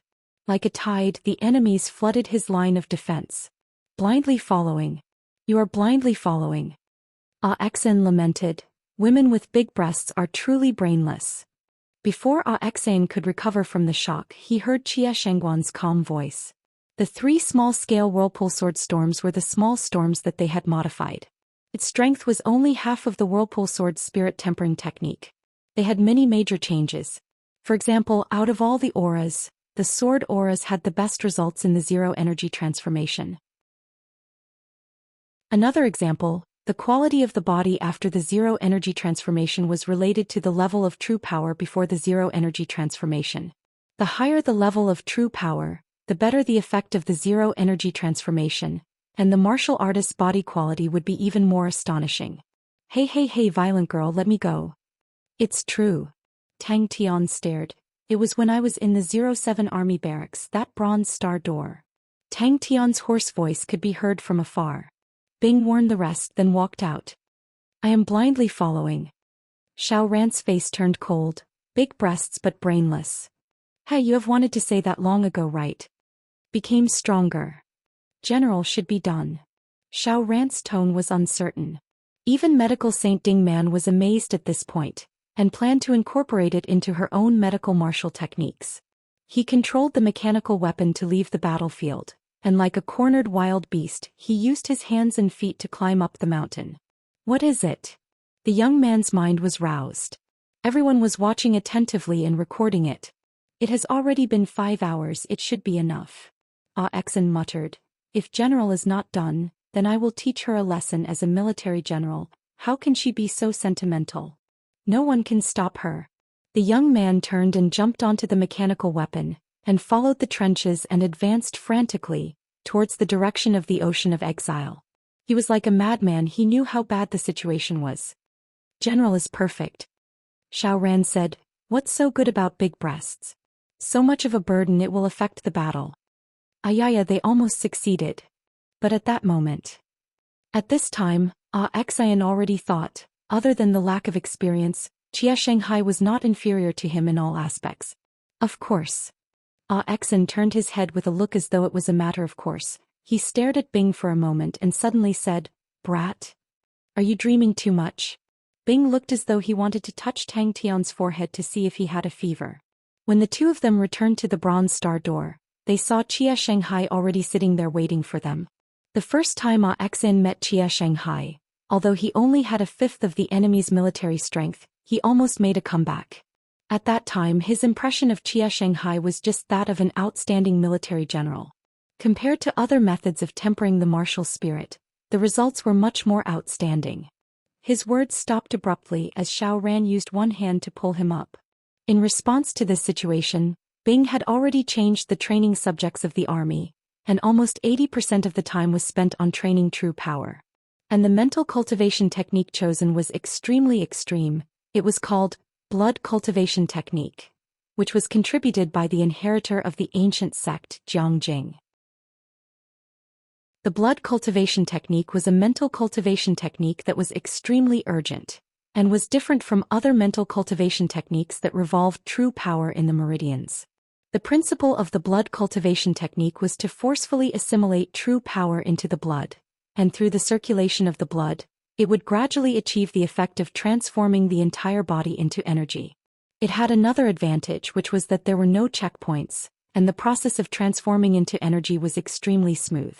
Like a tide, the enemies flooded his line of defense. Blindly following. You are blindly following. Xian lamented. Women with big breasts are truly brainless. Before Xian could recover from the shock, he heard Xianxia's calm voice. The 3 small-scale whirlpool sword storms were the small storms that they had modified. Its strength was only half of the whirlpool sword's spirit tempering technique. They had many major changes. For example, out of all the auras, the sword auras had the best results in the zero-energy transformation. Another example, the quality of the body after the zero-energy transformation was related to the level of true power before the zero-energy transformation. The higher the level of true power, the better the effect of the zero-energy transformation, and the martial artist's body quality would be even more astonishing. Hey, violent girl, let me go. It's true. Tang Tian stared. It was when I was in the 07 Army barracks, that Bronze Star door. Tang Tian's hoarse voice could be heard from afar. Bing warned the rest, then walked out. I am blindly following. Xiao Ran's face turned cold. Big breasts but brainless. Hey, you have wanted to say that long ago, right? Became stronger. General should be done. Xiao Ran's tone was uncertain. Even medical Saint Ding Man was amazed at this point, and planned to incorporate it into her own medical martial techniques. He controlled the mechanical weapon to leave the battlefield, and like a cornered wild beast, he used his hands and feet to climb up the mountain. What is it? The young man's mind was roused. Everyone was watching attentively and recording it. It has already been 5 hours, it should be enough. Xian muttered. If General is not done, then I will teach her a lesson as a military general. How can she be so sentimental? No one can stop her. The young man turned and jumped onto the mechanical weapon, and followed the trenches and advanced frantically, towards the direction of the Ocean of Exile. He was like a madman, he knew how bad the situation was. General is perfect. Xiao Ran said, what's so good about big breasts? So much of a burden it will affect the battle. Ayaya, they almost succeeded. But at that moment. At this time, Xian already thought, other than the lack of experience, Xianxia was not inferior to him in all aspects. Of course. Xian turned his head with a look as though it was a matter of course. He stared at Bing for a moment and suddenly said, Brat? Are you dreaming too much? Bing looked as though he wanted to touch Tang Tian's forehead to see if he had a fever. When the two of them returned to the Bronze Star door, they saw Xianxia already sitting there waiting for them. The first time Xian met Xianxia, although he only had a fifth of the enemy's military strength, he almost made a comeback. At that time his impression of Xianxia was just that of an outstanding military general. Compared to other methods of tempering the martial spirit, the results were much more outstanding. His words stopped abruptly as Xiao Ran used one hand to pull him up. In response to this situation, Bing had already changed the training subjects of the army, and almost 80% of the time was spent on training true power. And the mental cultivation technique chosen was extremely extreme. It was called blood cultivation technique, which was contributed by the inheritor of the ancient sect Jiangjing. The blood cultivation technique was a mental cultivation technique that was extremely urgent, and was different from other mental cultivation techniques that revolved true power in the meridians. The principle of the blood cultivation technique was to forcefully assimilate true power into the blood, and through the circulation of the blood, it would gradually achieve the effect of transforming the entire body into energy. It had another advantage, which was that there were no checkpoints, and the process of transforming into energy was extremely smooth.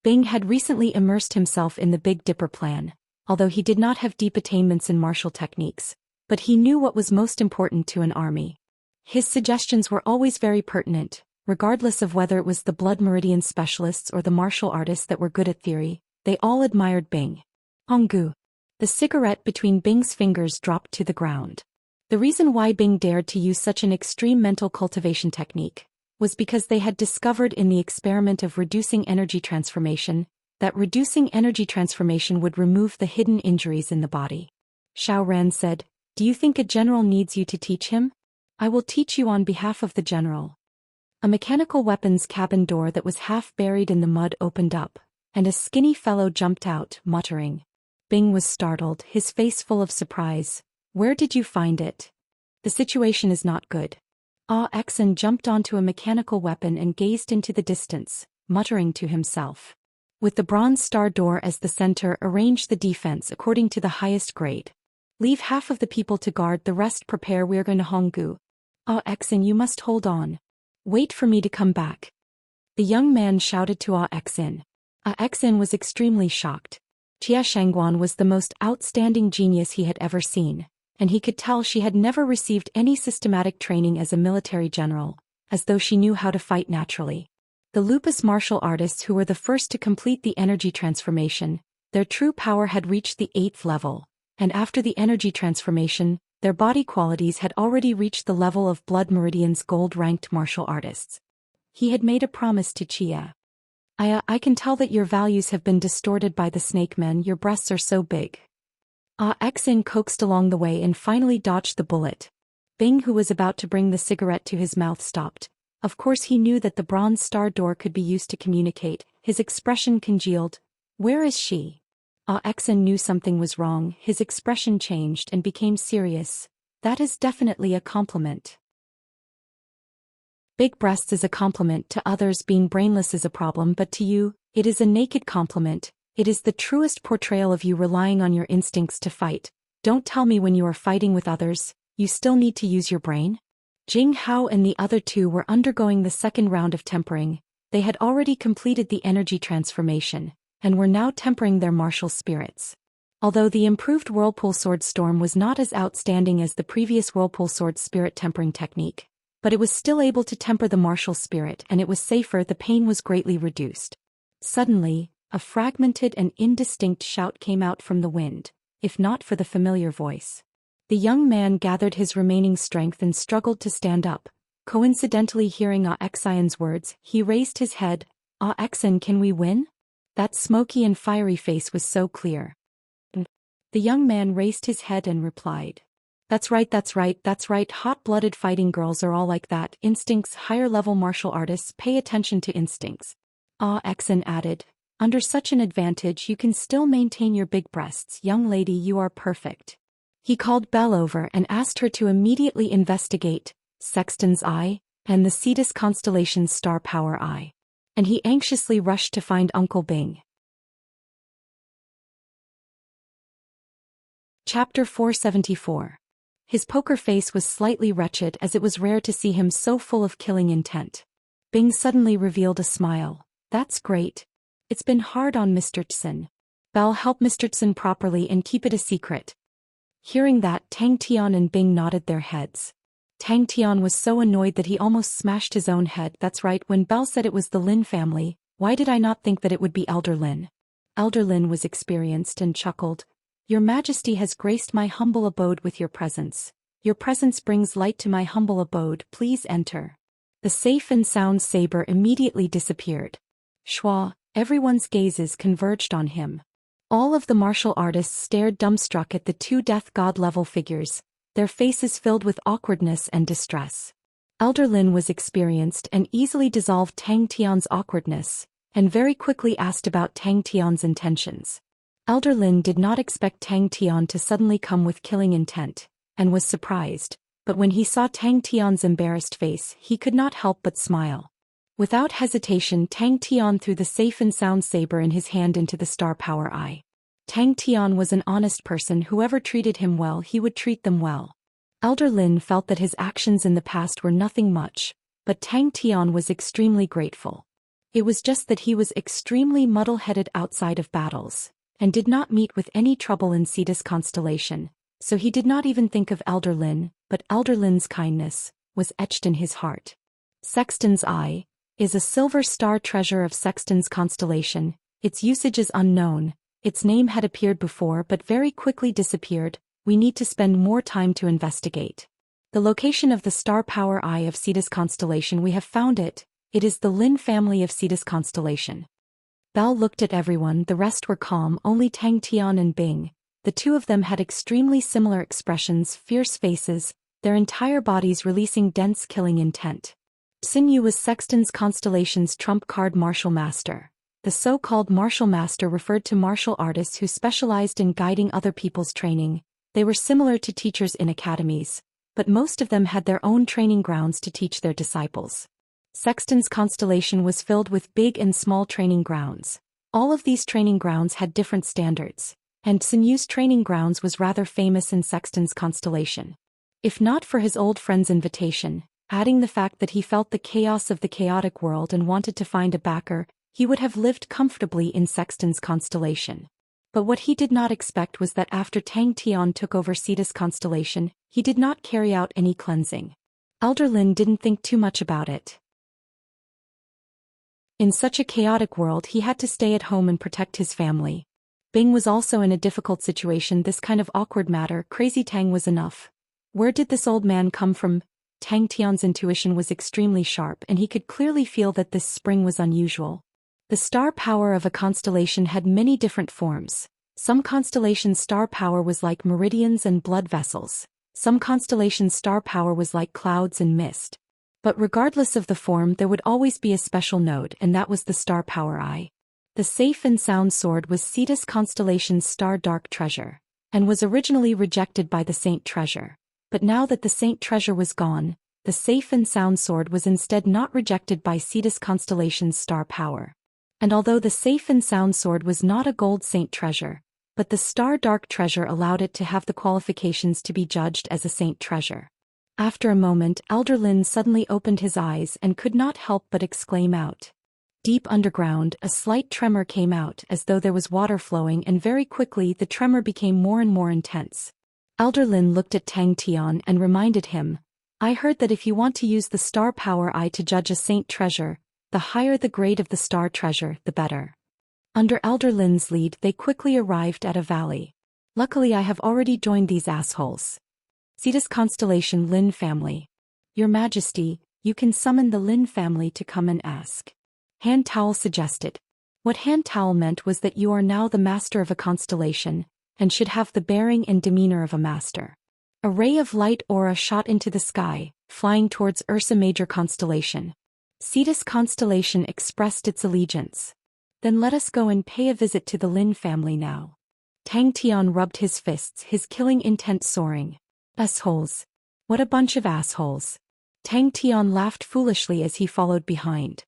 Bing had recently immersed himself in the Big Dipper plan, although he did not have deep attainments in martial techniques, but he knew what was most important to an army. His suggestions were always very pertinent, regardless of whether it was the blood meridian specialists or the martial artists that were good at theory. They all admired Bing. Honggu. The cigarette between Bing's fingers dropped to the ground. The reason why Bing dared to use such an extreme mental cultivation technique was because they had discovered in the experiment of reducing energy transformation that reducing energy transformation would remove the hidden injuries in the body. Xiao Ran said, "Do you think a general needs you to teach him? I will teach you on behalf of the general." A mechanical weapons cabin door that was half buried in the mud opened up, and a skinny fellow jumped out, muttering. Bing was startled, his face full of surprise. "Where did you find it? The situation is not good." Exen jumped onto a mechanical weapon and gazed into the distance, muttering to himself. With the bronze star door as the center, arrange the defense according to the highest grade. Leave half of the people to guard, the rest prepare. We're going to Honggu. Exen, you must hold on. Wait for me to come back. The young man shouted to Exen. Exen was extremely shocked. Jia Shangguan was the most outstanding genius he had ever seen, and he could tell she had never received any systematic training as a military general, as though she knew how to fight naturally. The lupus martial artists who were the first to complete the energy transformation, their true power had reached the 8th level, and after the energy transformation, their body qualities had already reached the level of Blood Meridian's gold-ranked martial artists. He had made a promise to Chia. I can tell that your values have been distorted by the snake men, your breasts are so big." Exin coaxed along the way and finally dodged the bullet. Bing, who was about to bring the cigarette to his mouth, stopped. Of course he knew that the bronze star door could be used to communicate. His expression congealed. "Where is she?" Exin knew something was wrong. His expression changed and became serious. "That is definitely a compliment. Big breasts is a compliment to others, being brainless is a problem, but to you, it is a naked compliment. It is the truest portrayal of you relying on your instincts to fight. Don't tell me when you are fighting with others, you still need to use your brain?" Jing Hao and the other two were undergoing the second round of tempering. They had already completed the energy transformation, and were now tempering their martial spirits. Although the improved Whirlpool Sword Storm was not as outstanding as the previous Whirlpool Sword Spirit tempering technique, but it was still able to temper the martial spirit, and it was safer. The pain was greatly reduced. Suddenly, a fragmented and indistinct shout came out from the wind, if not for the familiar voice. The young man gathered his remaining strength and struggled to stand up. Coincidentally hearing Xian's words, he raised his head. Xian, can we win?" That smoky and fiery face was so clear. The young man raised his head and replied. That's right, that's right, that's right. Hot-blooded fighting girls are all like that. Instincts, higher-level martial artists pay attention to instincts. Exen added. Under such an advantage you can still maintain your big breasts. Young lady, you are perfect. He called Belle over and asked her to immediately investigate Sexton's Eye and the Cetus constellation's star power eye. And he anxiously rushed to find Uncle Bing. Chapter 474. His poker face was slightly wretched, as it was rare to see him so full of killing intent. Bing suddenly revealed a smile. That's great. It's been hard on Mr. Tsen. Belle, help Mr. Tsen properly and keep it a secret. Hearing that, Tang Tian and Bing nodded their heads. Tang Tian was so annoyed that he almost smashed his own head. That's right, when Belle said it was the Lin family, why did I not think that it would be Elder Lin? Elder Lin was experienced and chuckled. Your Majesty has graced my humble abode with your presence. Your presence brings light to my humble abode. Please enter. The safe and sound saber immediately disappeared. Schwa, everyone's gazes converged on him. All of the martial artists stared dumbstruck at the two death god-level figures, their faces filled with awkwardness and distress. Elder Lin was experienced and easily dissolved Tang Tian's awkwardness, and very quickly asked about Tang Tian's intentions. Elder Lin did not expect Tang Tian to suddenly come with killing intent, and was surprised, but when he saw Tang Tian's embarrassed face, he could not help but smile. Without hesitation, Tang Tian threw the safe and sound saber in his hand into the star power eye. Tang Tian was an honest person. Whoever treated him well, he would treat them well. Elder Lin felt that his actions in the past were nothing much, but Tang Tian was extremely grateful. It was just that he was extremely muddle-headed outside of battles, and did not meet with any trouble in Cetus constellation, so he did not even think of Elder Lin, but Elder Lin's kindness was etched in his heart. Sexton's Eye is a silver star treasure of Sexton's constellation. Its usage is unknown. Its name had appeared before but very quickly disappeared. We need to spend more time to investigate. The location of the star power eye of Cetus constellation, we have found it. It is the Lin family of Cetus constellation. Belle looked at everyone, the rest were calm, only Tang Tian and Bing. The two of them had extremely similar expressions, fierce faces, their entire bodies releasing dense killing intent. Xin Yu was Sexton's constellation's trump card martial master. The so-called martial master referred to martial artists who specialized in guiding other people's training. They were similar to teachers in academies, but most of them had their own training grounds to teach their disciples. Sexton's constellation was filled with big and small training grounds. All of these training grounds had different standards, and Xin Yu's training grounds was rather famous in Sexton's constellation. If not for his old friend's invitation, adding the fact that he felt the chaos of the chaotic world and wanted to find a backer, he would have lived comfortably in Sexton's constellation. But what he did not expect was that after Tang Tian took over Cetus constellation, he did not carry out any cleansing. Elder Lin didn't think too much about it. In such a chaotic world, he had to stay at home and protect his family. Bing was also in a difficult situation. This kind of awkward matter, Crazy Tang was enough. Where did this old man come from? Tang Tian's intuition was extremely sharp and he could clearly feel that this spring was unusual. The star power of a constellation had many different forms. Some constellations' star power was like meridians and blood vessels. Some constellations' star power was like clouds and mist. But regardless of the form, there would always be a special node, and that was the star power eye. The safe and sound sword was Cetus constellation's star dark treasure, and was originally rejected by the saint treasure. But now that the saint treasure was gone, the safe and sound sword was instead not rejected by Cetus constellation's star power. And although the safe and sound sword was not a gold saint treasure, but the star dark treasure allowed it to have the qualifications to be judged as a saint treasure. After a moment, Elder Lin suddenly opened his eyes and could not help but exclaim out. Deep underground, a slight tremor came out as though there was water flowing, and very quickly the tremor became more and more intense. Elder Lin looked at Tang Tian and reminded him, I heard that if you want to use the star power eye to judge a saint treasure, the higher the grade of the star treasure, the better. Under Elder Lin's lead, they quickly arrived at a valley. Luckily, I have already joined these assholes. Cetus constellation Lin family. Your Majesty, you can summon the Lin family to come and ask. Han Tao suggested. What Han Tao meant was that you are now the master of a constellation, and should have the bearing and demeanor of a master. A ray of light aura shot into the sky, flying towards Ursa Major constellation. Cetus constellation expressed its allegiance. Then let us go and pay a visit to the Lin family now. Tang Tian rubbed his fists, his killing intent soaring. Assholes. What a bunch of assholes. Tang Tian laughed foolishly as he followed behind.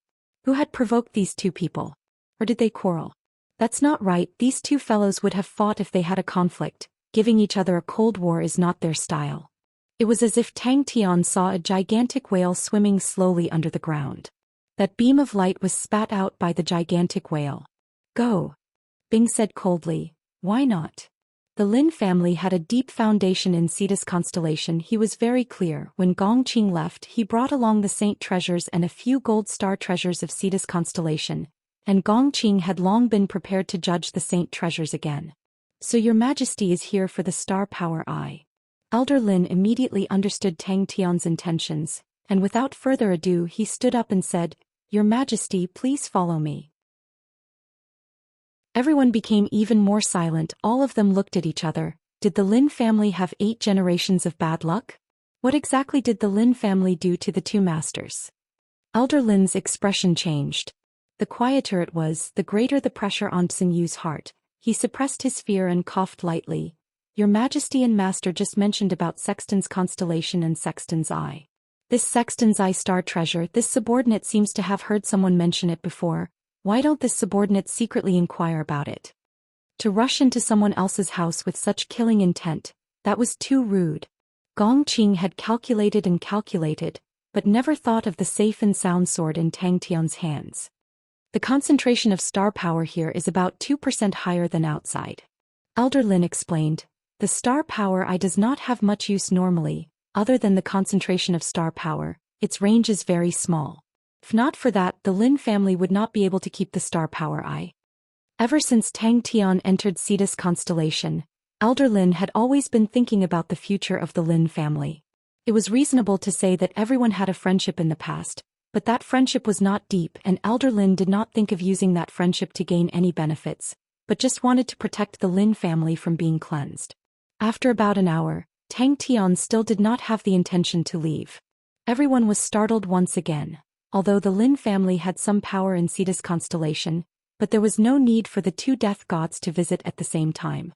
Who had provoked these two people? Or did they quarrel? That's not right, these two fellows would have fought if they had a conflict. Giving each other a cold war is not their style. It was as if Tang Tian saw a gigantic whale swimming slowly under the ground. That beam of light was spat out by the gigantic whale. Go. Bing said coldly. Why not? The Lin family had a deep foundation in Cetus constellation. He was very clear. When Gongqing left, he brought along the saint treasures and a few gold star treasures of Cetus constellation, and Gongqing had long been prepared to judge the saint treasures again. So your Majesty is here for the star power eye. Elder Lin immediately understood Tang Tian's intentions, and without further ado he stood up and said, Your Majesty, please follow me. Everyone became even more silent. All of them looked at each other. Did the Lin family have 8 generations of bad luck? What exactly did the Lin family do to the two masters? Elder Lin's expression changed. The quieter it was, the greater the pressure on Xin Yu's heart. He suppressed his fear and coughed lightly. Your Majesty and Master just mentioned about Sexton's constellation and Sexton's Eye. This Sexton's Eye star treasure, this subordinate seems to have heard someone mention it before. Why don't this subordinate secretly inquire about it? To rush into someone else's house with such killing intent, that was too rude. Gongqing had calculated and calculated, but never thought of the safe and sound sword in Tang Tian's hands. The concentration of star power here is about 2% higher than outside. Elder Lin explained. The star power eye does not have much use normally, Other than the concentration of star power, its range is very small. If not for that, the Lin family would not be able to keep the star power eye. Ever since Tang Tian entered Cetus constellation, Elder Lin had always been thinking about the future of the Lin family. It was reasonable to say that everyone had a friendship in the past, but that friendship was not deep, and Elder Lin did not think of using that friendship to gain any benefits, but just wanted to protect the Lin family from being cleansed. After about an hour, Tang Tian still did not have the intention to leave. Everyone was startled once again. Although the Lin family had some power in Cetus constellation, but there was no need for the two death gods to visit at the same time.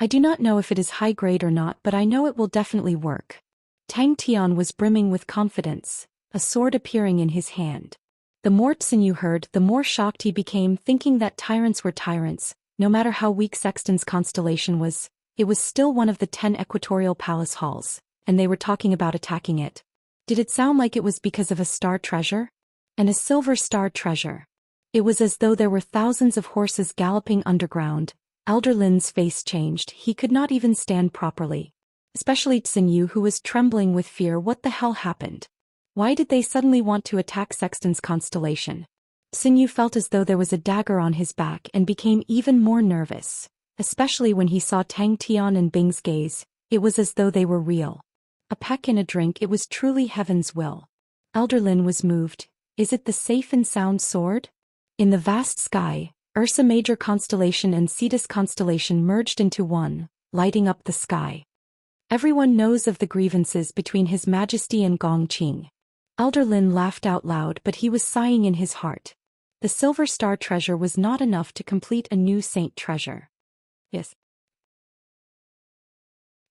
I do not know if it is high grade or not, but I know it will definitely work. Tang Tian was brimming with confidence, a sword appearing in his hand. The more Xinyu heard, the more shocked he became, thinking that tyrants were tyrants. No matter how weak Sexton's constellation was, it was still one of the 10 equatorial palace halls, and they were talking about attacking it. Did it sound like it was because of a star treasure? And a silver star treasure. It was as though there were thousands of horses galloping underground. Elder Lin's face changed, he could not even stand properly. Especially Xinyu, who was trembling with fear. What the hell happened? Why did they suddenly want to attack Sexton's constellation? Xinyu felt as though there was a dagger on his back and became even more nervous. Especially when he saw Tang Tian and Bing's gaze, it was as though they were real. A peck and a drink, it was truly heaven's will. Elder Lin was moved. Is it the safe and sound sword? In the vast sky, Ursa Major constellation and Cetus constellation merged into one, lighting up the sky. Everyone knows of the grievances between His Majesty and Gong Qing. Elder Lin laughed out loud, but he was sighing in his heart. The silver star treasure was not enough to complete a new saint treasure. Yes.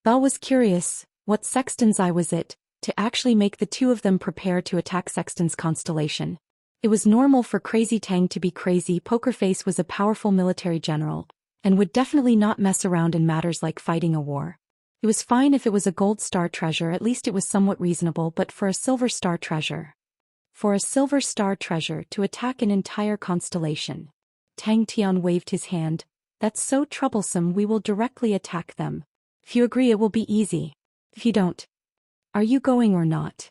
Belle was curious. What Sexton's eye was it, to actually make the two of them prepare to attack Sexton's constellation? It was normal for Crazy Tang to be crazy. Poker Face was a powerful military general, and would definitely not mess around in matters like fighting a war. It was fine if it was a gold star treasure, at least it was somewhat reasonable, but for a silver star treasure. For a silver star treasure to attack an entire constellation. Tang Tian waved his hand. That's so troublesome, we will directly attack them. If you agree, it will be easy. If you don't. Are you going or not?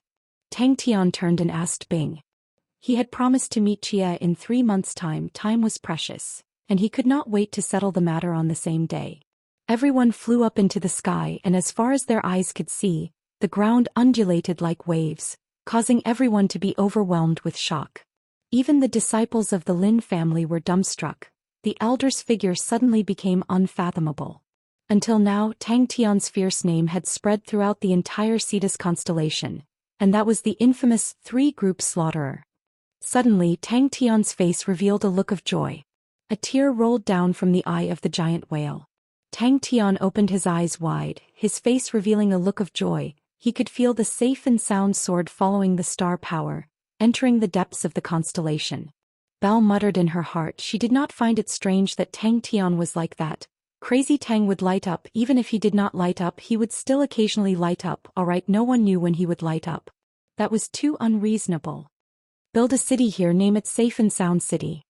Tang Tian turned and asked Bing. He had promised to meet Chia in 3 months' time. Time was precious, and he could not wait to settle the matter on the same day. Everyone flew up into the sky, and as far as their eyes could see, the ground undulated like waves, causing everyone to be overwhelmed with shock. Even the disciples of the Lin family were dumbstruck. The elder's figure suddenly became unfathomable. Until now, Tang Tian's fierce name had spread throughout the entire Cetus constellation, and that was the infamous three-group slaughterer. Suddenly, Tang Tian's face revealed a look of joy. A tear rolled down from the eye of the giant whale. Tang Tian opened his eyes wide, his face revealing a look of joy. He could feel the safe and sound sword following the star power, entering the depths of the constellation. Belle muttered in her heart. She did not find it strange that Tang Tian was like that. Crazy Tang would light up. Even if he did not light up, he would still occasionally light up. Alright, no one knew when he would light up. That was too unreasonable. Build a city here, name it Safe and Sound City.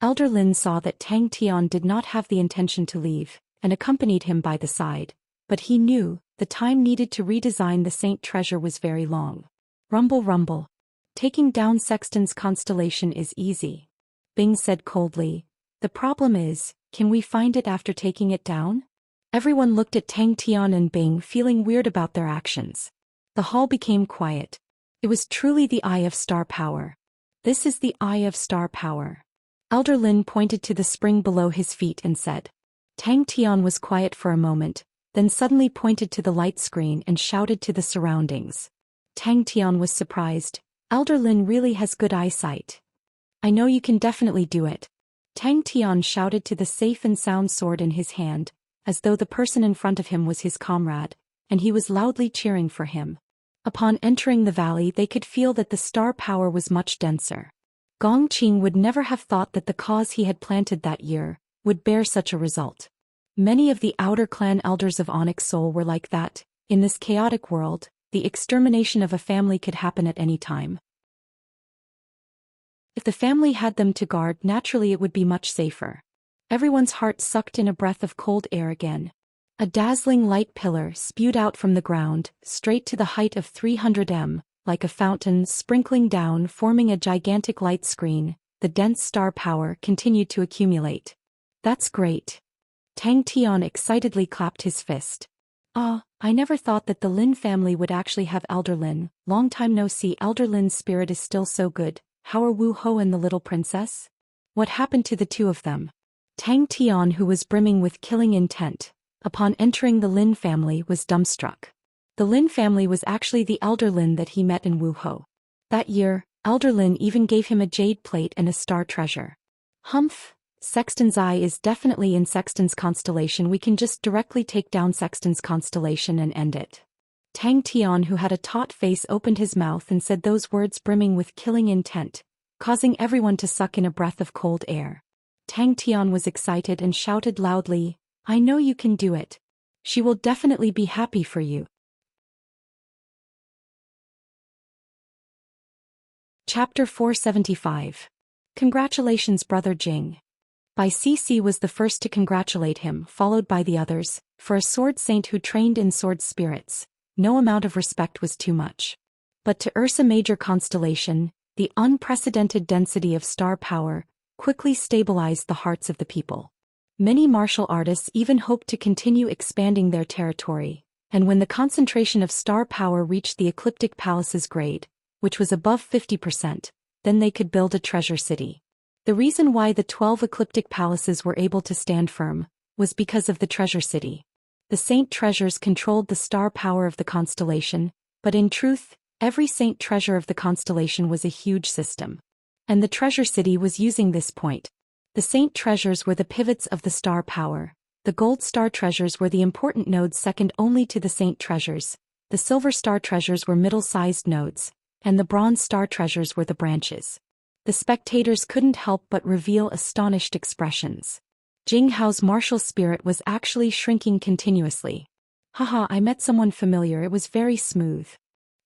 Elder Lin saw that Tang Tian did not have the intention to leave, and accompanied him by the side, but he knew the time needed to redesign the saint treasure was very long. Rumble rumble. Taking down Sexton's constellation is easy. Bing said coldly. The problem is, can we find it after taking it down? Everyone looked at Tang Tian and Bing, feeling weird about their actions. The hall became quiet. It was truly the Eye of Star Power. This is the Eye of Star Power. Elder Lin pointed to the spring below his feet and said. Tang Tian was quiet for a moment, then suddenly pointed to the light screen and shouted to the surroundings. Tang Tian was surprised. Elder Lin really has good eyesight. I know you can definitely do it. Tang Tian shouted to the safe and sound sword in his hand, as though the person in front of him was his comrade, and he was loudly cheering for him. Upon entering the valley, they could feel that the star power was much denser. Gong Qing would never have thought that the cause he had planted that year would bear such a result. Many of the outer clan elders of Onyx Soul were like that. In this chaotic world, the extermination of a family could happen at any time. If the family had them to guard, naturally it would be much safer. Everyone's heart sucked in a breath of cold air again. A dazzling light pillar spewed out from the ground, straight to the height of 300 m, like a fountain sprinkling down, forming a gigantic light screen. The dense star power continued to accumulate. That's great. Tang Tian excitedly clapped his fist. Ah, I never thought that the Lin family would actually have Elder Lin. Long time no see. Elder Lin's spirit is still so good. How are Wu Ho and the little princess? What happened to the two of them? Tang Tian, who was brimming with killing intent, upon entering the Lin family, was dumbstruck. The Lin family was actually the Elder Lin that he met in Wu Ho. That year, Elder Lin even gave him a jade plate and a star treasure. Humph! Sexton's eye is definitely in Sexton's constellation. We can just directly take down Sexton's constellation and end it. Tang Tian, who had a taut face, opened his mouth and said those words brimming with killing intent, causing everyone to suck in a breath of cold air. Tang Tian was excited and shouted loudly, I know you can do it. She will definitely be happy for you. Chapter 475. Congratulations, Brother Jing. Bai Cixi was the first to congratulate him, followed by the others. For a sword saint who trained in sword spirits, no amount of respect was too much. But to Ursa Major constellation, the unprecedented density of star power quickly stabilized the hearts of the people. Many martial artists even hoped to continue expanding their territory, and when the concentration of star power reached the Ecliptic Palace's grade, which was above 50%, then they could build a treasure city. The reason why the 12 ecliptic palaces were able to stand firm was because of the treasure city. The saint treasures controlled the star power of the constellation, but in truth, every saint treasure of the constellation was a huge system. And the treasure city was using this point. The saint treasures were the pivots of the star power. The gold star treasures were the important nodes second only to the saint treasures. The silver star treasures were middle-sized nodes, and the bronze star treasures were the branches. The spectators couldn't help but reveal astonished expressions. Jing Hao's martial spirit was actually shrinking continuously. Haha, I met someone familiar. It was very smooth.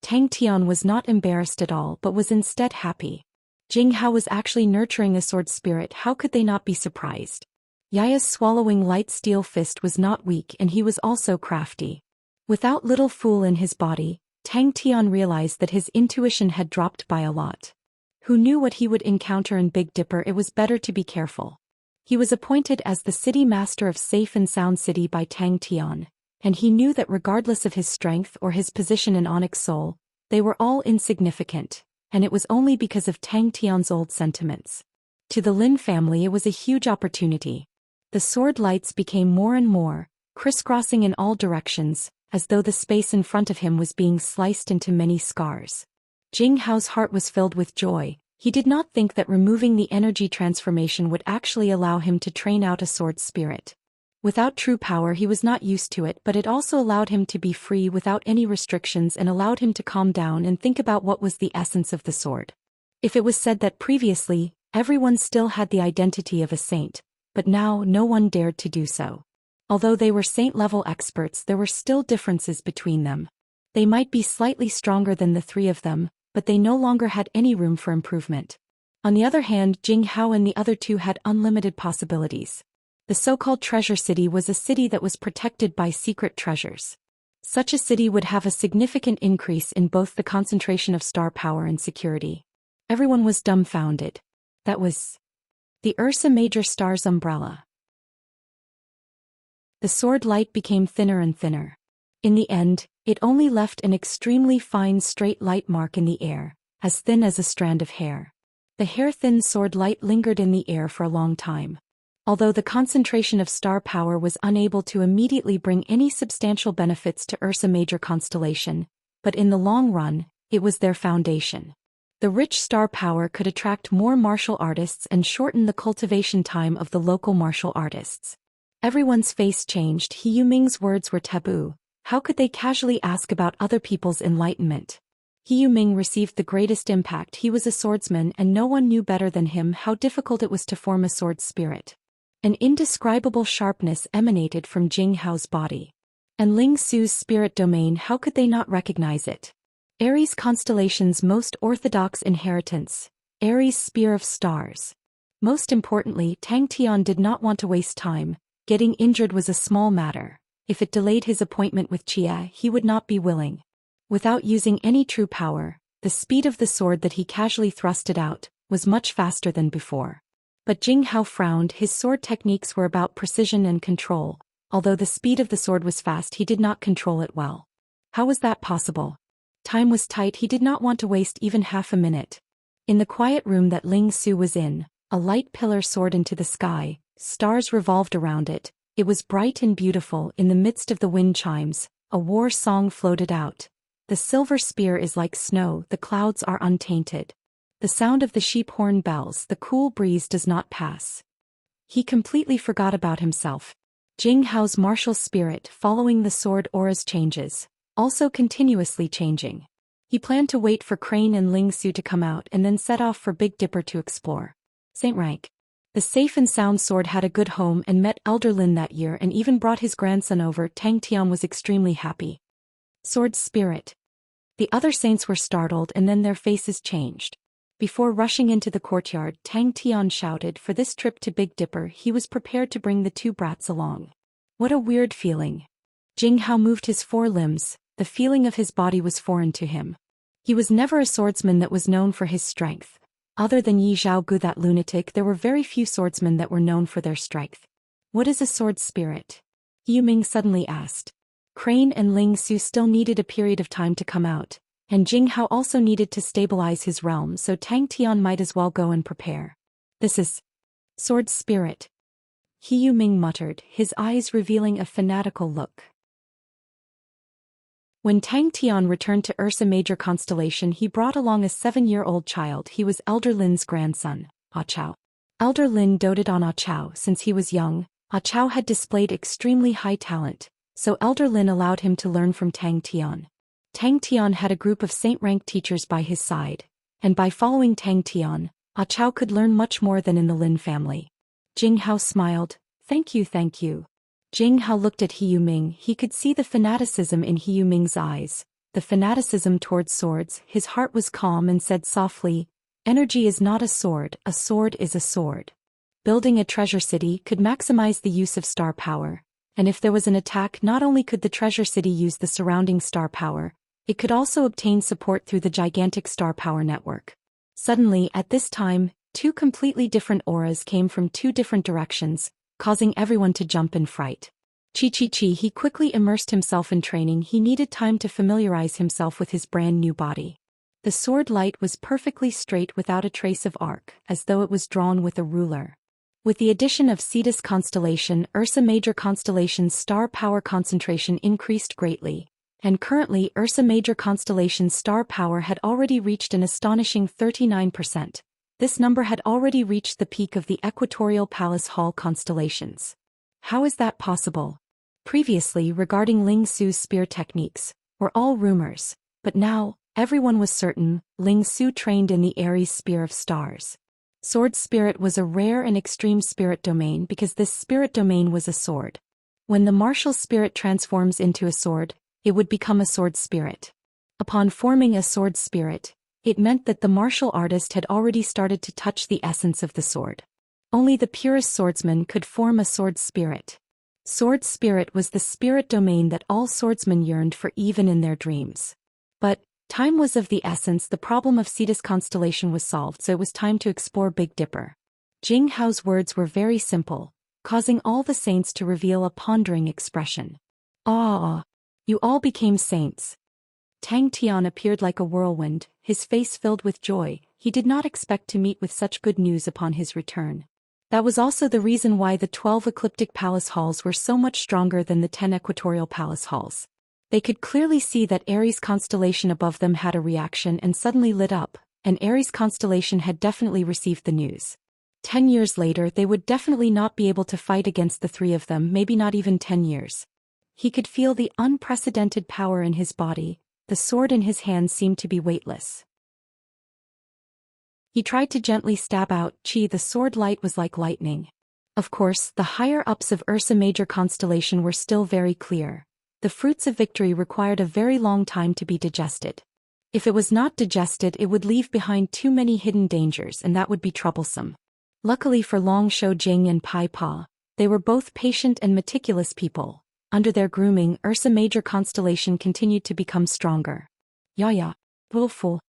Tang Tian was not embarrassed at all but was instead happy. Jing Hao was actually nurturing a sword spirit. How could they not be surprised? Yaya's swallowing light steel fist was not weak, and he was also crafty. Without little fool in his body, Tang Tian realized that his intuition had dropped by a lot. Who knew what he would encounter in Big Dipper? It was better to be careful. He was appointed as the city master of Safe and Sound City by Tang Tian, and he knew that regardless of his strength or his position in Onyx Soul, they were all insignificant, and it was only because of Tang Tian's old sentiments. To the Lin family it was a huge opportunity. The sword lights became more and more, crisscrossing in all directions, as though the space in front of him was being sliced into many scars. Jing Hao's heart was filled with joy. He did not think that removing the energy transformation would actually allow him to train out a sword spirit. Without true power he was not used to it, but it also allowed him to be free without any restrictions and allowed him to calm down and think about what was the essence of the sword. If it was said that previously, everyone still had the identity of a saint, but now no one dared to do so. Although they were saint-level experts, there were still differences between them. They might be slightly stronger than the three of them, but they no longer had any room for improvement. On the other hand, Jing Hao and the other two had unlimited possibilities. The so-called treasure city was a city that was protected by secret treasures. Such a city would have a significant increase in both the concentration of star power and security. Everyone was dumbfounded. That was the Ursa Major Star's umbrella. The sword light became thinner and thinner. In the end, it only left an extremely fine straight light mark in the air, as thin as a strand of hair. The hair-thin sword light lingered in the air for a long time. Although the concentration of star power was unable to immediately bring any substantial benefits to Ursa Major constellation, but in the long run, it was their foundation. The rich star power could attract more martial artists and shorten the cultivation time of the local martial artists. Everyone's face changed. He Yuming's words were taboo. How could they casually ask about other people's enlightenment? He Yuming received the greatest impact. He was a swordsman and no one knew better than him how difficult it was to form a sword spirit. An indescribable sharpness emanated from Jing Hao's body. And Ling Su's spirit domain, how could they not recognize it? Aries constellation's most orthodox inheritance, Aries' spear of stars. Most importantly, Tang Tian did not want to waste time. Getting injured was a small matter. If it delayed his appointment with Chia, he would not be willing. Without using any true power, the speed of the sword that he casually thrusted out was much faster than before. But Jing Hao frowned. His sword techniques were about precision and control. Although the speed of the sword was fast, he did not control it well. How was that possible? Time was tight. He did not want to waste even half a minute. In the quiet room that Ling Su was in, a light pillar soared into the sky. Stars revolved around it. It was bright and beautiful. In the midst of the wind chimes, a war song floated out. The silver spear is like snow, the clouds are untainted. The sound of the sheep horn bells, the cool breeze does not pass. He completely forgot about himself. Jing Hao's martial spirit, following the sword aura's changes, also continuously changing. He planned to wait for Crane and Ling Su to come out and then set off for Big Dipper to explore. Saint Rank. The safe and sound sword had a good home and met Elder Lin that year and even brought his grandson over. Tang Tian was extremely happy. Sword spirit. The other saints were startled and then their faces changed. Before rushing into the courtyard, Tang Tian shouted for this trip to Big Dipper. He was prepared to bring the two brats along. What a weird feeling. Jing Hao moved his forelimbs. The feeling of his body was foreign to him. He was never a swordsman that was known for his strength. Other than Yi Zhaogu, that lunatic, there were very few swordsmen that were known for their strength. What is a sword spirit? Yu Ming suddenly asked. Crane and Ling Su still needed a period of time to come out, and Jing Hao also needed to stabilize his realm, so Tang Tian might as well go and prepare. This is sword spirit. Yu Ming muttered, his eyes revealing a fanatical look. When Tang Tian returned to Ursa Major Constellation, he brought along a 7-year-old child. He was Elder Lin's grandson, Ah Chao. Elder Lin doted on Ah Chao since he was young. Ah Chao had displayed extremely high talent, so Elder Lin allowed him to learn from Tang Tian. Tang Tian had a group of saint-rank teachers by his side, and by following Tang Tian, Ah Chao could learn much more than in the Lin family. Jing Hao smiled. Thank you, thank you. Jing Hao looked at Yu Ming. He could see the fanaticism in Yu Ming's eyes, the fanaticism towards swords. His heart was calm and said softly, energy is not a sword is a sword. Building a treasure city could maximize the use of star power, and if there was an attack, not only could the treasure city use the surrounding star power, it could also obtain support through the gigantic star power network. Suddenly, at this time, two completely different auras came from two different directions, causing everyone to jump in fright. He quickly immersed himself in training. He needed time to familiarize himself with his brand new body. The sword light was perfectly straight without a trace of arc, as though it was drawn with a ruler. With the addition of Cetus constellation, Ursa Major constellation's star power concentration increased greatly, and currently Ursa Major constellation's star power had already reached an astonishing 39%. This number had already reached the peak of the equatorial Palace Hall constellations. How is that possible? Previously, regarding Ling Su's spear techniques, were all rumors, but now, everyone was certain. Ling Su trained in the Aries Spear of Stars. Sword spirit was a rare and extreme spirit domain because this spirit domain was a sword. When the martial spirit transforms into a sword, it would become a sword spirit. Upon forming a sword spirit, it meant that the martial artist had already started to touch the essence of the sword. Only the purest swordsman could form a sword spirit. Sword spirit was the spirit domain that all swordsmen yearned for even in their dreams. But time was of the essence. The problem of Cetus constellation was solved, so it was time to explore Big Dipper. Jing Hao's words were very simple, causing all the saints to reveal a pondering expression. Ah! You all became saints. Tang Tian appeared like a whirlwind, his face filled with joy. He did not expect to meet with such good news upon his return. That was also the reason why the 12 ecliptic palace halls were so much stronger than the 10 equatorial palace halls. They could clearly see that Aries constellation above them had a reaction and suddenly lit up, and Aries constellation had definitely received the news. 10 years later, they would definitely not be able to fight against the three of them, maybe not even 10 years. He could feel the unprecedented power in his body. The sword in his hand seemed to be weightless. He tried to gently stab out Qi. The sword light was like lightning. Of course, the higher-ups of Ursa Major constellation were still very clear. The fruits of victory required a very long time to be digested. If it was not digested, it would leave behind too many hidden dangers, and that would be troublesome. Luckily for Long Shou Jing and Pai Pa, they were both patient and meticulous people. Under their grooming, Ursa Major constellation continued to become stronger. Ya, willful.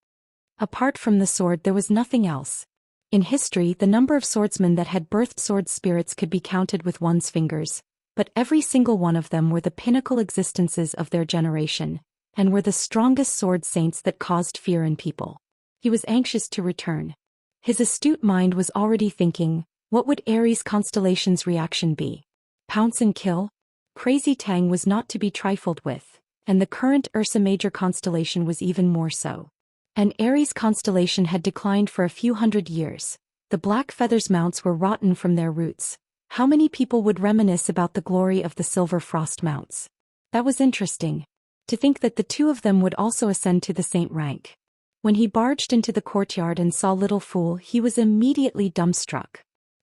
Apart from the sword there was nothing else. In history, the number of swordsmen that had birthed sword spirits could be counted with one's fingers, but every single one of them were the pinnacle existences of their generation, and were the strongest sword saints that caused fear in people. He was anxious to return. His astute mind was already thinking, what would Aries constellation's reaction be? Pounce and kill? Crazy Tang was not to be trifled with, and the current Ursa Major constellation was even more so. An Aries constellation had declined for a few hundred years. The Black Feathers mounts were rotten from their roots. How many people would reminisce about the glory of the Silver Frost mounts? That was interesting. To think that the two of them would also ascend to the saint rank. When he barged into the courtyard and saw Little Fool, he was immediately dumbstruck.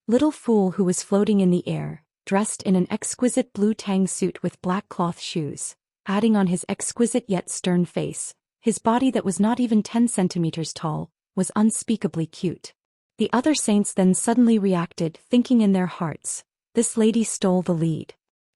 Little Fool, who was floating in the air, dressed in an exquisite blue tang suit with black cloth shoes, adding on his exquisite yet stern face, his body that was not even 10 centimeters tall, was unspeakably cute. The other saints then suddenly reacted, thinking in their hearts, this lady stole the lead.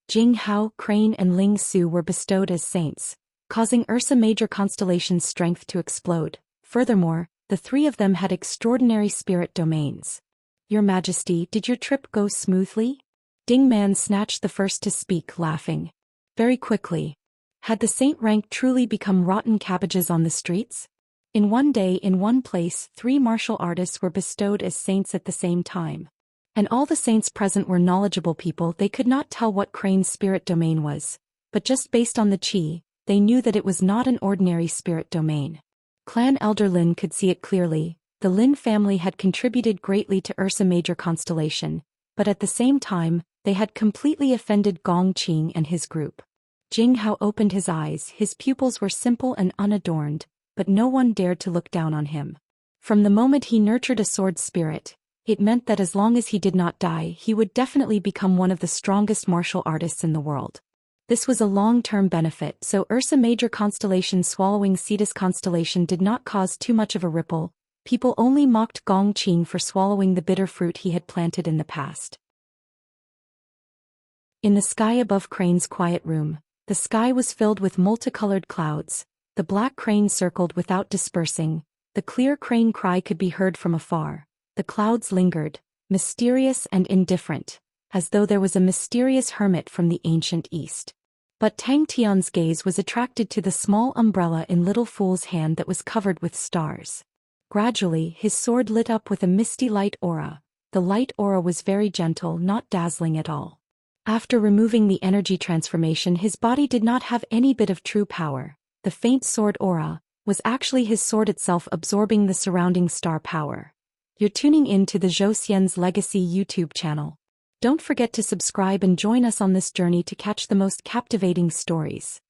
Jing Hao, Crane and Ling Su were bestowed as saints, causing Ursa Major constellation's strength to explode. Furthermore, the three of them had extraordinary spirit domains. Your Majesty, did your trip go smoothly? Ding Man snatched the first to speak, laughing. Very quickly. Had the saint rank truly become rotten cabbages on the streets? In one day, in one place, 3 martial artists were bestowed as saints at the same time. And all the saints present were knowledgeable people. They could not tell what Crane's spirit domain was, but just based on the chi, they knew that it was not an ordinary spirit domain. Clan Elder Lin could see it clearly. The Lin family had contributed greatly to Ursa Major constellation, but at the same time, they had completely offended Gong Qing and his group. Jing Hao opened his eyes. His pupils were simple and unadorned, but no one dared to look down on him. From the moment he nurtured a sword spirit, it meant that as long as he did not die, he would definitely become one of the strongest martial artists in the world. This was a long-term benefit, so Ursa Major constellation swallowing Cetus constellation did not cause too much of a ripple. People only mocked Gong Qing for swallowing the bitter fruit he had planted in the past. In the sky above Crane's quiet room, the sky was filled with multicolored clouds. The black crane circled without dispersing. The clear crane cry could be heard from afar. The clouds lingered, mysterious and indifferent, as though there was a mysterious hermit from the ancient East. But Tang Tian's gaze was attracted to the small umbrella in Little Fool's hand that was covered with stars. Gradually, his sword lit up with a misty light aura. The light aura was very gentle, not dazzling at all. After removing the energy transformation, his body did not have any bit of true power. The faint sword aura was actually his sword itself absorbing the surrounding star power. You're tuning in to the Zhou Xian's Legacy YouTube channel. Don't forget to subscribe and join us on this journey to catch the most captivating stories.